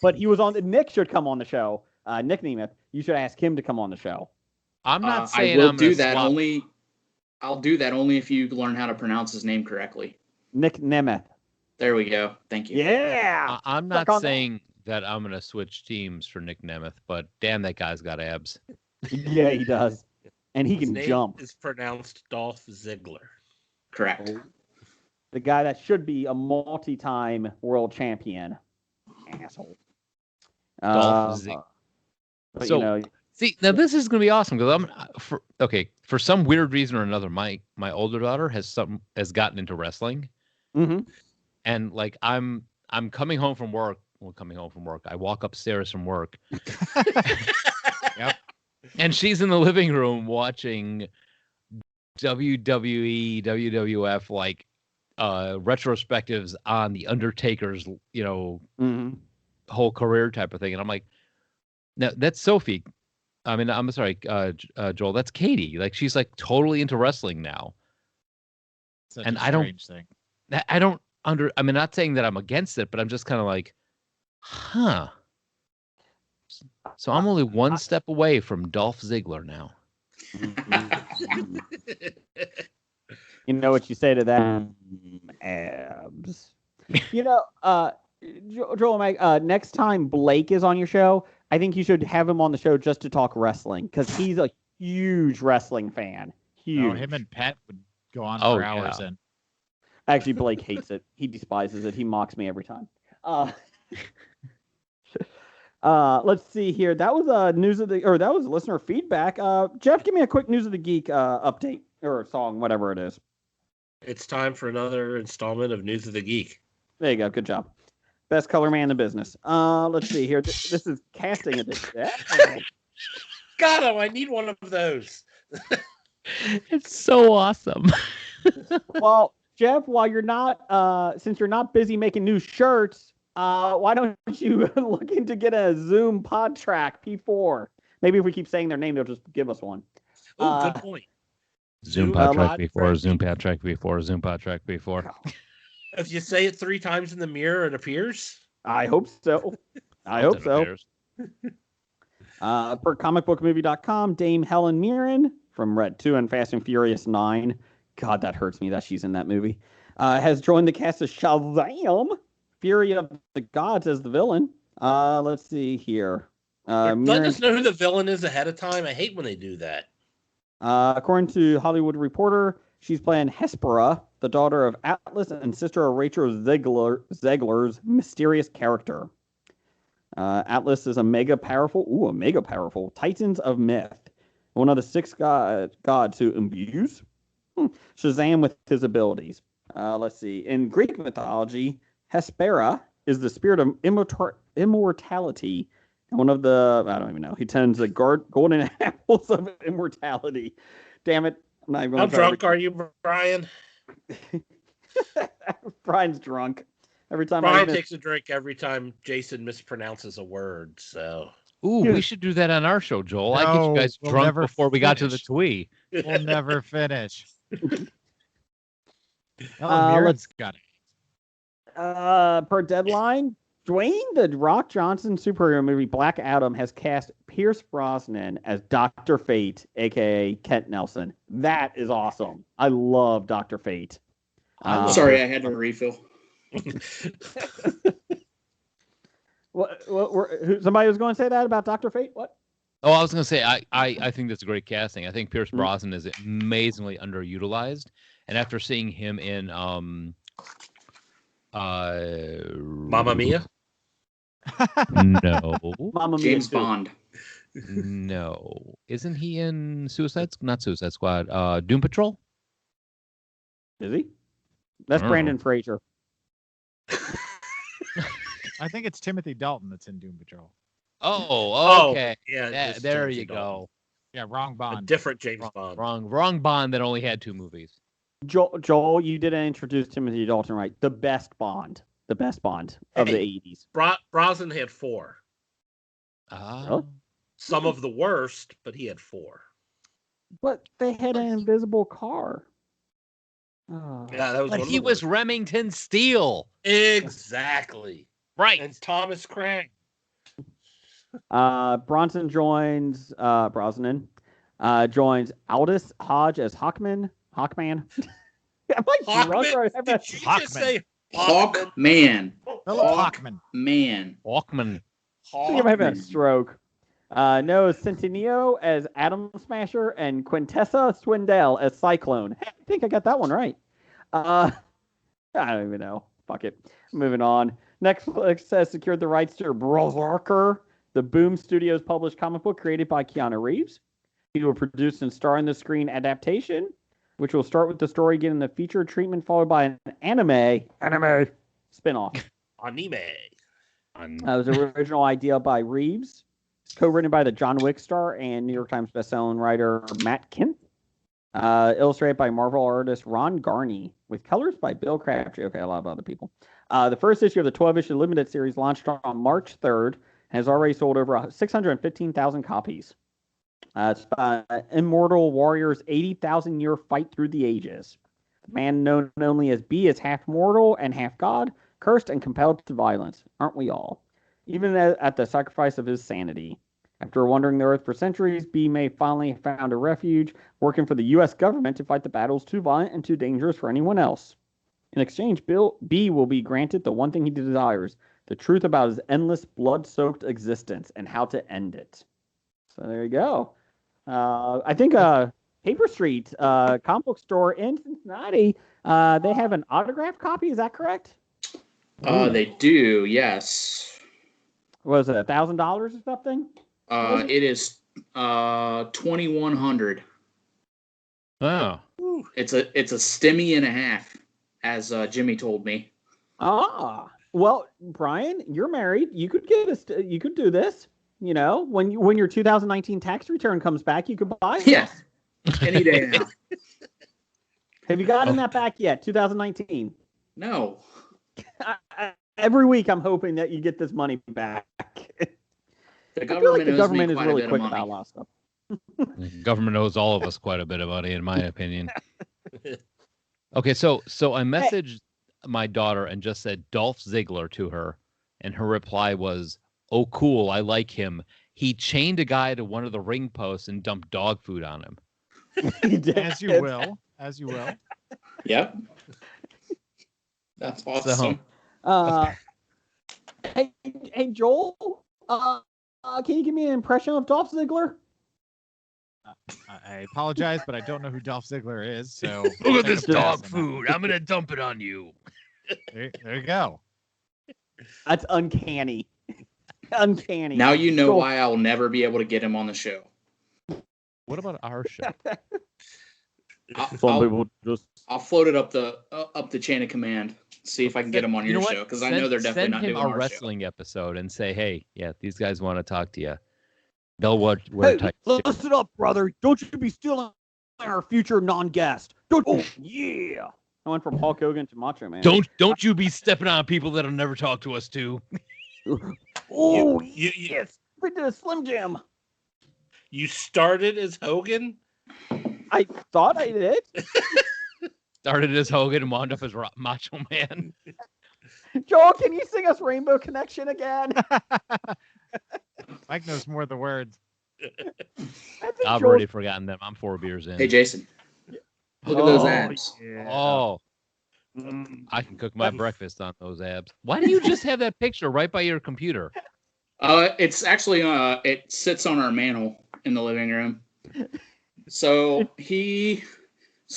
But he was on. Nick should come on the show. Nick Nemeth. You should ask him to come on the show. I'm not saying I will I'm do gonna that swap. only. I'll do that only if you learn how to pronounce his name correctly. Nick Nemeth. There we go. Thank you. Yeah. I'm not saying that I'm going to switch teams for Nick Nemeth, but damn, that guy's got abs. Yeah, he does. And he His can name jump. is pronounced Dolph Ziggler. Correct. The guy that should be a multi-time world champion. Asshole. Dolph Ziggler. But, So, see, now this is going to be awesome because for some weird reason or another, my older daughter has gotten into wrestling. Mm-hmm. And like I'm coming home from work. Well, coming home from work, I walk upstairs from work. Yep. And she's in the living room watching WWE, WWF, like retrospectives on the Undertaker's, whole career type of thing. And I'm like, no, that's Sophie. I mean, I'm sorry, Joel. That's Katie. Like, she's like totally into wrestling now. Such and a I don't, strange thing. I don't I mean, not saying that I'm against it, but I'm just kind of like, huh. So I'm only one step away from Dolph Ziggler now. You know what you say to that? Abs. Joel, Mike, next time Blake is on your show, I think you should have him on the show just to talk wrestling because he's a huge wrestling fan. Huge. Oh, him and Pat would go on for hours. And actually, Blake hates it. He despises it. He mocks me every time. Let's see here. That was that was listener feedback. Jeff, give me a quick News of the Geek update or song, whatever it is. It's time for another installment of News of the Geek. There you go. Good job. Best color man in the business. Let's see here. This is casting edition. God, I need one of those. It's so awesome. Well, Jeff, while you're not, since you're not busy making new shirts, why don't you look into get a Zoom Pod Track P4? Maybe if we keep saying their name, they'll just give us one. Oh, good point. Zoom Pod Track P4, Zoom Pod Track P4, Zoom Pod Track P4. If you say it 3 times in the mirror, it appears. I hope so. I hope so. Per comicbookmovie.com, Dame Helen Mirren from Red 2 and Fast and Furious 9. God, that hurts me that she's in that movie. Has joined the cast of Shazam, Fury of the Gods as the villain. Let's see here. Let us know who the villain is ahead of time. I hate when they do that. According to Hollywood Reporter, she's playing Hespera, the daughter of Atlas and sister of Rachel Zegler's mysterious character. Atlas is a mega powerful Titans of Myth, one of the 6 gods who imbues Shazam with his abilities. Let's see. In Greek mythology, Hespera is the spirit of immortality. And one of the, I don't even know, he tends the golden apples of immortality. Damn it. I'm not even How drunk are you, Brian? Brian's drunk. Every time Brian takes a drink every time Jason mispronounces a word. So, we should do that on our show, Joel. I get you guys drunk before we got to the twee. We'll never finish. Mirren's got it. Per Deadline, Dwayne The Rock Johnson superhero movie Black Adam has cast Pierce Brosnan as Dr. Fate, a.k.a. Kent Nelson. That is awesome. I love Dr. Fate. Sorry, I had to refill. Somebody was going to say that about Dr. Fate? What? Oh, I was going to say, I think that's a great casting. I think Pierce Brosnan is amazingly underutilized. And after seeing him in Mamma Mia? No. Mamma Mia James Bond. No. Isn't he in Not Suicide Squad, Doom Patrol? Is he? That's Brandon Fraser. I think it's Timothy Dalton that's in Doom Patrol. Oh, okay. Yeah, there James you go. Yeah, wrong Bond. A different James Bond. Wrong Bond that only had 2 movies. Joel, you didn't introduce Timothy Dalton right. The best Bond of the 80s. Brosnan had 4. Really? Some of the worst, but he had 4. But they had an invisible car. Oh. Yeah, that was. But he was Remington Steele. Exactly. Right. And Thomas Crank. Brosnan joins Aldous Hodge as Hawkman. Am I drunk? Did you just say Hawkman. Philip Hawkman. Man. Walkman. I think I'm having a stroke. Noah Centineo as Atom Smasher and Quintessa Swindell as Cyclone. Hey, I think I got that one right. I don't even know. Fuck it. Moving on. Netflix has secured the rights to Berserker, the Boom Studios published comic book created by Keanu Reeves. He will produce and star in the screen adaptation, which will start with the story getting the feature treatment followed by an anime spinoff. Anime. It was an original idea by Reeves, co-written by the John Wick star and New York Times bestselling writer Matt Kent. Illustrated by Marvel artist Ron Garney, with colors by Bill Crabtree. Okay, a lot of other people. The first issue of the 12-issue limited series launched on March 3rd and has already sold over 615,000 copies. It's Immortal Warrior's 80,000-year fight through the ages. The man known only as B is half mortal and half god, cursed and compelled to violence. Aren't we all? Even at the sacrifice of his sanity. After wandering the earth for centuries, B may finally have found a refuge, working for the U.S. government to fight the battles too violent and too dangerous for anyone else. In exchange, B will be granted the one thing he desires, the truth about his endless, blood-soaked existence and how to end it. So there you go. I think Paper Street, comic book store in Cincinnati, they have an autographed copy. Is that correct? They do, yes. Was it $1,000 or something? It is $2,100. Oh. It's a stimmy and a half, as Jimmy told me. Well, Brian, you're married. You could you could do this. You know, when your 2019 tax return comes back, you could buy it. Yeah, any day now. Have you gotten that back yet? 2019. No. Every week, I'm hoping that you get this money back. The government is really quick about a lot of stuff. The government owes all of us quite a bit of money, in my opinion. Okay, so I messaged my daughter and just said Dolph Ziggler to her, and her reply was, "Oh, cool, I like him. He chained a guy to one of the ring posts and dumped dog food on him." As you will. Yep. That's awesome. Hey, Joel. Can you give me an impression of Dolph Ziggler? I apologize, but I don't know who Dolph Ziggler is. So look at this dog food. I'm gonna dump it on you. There you go. That's uncanny. Uncanny. Now you know why I'll never be able to get him on the show. What about our show? I'll float it up the chain of command. See if I can get him on your show, because I know they're definitely not doing our show. Send him a wrestling episode and say, "Hey, yeah, these guys want to talk to you. They'll wear tight." Listen up, brother. Don't you be stealing our future non-guest. Oh, yeah. I went from Hulk Hogan to Macho Man. Don't you be stepping on people that'll never talk to us too. Yes. We did a Slim Jim. You started as Hogan? I thought I did. Started as Hogan and wound up as Macho Man. Joel, can you sing us Rainbow Connection again? Mike knows more of the words. I've already forgotten them. I'm 4 beers in. Hey, Jason. Look at those abs. Yeah. Oh. I can cook my breakfast on those abs. Why do you just have that picture right by your computer? It's actually it sits on our mantle in the living room. So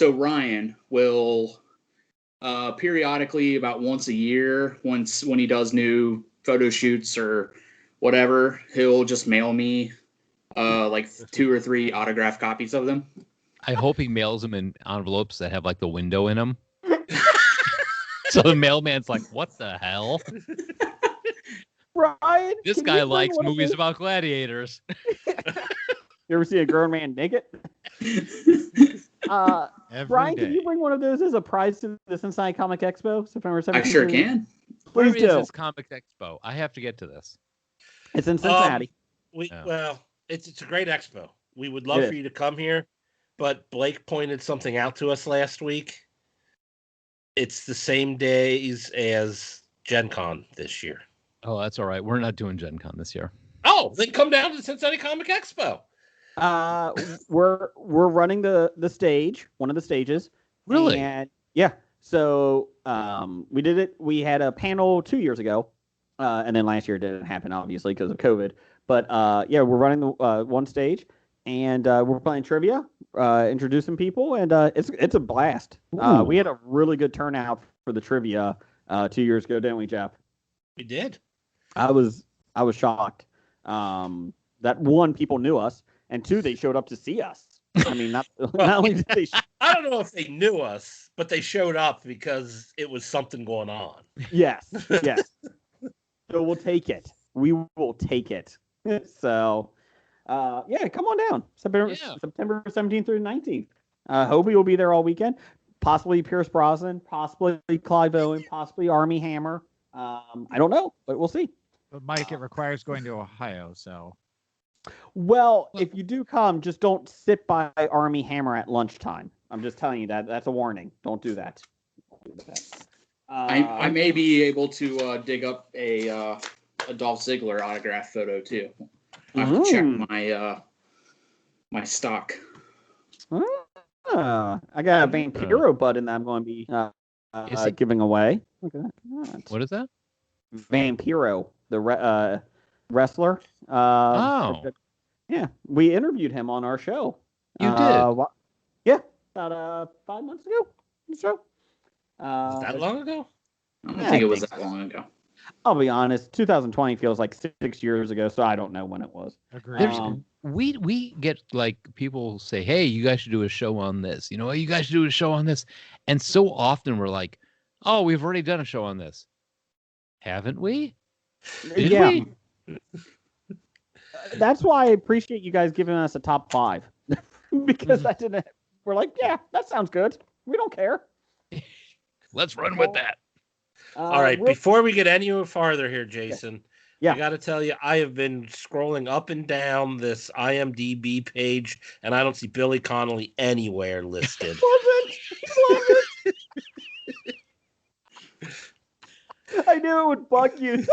Ryan will periodically, about once a year, when he does new photo shoots or whatever, he'll just mail me like 2 or 3 autographed copies of them. I hope he mails them in envelopes that have like the window in them. So the mailman's like, "What the hell?" Brian, this guy likes movies about gladiators. You ever see a grown man naked? Brian, can you bring one of those as a prize to the Cincinnati Comic Expo, September 17th? I sure can. Where is this Comic Expo? I have to get to this. It's in Cincinnati. Well, it's a great expo. We would love for you to come here, but Blake pointed something out to us last week. It's the same days as Gen Con this year. Oh, that's all right. We're not doing Gen Con this year. Oh, then come down to the Cincinnati Comic Expo. We're running the stage, one of the stages. Really? And yeah. So we did it. We had a panel 2 years ago, and then last year it didn't happen, obviously, because of COVID. But yeah, we're running the one stage, and we're playing trivia, introducing people, and it's a blast. We had a really good turnout for the trivia 2 years ago, didn't we, Jeff? We did. I was shocked that one, people knew us, and two, they showed up to see us. I mean, not only did they. I don't know if they knew us, but they showed up because it was something going on. Yes. So we'll take it. We will take it. So, yeah, come on down. September 17th through 19th. HOBI will be there all weekend. Possibly Pierce Brosnan, possibly Clive Owen, possibly Armie Hammer. I don't know, but we'll see. But Mike, it requires going to Ohio, so. Well, if you do come, just don't sit by Armie Hammer at lunchtime. I'm just telling you that. That's a warning. Don't do that. I may be able to dig up a Dolph Ziggler autograph photo too. I have to check my stock. I got a Vampiro button that I'm going to be giving away. Look at that. What is that? Vampiro, the wrestler. Yeah, we interviewed him on our show. You did? Yeah, about 5 months ago. So, was that long ago? I don't think it was that long ago. I'll be honest. 2020 feels like 6 years ago, so I don't know when it was. Agreed. We get like people say, "Hey, you guys should do a show on this." You know, you guys should do a show on this, and so often we're like, "Oh, we've already done a show on this, haven't we?" Did we? That's why I appreciate you guys giving us a top 5 because I didn't. We're like, yeah, that sounds good. We don't care. Let's run with that. All right. Before we get any farther here, Jason, yeah. I got to tell you, I have been scrolling up and down this IMDb page, and I don't see Billy Connolly anywhere listed. I knew it would bug you.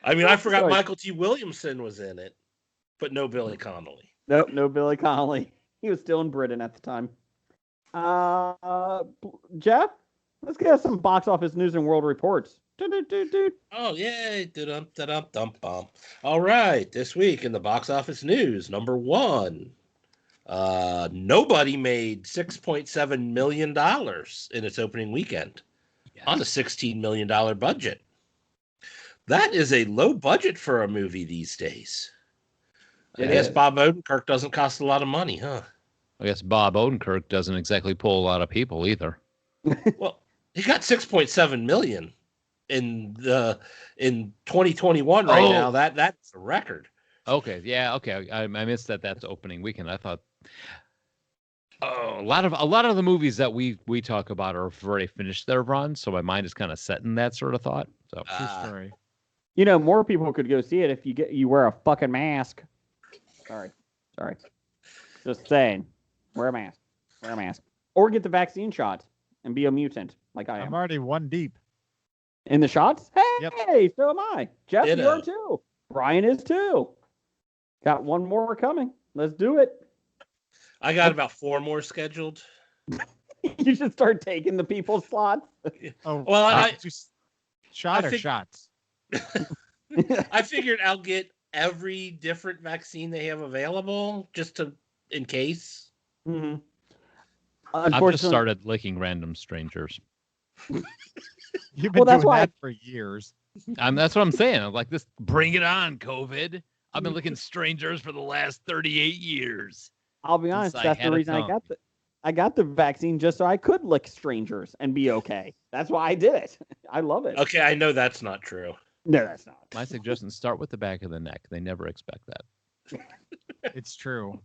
I mean, I forgot Michael T. Williamson was in it, but no Billy Connolly. Nope, no Billy Connolly. He was still in Britain at the time. Jeff, let's get some box office news and world reports. Oh, yay. All right. This week in the box office news, number 1. Nobody made $6.7 million in its opening weekend on a $16 million budget. That is a low budget for a movie these days. I guess Bob Odenkirk doesn't cost a lot of money, huh? I guess Bob Odenkirk doesn't exactly pull a lot of people either. Well, he got 6.7 million in 2021 right now. That's a record. Okay, yeah, okay. I missed that. That's opening weekend. I thought a lot of the movies that we talk about have already finished their run, so my mind is kind of set in that sort of thought. So true story. You know, more people could go see it if you wear a fucking mask. Sorry. Just saying. Wear a mask. Or get the vaccine shot and be a mutant like I am. I'm already 1 deep. In the shots? Hey, yep. So am I. Jeff, you are too. Brian is too. Got one more coming. Let's do it. I got about 4 more scheduled. You should start taking the people's slots. Oh, well, shots. I figured I'll get every different vaccine they have available just in case. Mm-hmm. I've just started licking random strangers. You've been doing that for years. That's what I'm saying. I'm like, this, bring it on, COVID. I've been licking strangers for the last 38 years. I'll be honest, that's the reason I got the vaccine, just so I could lick strangers and be okay. That's why I did it. I love it. Okay, I know that's not true. No, that's not. My suggestion, start with the back of the neck. They never expect that. It's true.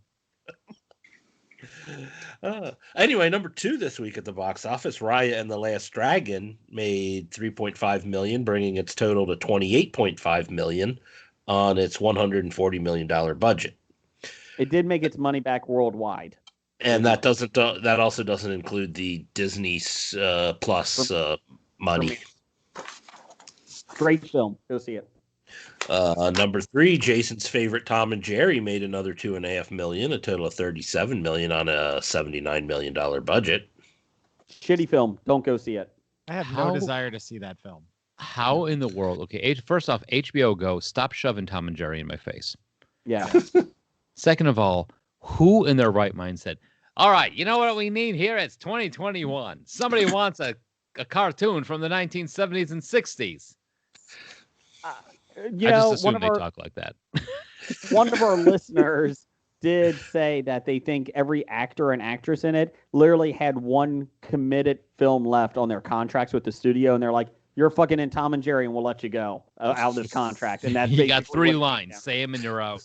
Anyway, number 2 this week at the box office, Raya and the Last Dragon made $3.5 million, bringing its total to $28.5 million on its $140 million budget. It did make its money back worldwide, and that also doesn't include the Disney Plus money. Great film. Go see it. Number 3, Jason's favorite Tom and Jerry made another $2.5 million, a total of $37 million on a $79 million budget. Shitty film. Don't go see it. I have no desire to see that film. How in the world? Okay, first off, HBO Go, stop shoving Tom and Jerry in my face. Yeah. Second of all, who in their right mind said, all right, you know what we need here? It's 2021. Somebody wants a cartoon from the 1970s and 60s. I just assume they talk like that. One of our listeners did say that they think every actor and actress in it literally had one committed film left on their contracts with the studio, and they're like, "You're fucking in Tom and Jerry, and we'll let you go out of this contract." And that's you got 3 lines. Say them, and you're out.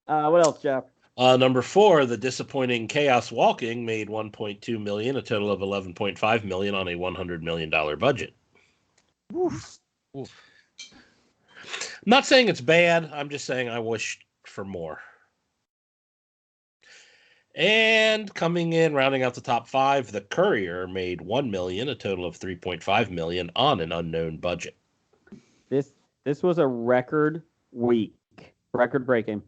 What else, Jeff? Number 4, the disappointing Chaos Walking made $1.2 million, a total of $11.5 million on a $100 million budget. Oof. Oof. Not saying it's bad. I'm just saying I wish for more. And coming in, rounding out the top 5, The Courier made $1 million, a total of $3.5 million on an unknown budget. This was a record week, record breaking.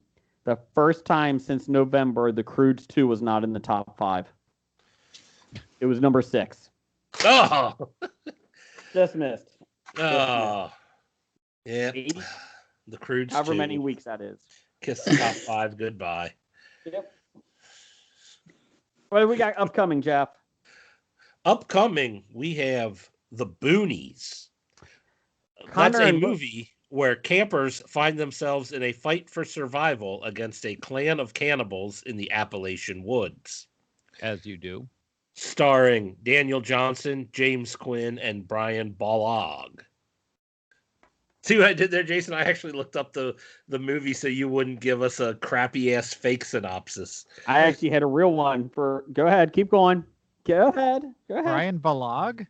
The first time since November, The Croods 2 was not in the top 5. It was number 6. Oh, Just missed. oh, yeah. 80? The Croods 2. However many weeks that is. Kiss the top 5 goodbye. Yep. What do we got upcoming, Jeff? Upcoming, we have The Boonies. That's a movie where campers find themselves in a fight for survival against a clan of cannibals in the Appalachian woods. As you do. Starring Daniel Johnson, James Quinn, and Brian Balog. See what I did there, Jason? I actually looked up the movie so you wouldn't give us a crappy-ass fake synopsis. I actually had a real one for... Go ahead. Keep going. Go ahead. Brian Balog?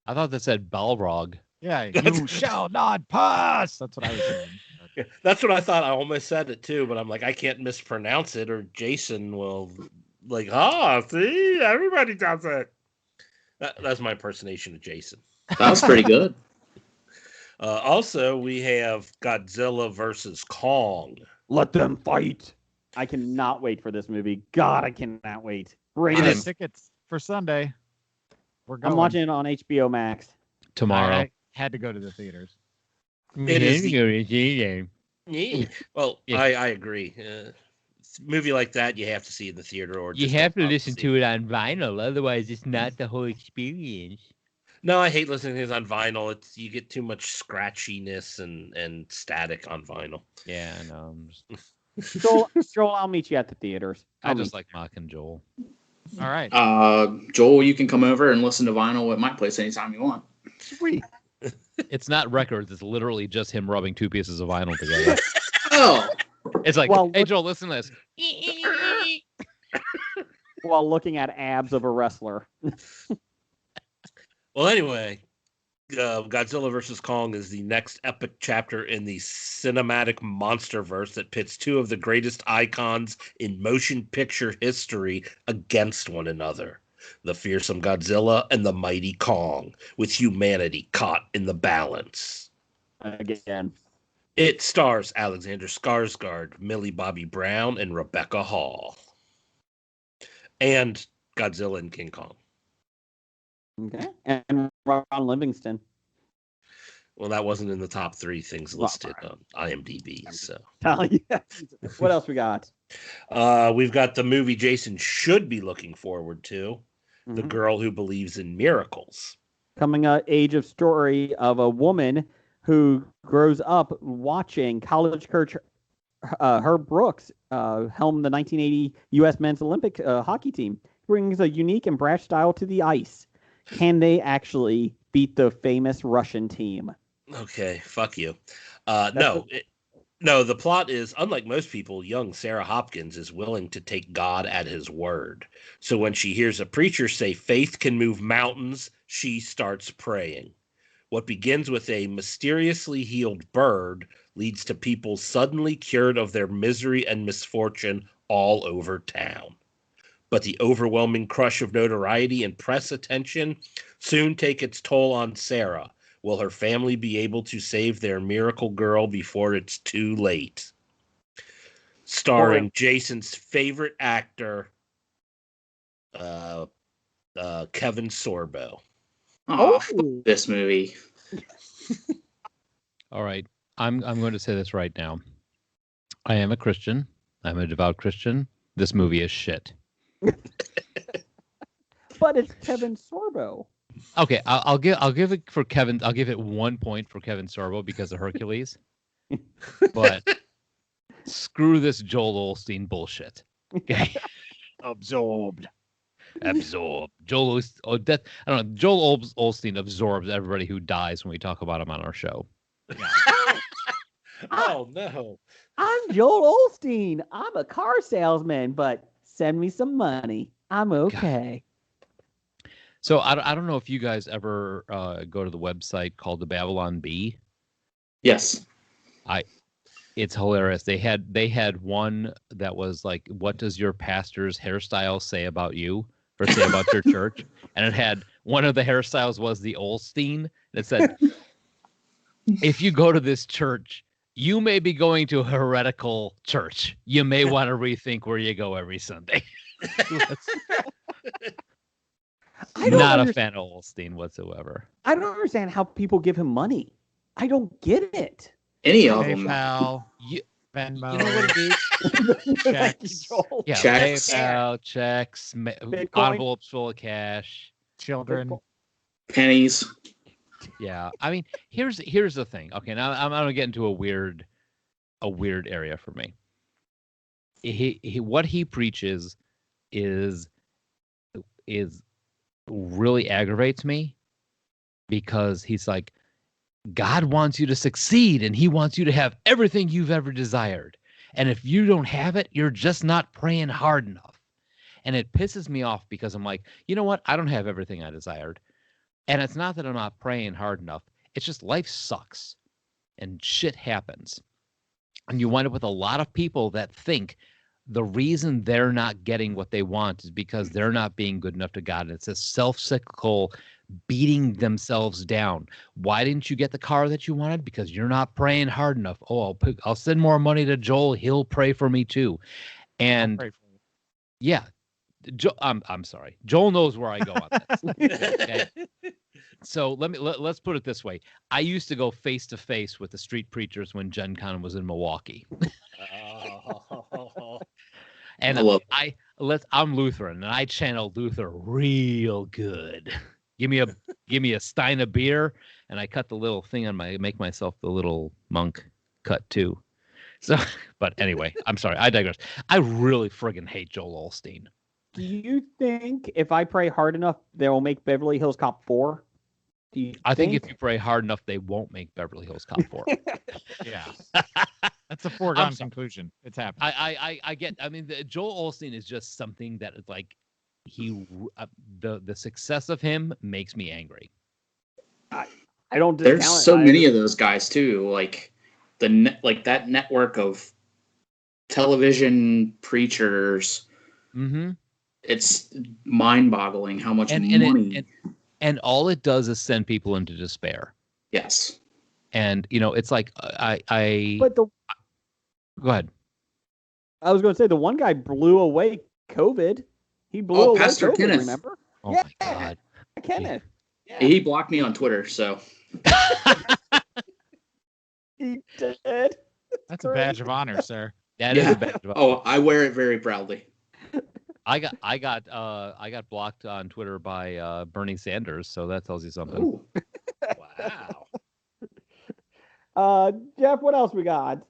I thought that said Balrog. Yeah, you shall not pass. That's what I was saying. Yeah, that's what I thought. I almost said it too, but I'm like, I can't mispronounce it, or Jason will like, see, everybody does it. That's my impersonation of Jason. That was pretty good. Also, we have Godzilla versus Kong. Let them fight. I cannot wait for this movie. God, I cannot wait. Great. Tickets for Sunday. We're going. I'm watching it on HBO Max. Tomorrow. I had to go to the theaters. It is well, Yeah. I agree. A movie like that, you have to see in the theater, or You just have to don't listen see to it on vinyl, otherwise it's not the whole experience. No, I hate listening to things on vinyl. You get too much scratchiness and static on vinyl. Yeah, I know. Joel, I'll meet you at the theaters. I just like mocking Joel. All right. Joel, you can come over and listen to vinyl at my place anytime you want. Sweet. It's not records. It's literally just him rubbing 2 pieces of vinyl together. Oh, It's like, Well, hey, Joel, listen to this. While looking at abs of a wrestler. Well, anyway, Godzilla vs. Kong is the next epic chapter in the cinematic monsterverse that pits 2 of the greatest icons in motion picture history against one another. The fearsome Godzilla and the mighty Kong, with humanity caught in the balance. Again. It stars Alexander Skarsgård, Millie Bobby Brown, and Rebecca Hall. And Godzilla and King Kong. Okay. And Ron Livingston. Well, that wasn't in the top 3 things listed on IMDb. So, What else we got? we've got the movie Jason should be looking forward to, The Girl Who Believes in Miracles. Coming age of story of a woman who grows up watching college coach Herb Brooks helm the 1980 U.S. men's Olympic hockey team. Brings a unique and brash style to the ice. Can they actually beat the famous Russian team? Okay, fuck you. No, the plot is, unlike most people, young Sarah Hopkins is willing to take God at his word. So when she hears a preacher say faith can move mountains, she starts praying. What begins with a mysteriously healed bird leads to people suddenly cured of their misery and misfortune all over town. But the overwhelming crush of notoriety and press attention soon take its toll on Sarah Will her family be able to save their miracle girl before it's too late? Starring Jason's favorite actor, Kevin Sorbo. Oh, this movie. All right. I'm going to say this right now. I am a Christian. I'm a devout Christian. This movie is shit. But it's Kevin Sorbo. Okay, I'll give it for Kevin. I'll give it 1 point for Kevin Sorbo because of Hercules. But screw this Joel Osteen bullshit. Okay. Absorbed. Joel Osteen absorbs everybody who dies when we talk about him on our show. Oh no. I'm Joel Osteen. I'm a car salesman, but send me some money. I'm okay. So I don't know if you guys ever go to the website called the Babylon Bee. Yes. It's hilarious. They had one that was like, what does your pastor's hairstyle say about you or say about your church? And it had one of the hairstyles was the Olstein. And it said, if you go to this church, you may be going to a heretical church. You may want to rethink where you go every Sunday. Not a fan of Olstein whatsoever. I don't understand how people give him money. I don't get it. Any of them. PayPal, Venmo, You know what it is? checks, Yeah, Checks. PayPal, checks, Bitcoin. envelopes full of cash. children. Pennies. Yeah, I mean, here's the thing. Okay, now I'm gonna get into a weird area for me. He what he preaches is really aggravates me because he's like, God wants you to succeed and he wants you to have everything you've ever desired. And if you don't have it, you're just not praying hard enough. And it pisses me off because I'm like, you know what? I don't have everything I desired. And it's not that I'm not praying hard enough. It's just life sucks and shit happens. And you wind up with a lot of people that think the reason they're not getting what they want is because they're not being good enough to God. And it's a self-cyclical beating themselves down. Why didn't you get the car that you wanted? Because you're not praying hard enough. Oh, I'll send more money to Joel. He'll pray for me too. And yeah, I'm sorry. Joel knows where I go on this. Okay? So let's put it this way. I used to go face to face with the street preachers when Gen Con was in Milwaukee. And I'm Lutheran and I channel Luther real good. Give me a stein of beer and I cut the little thing on make myself the little monk cut too. So, but anyway, I'm sorry. I digress. I really friggin' hate Joel Osteen. Do you think if I pray hard enough, they will make Beverly Hills Cop 4? I think if you pray hard enough, they won't make Beverly Hills Cop 4. Yeah. That's a foregone conclusion. It's happening. I get. I mean, Joel Osteen is just something that is like the success of him makes me angry. I don't. There's so many of those guys too. Like that network of television preachers. Mm-hmm. It's mind-boggling how much money. And all it does is send people into despair. Yes. And it's like But go ahead. I was going to say the one guy blew away COVID. He blew away Pastor COVID. Kenneth. Remember? Oh my God, Kenneth. Yeah. He blocked me on Twitter, so He did. That's a badge of honor, sir. That is a badge of honor. Oh, I wear it very proudly. I got blocked on Twitter by Bernie Sanders, so that tells you something. Ooh. Wow. Jeff, what else we got?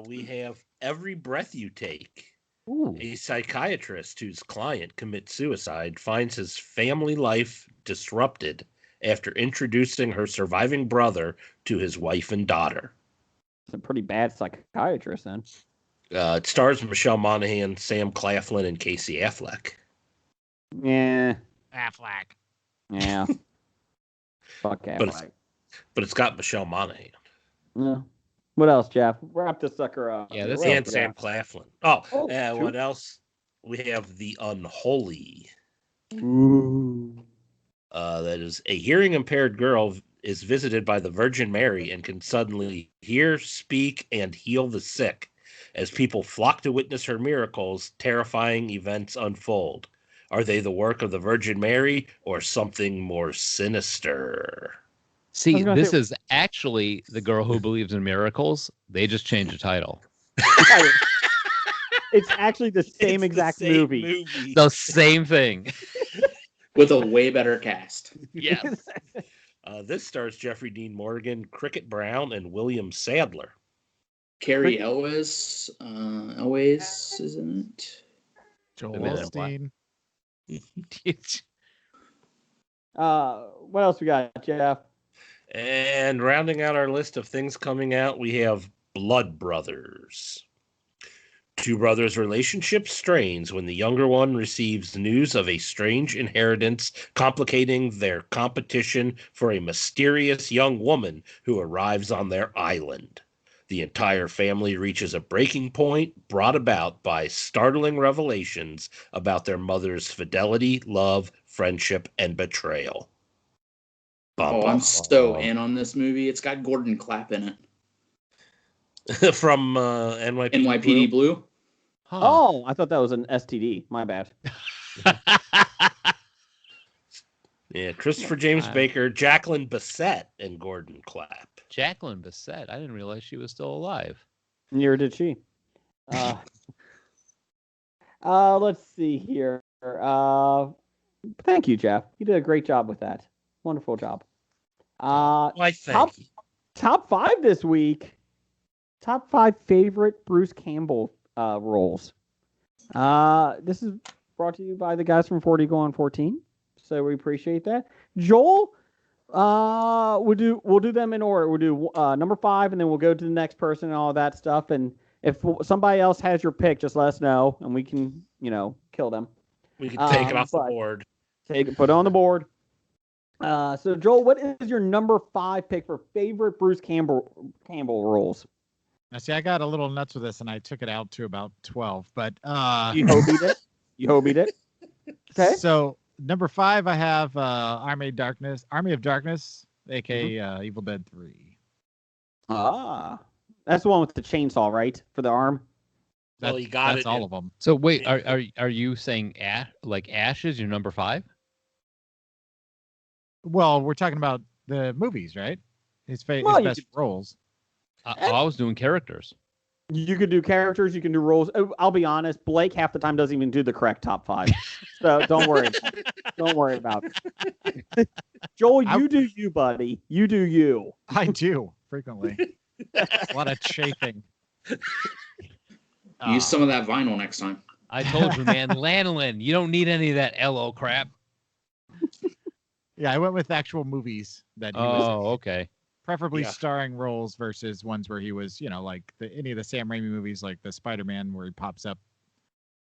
We have Every Breath You Take. Ooh. A psychiatrist whose client commits suicide finds his family life disrupted after introducing her surviving brother to his wife and daughter. It's a pretty bad psychiatrist, then. It stars Michelle Monaghan, Sam Claflin, and Casey Affleck. Yeah. Affleck. Yeah. Fuck Affleck. But it's got Michelle Monaghan. Yeah. What else, Jeff? Wrap this sucker up. Yeah, this And Sam Claflin. Oh, two. what else? We have The Unholy. Ooh. That is a hearing impaired girl is visited by the Virgin Mary and can suddenly hear, speak, and heal the sick. As people flock to witness her miracles, terrifying events unfold. Are they the work of the Virgin Mary or something more sinister? See, this is actually The Girl Who Believes in Miracles. They just changed the title. It's actually the same exact movie. The same thing. With a way better cast. Yes. This stars Jeffrey Dean Morgan, Cricket Brown, and William Sadler. Carrie Elwes, isn't it? Joel Osteen. What else we got, Jeff? And rounding out our list of things coming out, we have Blood Brothers. Two brothers' relationship strains when the younger one receives news of a strange inheritance complicating their competition for a mysterious young woman who arrives on their island. The entire family reaches a breaking point brought about by startling revelations about their mother's fidelity, love, friendship, and betrayal. I'm so in on this movie. It's got Gordon Clapp in it. From NYPD Blue? Huh. Oh, I thought that was an STD. My bad. Yeah, Christopher James Baker, Jacqueline Bisset, and Gordon Clapp. Jacqueline Bisset. I didn't realize she was still alive. Neither did she. Let's see here. Thank you, Jeff. You did a great job with that. Wonderful job. Top 5 this week. Top 5 favorite Bruce Campbell roles. This is brought to you by the guys from 40 Go on 14. So we appreciate that. Joel, we'll do them in order. We'll do number 5, and then we'll go to the next person and all that stuff. And if somebody else has your pick, just let us know, and we can, kill them. We can take it off the board. Put it on the board. So Joel, what is your number 5 pick for favorite Bruce Campbell roles? Now, see, I got a little nuts with this, and I took it out to about 12. But you hobied it. Okay. So number 5, I have Army of Darkness, aka Evil Dead 3. That's the one with the chainsaw, right? For the arm. Well, you got that's all of them. So wait, are you saying Ash is your number 5? Well, we're talking about the movies, right? His best roles. I was doing characters. You could do characters. You can do roles. I'll be honest. Blake half the time doesn't even do the correct top 5. So don't worry about it. Don't worry about it. Joel, you do you, buddy. You do you. I do frequently. A lot of chafing. Use some of that vinyl next time. I told you, man. Lanolin, you don't need any of that LO crap. Yeah, I went with actual movies that he was in. Okay. Preferably starring roles versus ones where he was, like any of the Sam Raimi movies, like the Spider-Man where he pops up.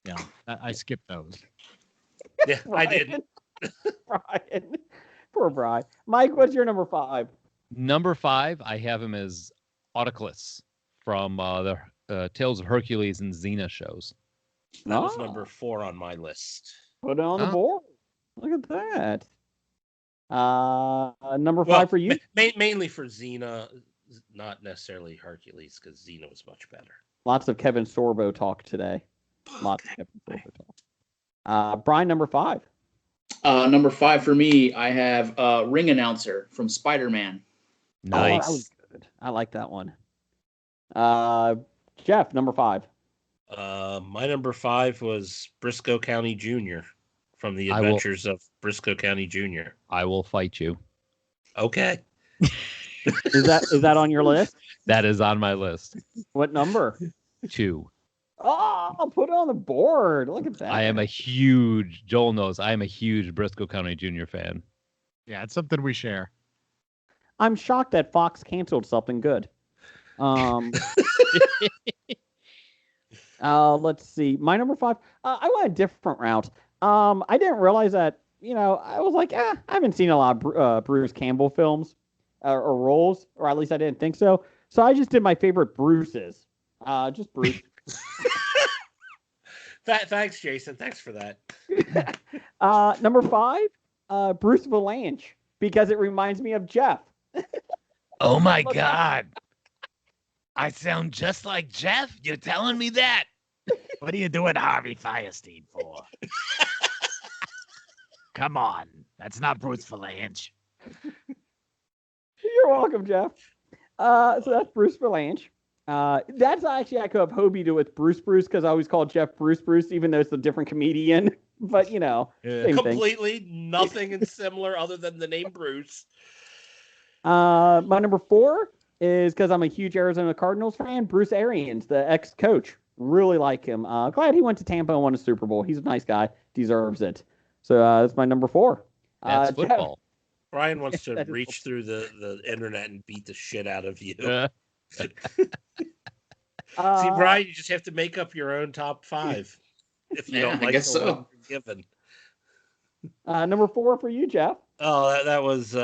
Yeah, I skipped those. Yeah, I did. Brian. Poor Brian. Mike, what's your number 5? Number 5, I have him as Autoclus from the Tales of Hercules and Xena shows. That was number 4 on my list. Put it on the board. Look at that. Number 5 for you? Mainly for Xena, not necessarily Hercules, because Xena was much better. Lots of Kevin Sorbo talk today. Lots of Kevin Sorbo talk. Brian, number 5. Number 5 for me, I have ring announcer from Spider-Man. Nice. That was good. I like that one. Jeff, number 5. My number 5 was Briscoe County Jr. from the Adventures of Briscoe County Jr. I will fight you. Okay. Is that on your list? That is on my list. What number? 2. Oh, I'll put it on the board. Look at that. Joel knows, I am a huge Briscoe County Jr. fan. Yeah, it's something we share. I'm shocked that Fox canceled something good. Let's see. My number 5. I went a different route. I didn't realize that, I was like, I haven't seen a lot of Bruce Campbell films or roles, or at least I didn't think so. So I just did my favorite Bruces. Just Bruce. Thanks, Jason. Thanks for that. Number 5, Bruce Valanche, because it reminds me of Jeff. Oh my God. I sound just like Jeff? You're telling me that? What are you doing Harvey Firestein for? Come on. That's not Bruce Valanche. You're welcome, Jeff. So that's Bruce Valanche. That's actually, I could have Hobie with Bruce because I always call Jeff Bruce, even though it's a different comedian. But, same thing. Completely nothing similar other than the name Bruce. My number 4 is because I'm a huge Arizona Cardinals fan, Bruce Arians, the ex-coach. Really like him. Glad he went to Tampa and won a Super Bowl. He's a nice guy. Deserves it. So that's my number 4. That's football. Brian wants to reach through the internet and beat the shit out of you. See, Brian, you just have to make up your own top 5. If you don't like the one you're given. Number 4 for you, Jeff. Oh, that was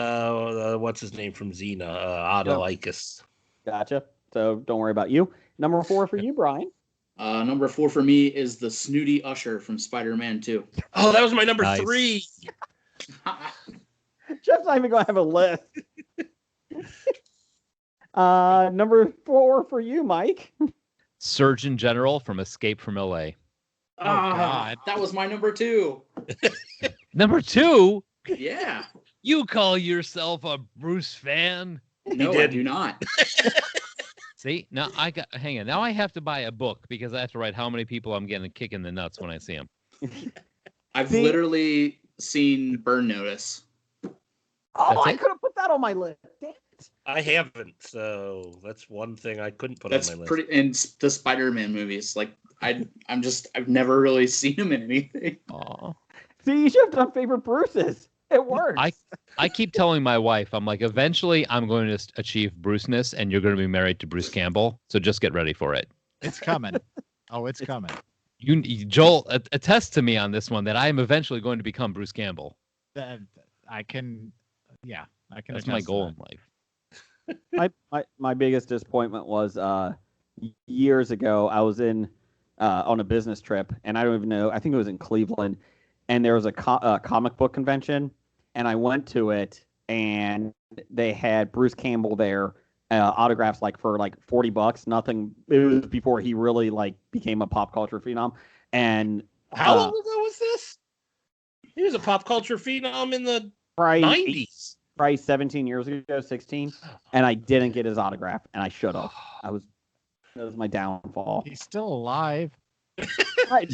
what's his name from Xena, Autolycus. Gotcha. So don't worry about you. Number 4 for you, Brian. Number 4 for me is the snooty Usher from Spider-Man 2. Oh, that was my number 3. Jeff's not even going to have a list. Number 4 for you, Mike. Surgeon General from Escape from L.A. Oh, God. That was my number 2. Number 2? Yeah. You call yourself a Bruce fan? No, I do not. See, now hang on. Now I have to buy a book because I have to write how many people I'm getting a kick in the nuts when I see them. I've literally seen Burn Notice. Oh, I could have put that on my list. Damn it. I haven't, so that's one thing I couldn't put on my list. Pretty, and the Spider-Man movies. Like I've never really seen him in anything. Aww. See, you should have done favorite Bruce's. It works. I keep telling my wife, I'm like, eventually I'm going to achieve Bruceness, and you're going to be married to Bruce Campbell. So just get ready for it. It's coming. Oh, it's coming. Joel, attest to me on this one that I am eventually going to become Bruce Campbell. I can. That's my goal in life. My biggest disappointment was years ago. I was on a business trip, and I don't even know. I think it was in Cleveland, and there was a comic book convention, and I went to it, and they had Bruce Campbell there, autographs for $40. Nothing. It was before he really became a pop culture phenom. And how long ago was this? He was a pop culture phenom in the 90s. Probably 17 years ago, 16, and I didn't get his autograph, and I should have. That was my downfall. He's still alive. Right.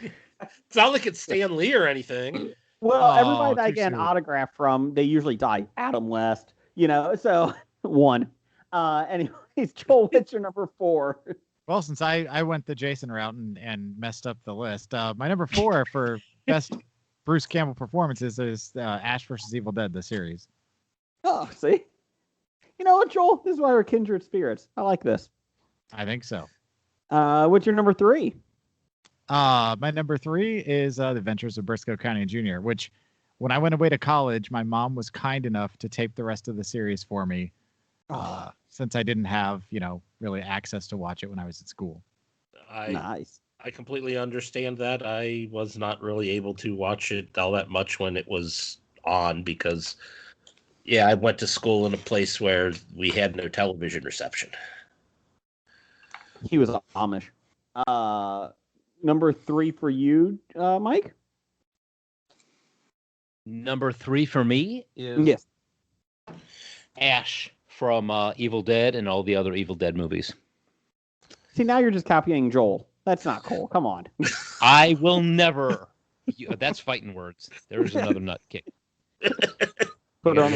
It's not like it's Stan Lee or anything. Well, everybody that I get an autograph from, they usually die. Adam West, so one. Anyways, Joel, what's your number 4? Well, since I went the Jason route and messed up the list, my number 4 for best Bruce Campbell performances is Ash vs. Evil Dead, the series. Oh, see? You know what, Joel? This is why we're kindred spirits. I like this. I think so. What's your number 3? My number 3 is The Adventures of Briscoe County Jr., which when I went away to college, my mom was kind enough to tape the rest of the series for me since I didn't have, really access to watch it when I was at school. Nice. I completely understand that. I was not really able to watch it all that much when it was on because, I went to school in a place where we had no television reception. He was Amish. Number 3 for you, Mike? Number 3 for me is yes, Ash from Evil Dead and all the other Evil Dead movies. See, now you're just copying Joel. That's not cool. Come on. I will never. That's fighting words. There's another nut kick. Put on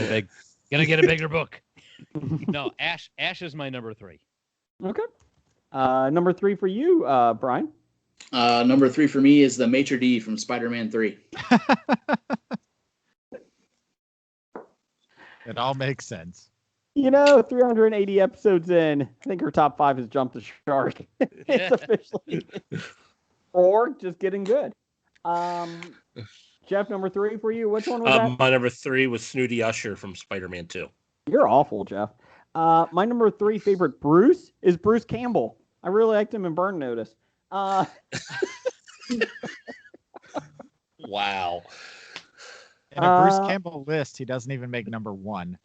Gonna get a bigger book. No, Ash is my number 3. Okay. Number 3 for you, Brian. Number 3 for me is the Maitre D from Spider-Man 3. It all makes sense. 380 episodes in, I think her top 5 has jumped the shark. It's officially or just getting good. Jeff, number 3 for you. Which one was that? My number 3 was Snooty Usher from Spider-Man 2. You're awful, Jeff. My number 3 favorite Bruce is Bruce Campbell. I really liked him in Burn Notice. Wow. In a Bruce Campbell list, he doesn't even make number 1.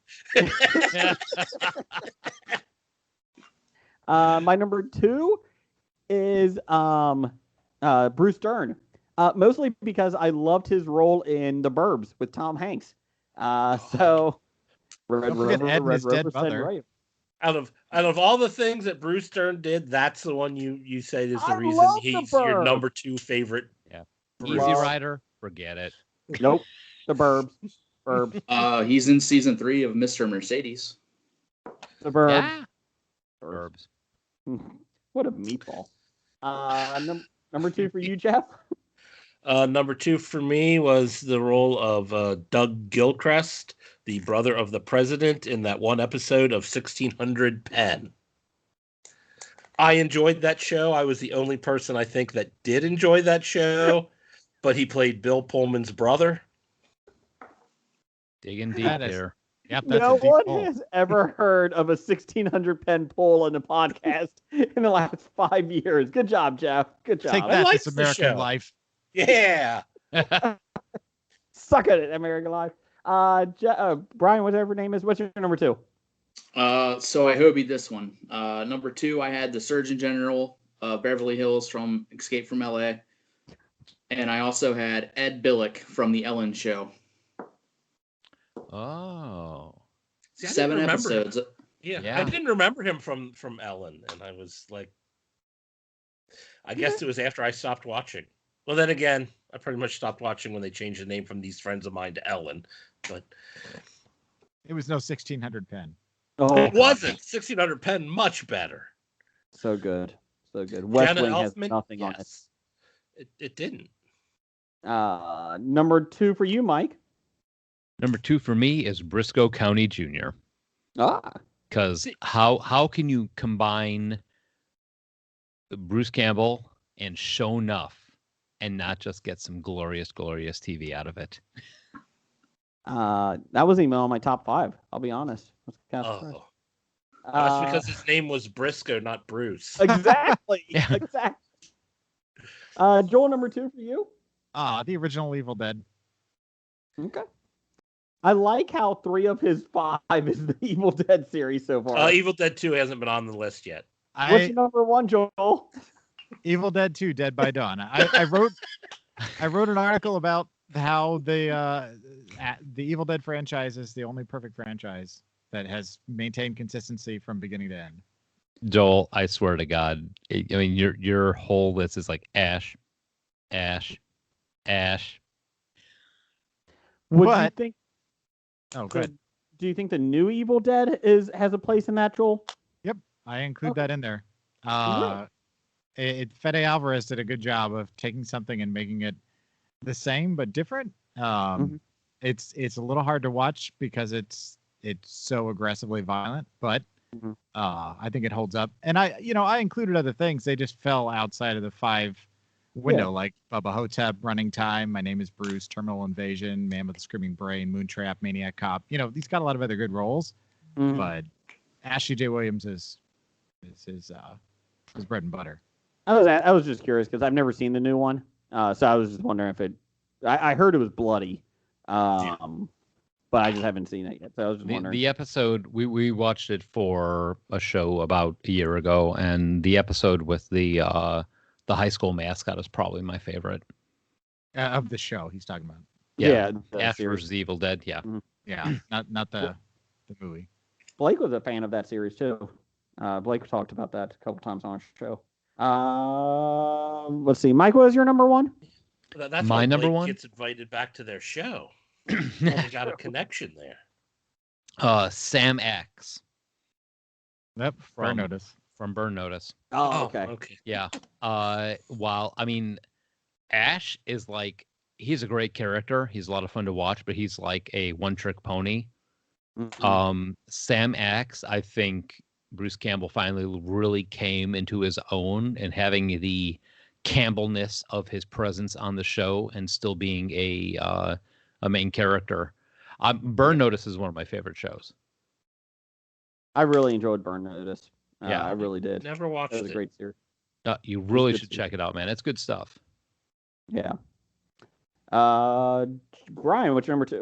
My number 2 is Bruce Dern. Mostly because I loved his role in The Burbs with Tom Hanks. So Red Don't forget Rover, Ed and Red his dead Rover said mother. right. Out of all the things that Bruce Dern did, that's the one you say is the I reason love The he's your Burbs. number 2 favorite. Yeah. Bruce. Easy Rider, forget it. Nope. The Burbs. Burbs. He's in season 3 of Mr. Mercedes. The Burbs. Yeah. Burbs. What a meatball. Number 2 for you, Jeff? Number 2 for me was the role of Doug Gilchrist, the brother of the president, in that one episode of 1600 Penn. I enjoyed that show. I was the only person I think that did enjoy that show, but he played Bill Pullman's brother. Digging deep there. Yep, that's No a deep one pull. has ever heard of a 1600 pen poll in a podcast in the last 5 years. Good job, Jeff. Good job. Take I that, like This the American show. Life. Yeah. Suck at it, American Life. Brian, whatever your name is, what's your number 2? So I hobied this one. Number 2, I had the Surgeon General of Beverly Hills from Escape from LA. And I also had Ed Billick from The Ellen Show. Oh. See, I 7 didn't remember episodes. him. Yeah, I didn't remember him from Ellen, and I was like, I guess it was after I stopped watching. Well, then again, I pretty much stopped watching when they changed the name from These Friends of Mine to Ellen. But It was no 1600 pen. Oh, it wasn't. 1600 Penn, much better. So good. So good. West Jenna Wing has Elfman, nothing on it. yes. It didn't. Number 2 for you, Mike. Number 2 for me is Briscoe County Jr. Because how can you combine Bruce Campbell and Show Enough and not just get some glorious, glorious TV out of it? That wasn't even on my top 5. I'll be honest. Oh. That's because his name was Briscoe, not Bruce. Exactly. Yeah. Exactly. Joel, number 2 for you. The original Evil Dead. Okay. I like how 3 of his 5 is the Evil Dead series so far. Evil Dead 2 hasn't been on the list yet. What's your number 1, Joel? Evil Dead 2, Dead by Dawn. I wrote an article about how the Evil Dead franchise is the only perfect franchise that has maintained consistency from beginning to end. Joel, I swear to God, I mean your whole list is like Ash. Would you But- think? Oh, good. Do you think the new Evil Dead has a place in that, Joel? I include that in there. Really? Fede Alvarez did a good job of taking something and making it the same but different. It's a little hard to watch because it's so aggressively violent, but I think it holds up. And I included other things. They just fell outside of the 5 window, like Bubba Hotep, Running Time, My Name is Bruce, Terminal Invasion, Man with a Screaming Brain, Moontrap, Maniac Cop. He's got a lot of other good roles, but Ashley J. Williams is his bread and butter. I was just curious because I've never seen the new one, so I was just wondering if it. I heard it was bloody, but I just haven't seen it yet. So I was just wondering. The episode we watched it for a show about a year ago, and the episode with the high school mascot is probably my favorite Of the show he's talking about. Yeah, Ash vs. Evil Dead. Yeah, Yeah, not the movie. Blake was a fan of that series too. Blake talked about that a couple times on our show. Let's see. Mike, what was your number 1? That's my why number Blake 1 gets invited back to their show. They got a connection there. Sam X. Yep, Burn Notice. From Burn Notice. Oh, okay. Yeah. While I mean, Ash is like he's a great character. He's a lot of fun to watch, but he's like a one-trick pony. Sam X, I think Bruce Campbell finally really came into his own and having the Campbellness of his presence on the show and still being a main character. Burn Notice is one of my favorite shows. I really enjoyed Burn Notice. Yeah, I really did. Never watched It was it. a great series. You really good should series. check it out, man. It's good stuff. Yeah. Brian, what's your number two?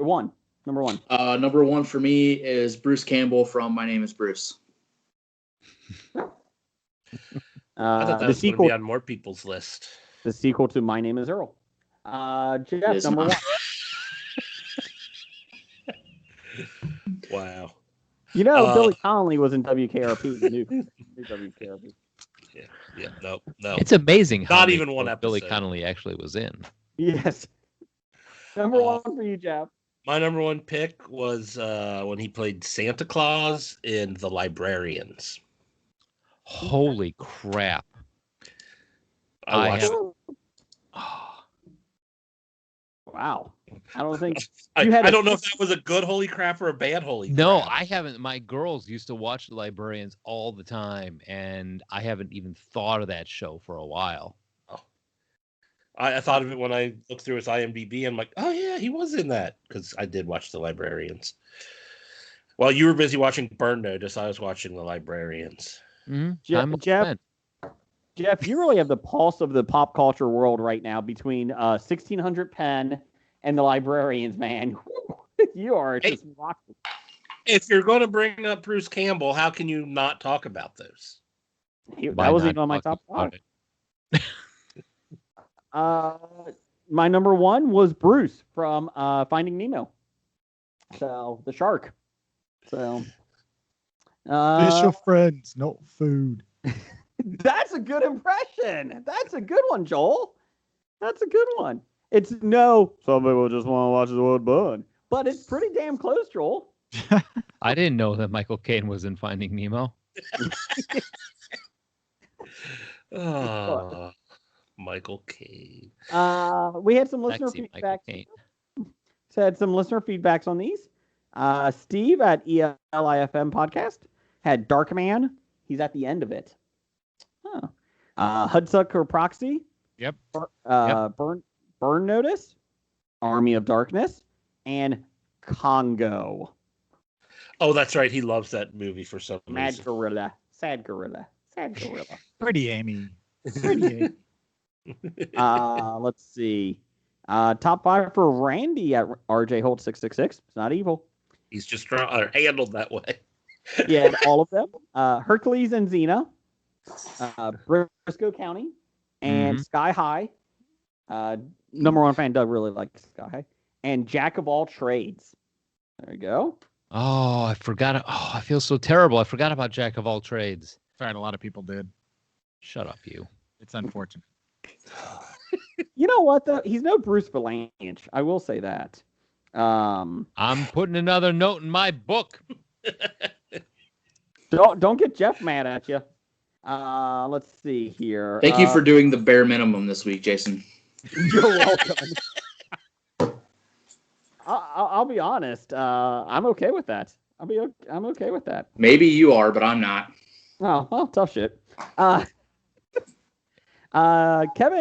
Number one. Number one for me is Bruce Campbell from My Name is Bruce. I thought that The was going to sequel. be on more people's list. The sequel to My Name is Earl. Jeff, is number not. one. Wow. You know, Billy Connolly was in WKRP. The new WKRP. Yeah. No. It's amazing how Not many even one shows Billy episode. Connolly actually was in. Yes. Number one for you, Jeff. My number one pick was when he played Santa Claus in The Librarians. Holy crap. I watched it. Wow. I don't think I you had don't know if that was a good holy crap or a bad holy No, crap. I haven't. My girls used to watch The Librarians all the time, and I haven't even thought of that show for a while. I thought of it when I looked through his IMDb. I'm like, oh, yeah, he was in that. Because I did watch The Librarians. While you were busy watching Burn Notice, I was watching The Librarians. Mm-hmm. Jeff, you really have the pulse of the pop culture world right now between 1600 Penn and The Librarians, man. You are just rocking. If you're going to bring up Bruce Campbell, how can you not talk about those? That wasn't even on my top five. My number one was Bruce from Finding Nemo. So, the shark. So, fish are friends, not food. That's a good impression. That's a good one, Joel. That's a good one. It's no, some people just want to watch the wood burn. But it's pretty damn close, Joel. I didn't know that Michael Caine was in Finding Nemo. Oh, Michael Caine. We had some listener Sexy feedback. Michael Caine. Had some listener feedbacks on these. Steve at ELIFM podcast had Darkman. He's at the end of it. Hudsucker Proxy. Yep. Burn Notice. Army of Darkness. And Congo. Oh, that's right. He loves that movie for some Mad reason. Gorilla. Sad Gorilla. Sad Gorilla. Pretty Amy. Pretty Amy. Let's see. Top five for Randy at RJ Holt 666. It's not evil. He's just handled that way. Yeah, all of them. Hercules and Xena. Briscoe County. And Sky High. Number one fan Doug really likes Sky High. And Jack of all trades. There you go. Oh, I forgot. Oh, I feel so terrible. I forgot about Jack of all trades. Fair, a lot of people did. Shut up, you. It's unfortunate. You know what, though? He's no Bruce Valanche. I will say that. I'm putting another note in my book. Don't get Jeff mad at you. Let's see here. Thank you for doing the bare minimum this week, Jason. You're welcome. I'll be honest. I'm okay with that. I'm okay with that. Maybe you are, but I'm not. Oh, well, tough shit. Kevin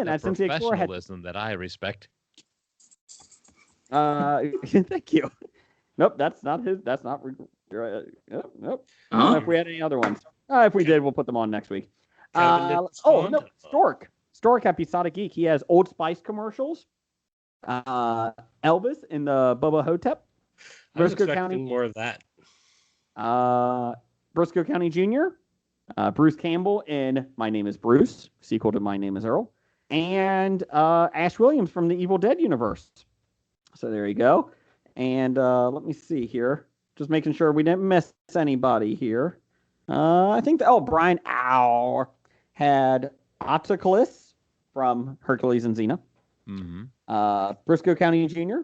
at Cincinnati Core had professionalism that I respect. thank you. Nope, that's not his. That's not. Nope. I don't know if we had any other ones. If we did, we'll put them on next week. No, Stork at Besotted Geek. He has Old Spice commercials. Elvis in the Bubba Hotep. I was Briscoe expecting County. more of that. Briscoe County Jr. Bruce Campbell in My Name is Bruce, sequel to My Name is Earl. And Ash Williams from the Evil Dead universe. So there you go. And let me see here. Just making sure we didn't miss anybody here. I think Brian Ow had Otoculus from Hercules and Xena. Briscoe County Jr.,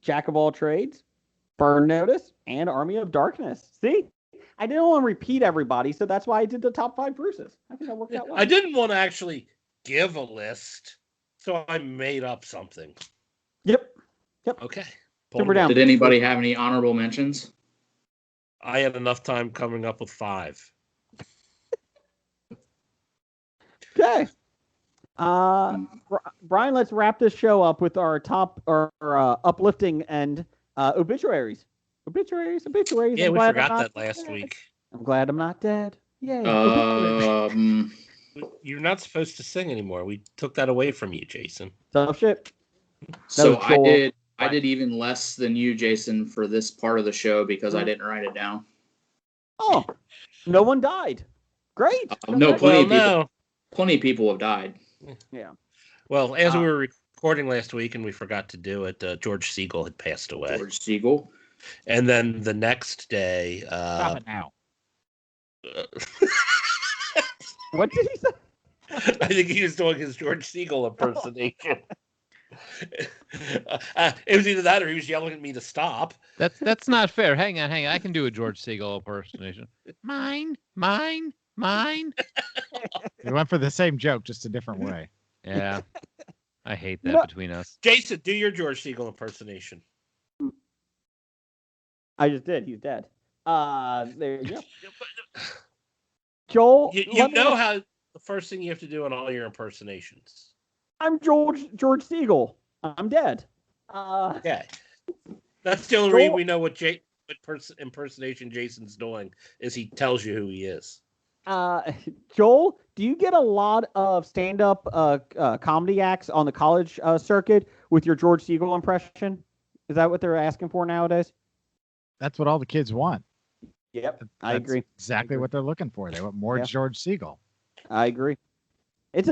Jack of all trades, Burn Notice, and Army of Darkness. See? I didn't want to repeat everybody, so that's why I did the top five Bruces. I think that worked out well. I didn't want to actually give a list, so I made up something. Yep. Okay. Super down. Did anybody have any honorable mentions? I had enough time coming up with 5. Okay. Brian, let's wrap this show up with our top or uplifting and obituaries. Obituaries. Yeah, we forgot that last week. I'm glad I'm not dead. Yay. You're not supposed to sing anymore. We took that away from you, Jason. Tough shit. So was Joel. I did even less than you, Jason, for this part of the show because I didn't write it down. Oh, no one died. Great. No, Congratulations. plenty of people have died. Yeah. Well, as we were recording last week and we forgot to do it, George Siegel had passed away. George Siegel. And then the next day... Stop it now. What did he say? I think he was doing his George Siegel impersonation. It was either that or he was yelling at me to stop. That's not fair. Hang on. I can do a George Siegel impersonation. Mine. We went for the same joke, just a different way. Yeah. I hate that between us. Jason, do your George Siegel impersonation. I just did. He's dead. There you go. Joel, You know how the first thing you have to do in all your impersonations. I'm George Siegel. I'm dead. Okay. That's the only way we know what impersonation Jason's doing is he tells you who he is. Joel, do you get a lot of stand-up comedy acts on the college circuit with your George Siegel impression? Is that what they're asking for nowadays? That's what all the kids want. Yep, I agree. Exactly what they're looking for. They want more George Siegel. I agree. It's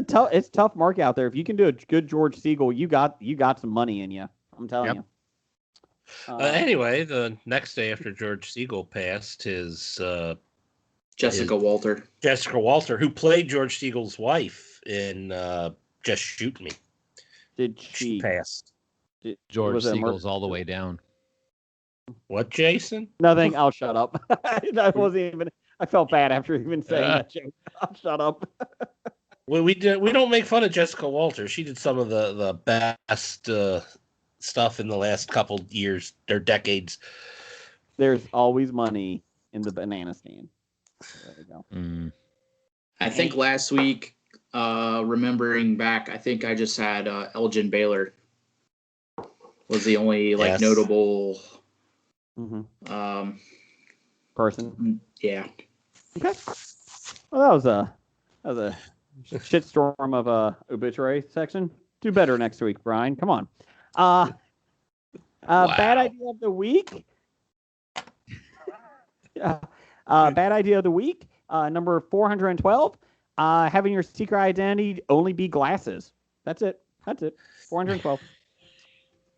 tough market out there. If you can do a good George Siegel, you got some money in you. I'm telling you. Anyway, the next day after George Siegel passed, Jessica Walter, who played George Siegel's wife in Just Shoot Me. Did she passed? George Siegel's all the way down. What, Jason? Nothing. I'll shut up. That wasn't even. I felt bad after even saying that joke. I'll shut up. Well, we don't make fun of Jessica Walter. She did some of the best stuff in the last couple years or decades. There's always money in the banana stand. There we go. I think last week, remembering back, I think I just had Elgin Baylor was the only notable person. Yeah. Okay. Well, that was a shitstorm of a obituary section. Do better next week, Brian. Come on. Wow. Bad idea of the week. Bad idea of the week. Number 412. Having your secret identity only be glasses. That's it. 412.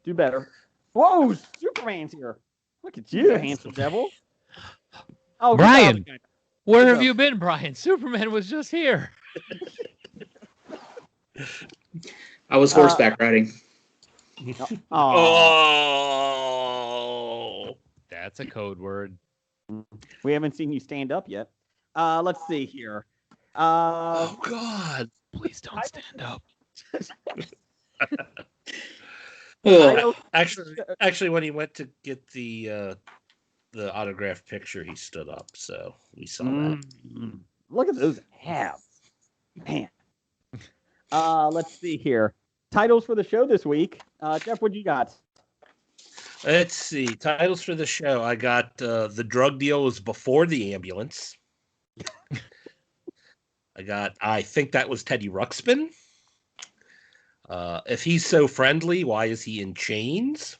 Do better. Whoa, Superman's here. Look at you, handsome devil. Oh, Brian, where have you been, Brian? Superman was just here. I was horseback riding. Oh, that's a code word. We haven't seen you stand up yet. Let's see here. Oh God! Please don't stand up. Actually, when he went to get the autographed picture, he stood up. So we saw that. Look at those abs, man. Let's see here. Titles for the show this week. Jeff, what you got? Let's see. Titles for the show. I got The Drug Deal Was Before the Ambulance. I think that was Teddy Ruxpin. If He's So Friendly, Why Is He in Chains?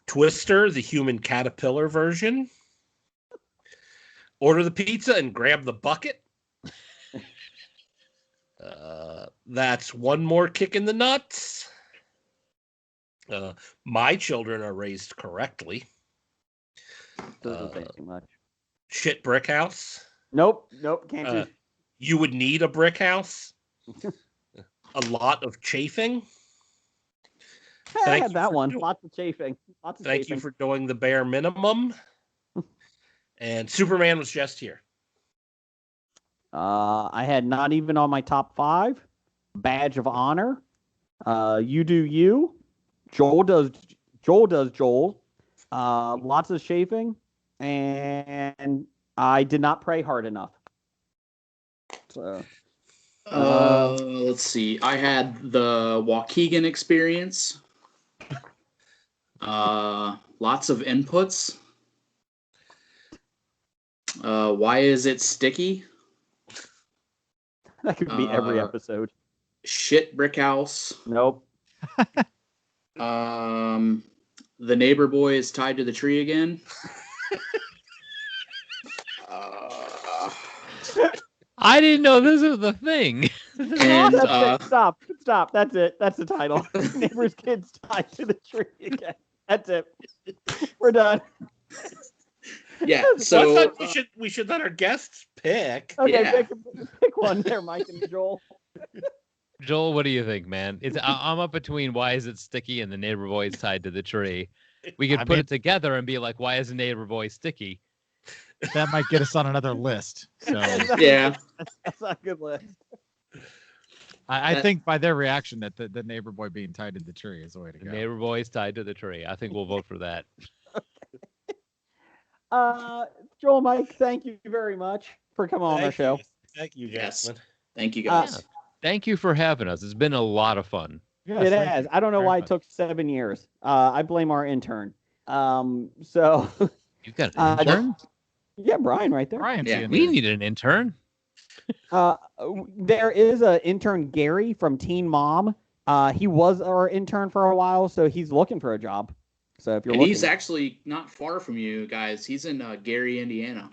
Twister, the Human Caterpillar version. Order the pizza and grab the bucket. That's One More Kick in the Nuts. My Children Are Raised Correctly. Doesn't say too much. Shit Brick House. Nope, can't do. You Would Need a Brick House. A Lot of Chafing. I had that one. Lots of chafing. Thank you for doing the bare minimum. And Superman Was Just Here. I had Not Even on My Top 5. Badge of Honor. You Do You. Joel Does Joel. Lots of chafing. And I Did Not Pray Hard Enough. So, let's see. I had the Waukegan Experience. Lots of inputs. Why Is It Sticky? That could be every episode. Shit Brick House. Nope. The neighbor boy is tied to the tree again. I didn't know this was the thing. And Stop. That's it. That's the title. Neighbor's kids tied to the tree again. That's it. We're done. yeah, So I so thought we should let our guests pick. Okay, Yeah. pick one there, Mike and Joel. Joel, what do you think, man? I'm up between why is it sticky and the neighbor boy is tied to the tree. We could put it together and be like, why is the neighbor boy sticky? That might get us on another list. So yeah, That's not a good list. I think by their reaction that the neighbor boy being tied to the tree is the way to The go. neighbor boy is tied to the tree. I think we'll vote for that. Joel, Mike, thank you very much for coming on our show. Thank you, Yes. gentlemen. Thank you guys. Thank you for having us. It's been a lot of fun. Yes, It thank has. you I don't know very why much. it took 7 years. I blame our intern. So You've got an intern? yeah, Brian right there. Brian's Yeah. in We there. need an intern. There is an intern, Gary from Teen Mom. He was our intern for a while, so he's looking for a job. So if you're And looking, he's actually not far from you guys. He's in Gary, Indiana.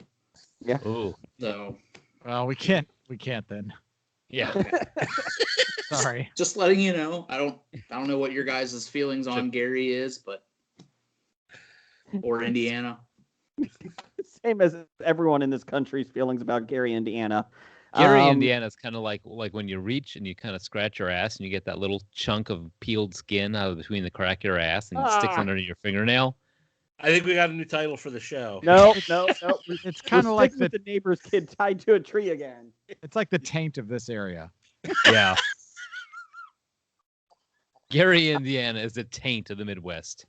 Ooh. So Well, we can't then. Yeah. Sorry. just letting you know. I don't know what your guys' feelings on Gary is, but or Indiana. same as everyone in this country's feelings about Gary, Indiana. Gary, Indiana is kind of like when you reach and you kind of scratch your ass and you get that little chunk of peeled skin out of between the crack of your ass and it sticks Ah. underneath your fingernail. I think we got a new title for the show. No. It's kind of like with the neighbor's kid tied to a tree again. it's like the taint of this area. Yeah. Gary, Indiana is the taint of the Midwest.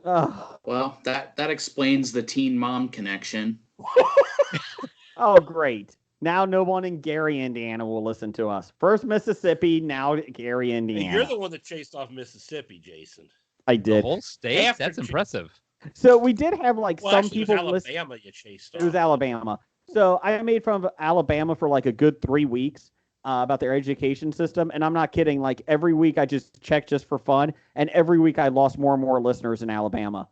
Oh, Well, that explains the teen mom connection. oh, great. Now no one in Gary, Indiana will listen to us. First Mississippi, now Gary, Hey, Indiana. you're the one that chased off Mississippi, Jason. I The did. whole state? After That's Ju- impressive. So we did have like Well, some actually, people it was listen. Alabama you chased off. It was Alabama. So I made fun of Alabama for like a good 3 weeks about their education system. And I'm not kidding. Like every week I just checked just for fun. And every week I lost more and more listeners in Alabama.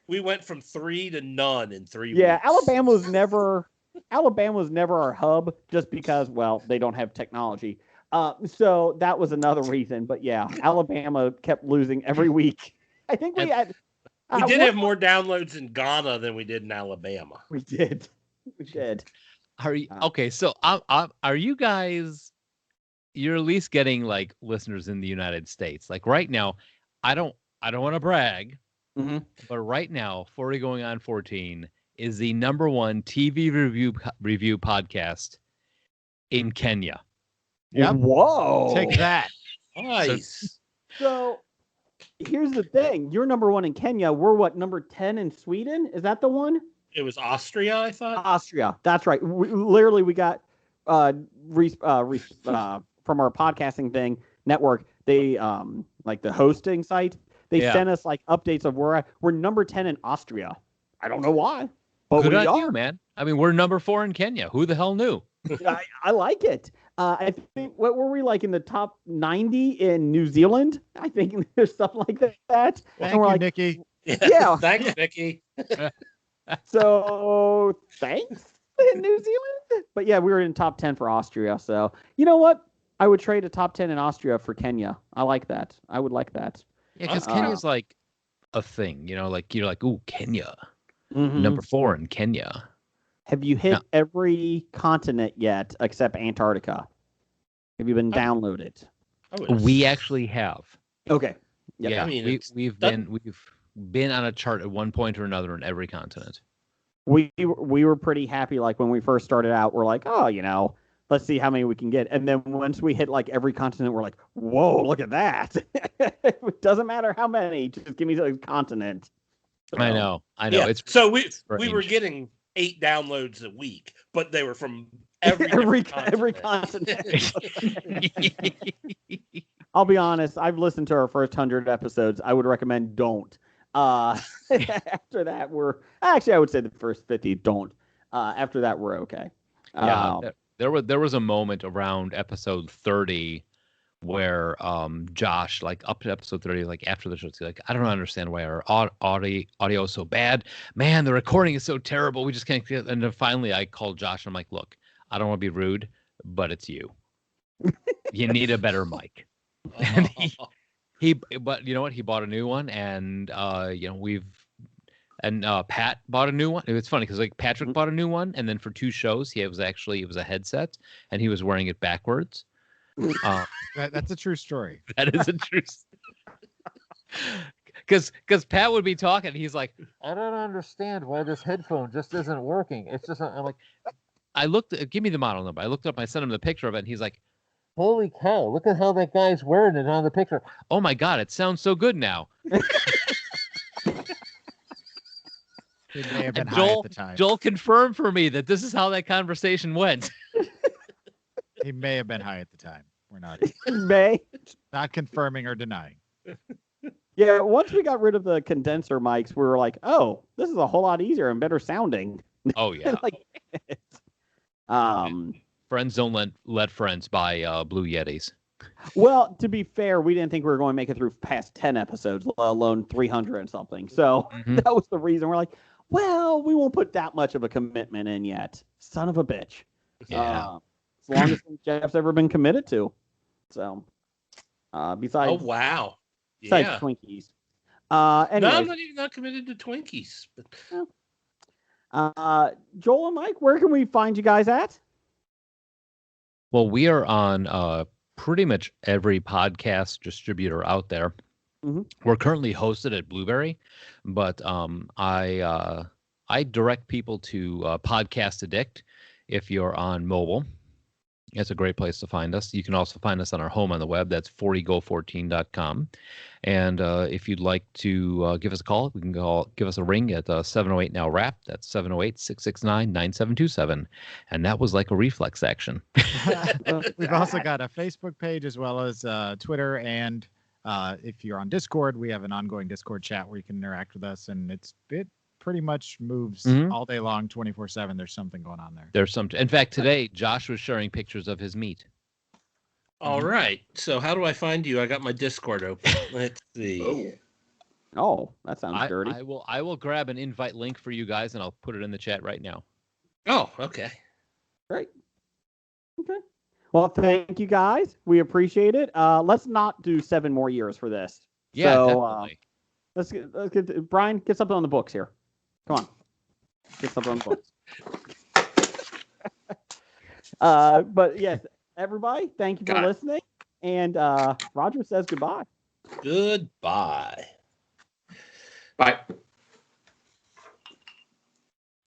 We went from 3 to none in 3 Yeah, weeks. Alabama was never our hub just because, well, they don't have technology. So that was another reason. But yeah, Alabama kept losing every week. I think we had. We did what- have more downloads in Ghana than we did in Alabama. We did. We did. Are you okay? So, are you guys? You're at least getting like listeners in the United States. Like right now, I don't want to brag, Mhm. but right now, 40 going on 14 is the #1 TV review podcast in Kenya. Yep. Whoa. Take that. Nice. So here's the thing. You're #1 in Kenya. We're what, number 10 in Sweden? Is that the one? It was Austria, I thought. Austria. That's right. We got from our podcasting thing network. They like the hosting site. They Yeah. sent us like updates of where we're number 10 in Austria. I don't know why, but Good we on are. you, man. I mean, we're #4 in Kenya. Who the hell knew? I like it. I think what were we like in the top 90 in New Zealand? I think there's something like that. Thank and we're you, like, Nikki. Yeah. Thanks, Vicky. so thanks in New Zealand. But yeah, we were in top 10 for Austria. So you know what? I would trade a top 10 in Austria for Kenya. I like that. I would like that. Yeah, because Uh-uh. Kenya's like a thing. You know, like you're like, ooh, Kenya, Mhm. #4 in Kenya. Have you hit No. every continent yet except Antarctica? Have you been downloaded? I would- We actually have. Okay. Yep. Yeah, I mean, we've that- been on a chart at one point or another in every continent. We were pretty happy. Like when we first started out, we're like, oh, let's see how many we can get. And then once we hit like every continent, we're like, whoa, look at that. It doesn't matter how many, just give me the continent. I know. Yeah. It's So we were strange. getting 8 downloads a week, but they were from every every different continent. I'll be honest. I've listened to our first 100 episodes. I would recommend don't. After that, I would say the first 50 don't. After that, we're okay. Yeah, there was a moment around episode 30 where Josh, like up to episode 30, like after the show, he's like, I don't understand why our audio is so bad. Man, the recording is so terrible. We just can't get. And then finally, I called Josh. And I'm like, look, I don't want to be rude, but it's you. You need a better mic. And but you know what? He bought a new one, and Pat bought a new one. It's funny because like Patrick bought a new one, and then for 2 shows, it was a headset, and he was wearing it backwards. That's a true story. That is a true because Pat would be talking. He's like, I don't understand why this headphone just isn't working. It's just I'm like, give me the model number. I looked up. I sent him the picture of it, and he's like, holy cow! Look at how that guy's wearing it on the picture. Oh my god, it sounds so good now. He may have been high at the time. Joel confirmed for me that this is how that conversation went. He may have been high at the time. We're not not confirming or denying. Yeah, once we got rid of the condenser mics, we were like, "Oh, this is a whole lot easier and better sounding." Oh yeah. Friends don't let friends buy Blue Yetis. Well, to be fair, we didn't think we were going to make it through past 10 episodes, let alone 300 and something. So that was the reason we're like, well, we won't put that much of a commitment in yet. Son of a bitch. Yeah. As long as Jeff's ever been committed to. So, besides. Oh, wow. Besides Twinkies. Anyways, no, I'm not committed to Twinkies. But... Joel and Mike, where can we find you guys at? Well, we are on pretty much every podcast distributor out there. Mm-hmm. We're currently hosted at Blueberry, but I direct people to Podcast Addict if you're on mobile. It's a great place to find us. You can also find us on our home on the web. That's 40go14.com. And if you'd like to give us a call, we can give us a ring at 708 Now Rap. That's 708-669-9727. And that was like a reflex action. We've also got a Facebook page as well as Twitter. And if you're on Discord, we have an ongoing Discord chat where you can interact with us. And it pretty much moves all day long, 24/7. There's something going on there. There's some. In fact, today Josh was sharing pictures of his meat. All right. So how do I find you? I got my Discord open. Let's see. Oh, that sounds dirty. I will grab an invite link for you guys and I'll put it in the chat right now. Oh, okay. Great. Okay. Well, thank you guys. We appreciate it. Let's not do 7 more years for this. Yeah, so, definitely. Let's get Brian, get something on the books here. Come on. Get something on the books. But yes, everybody, thank you for listening. And Roger says goodbye. Goodbye. Bye.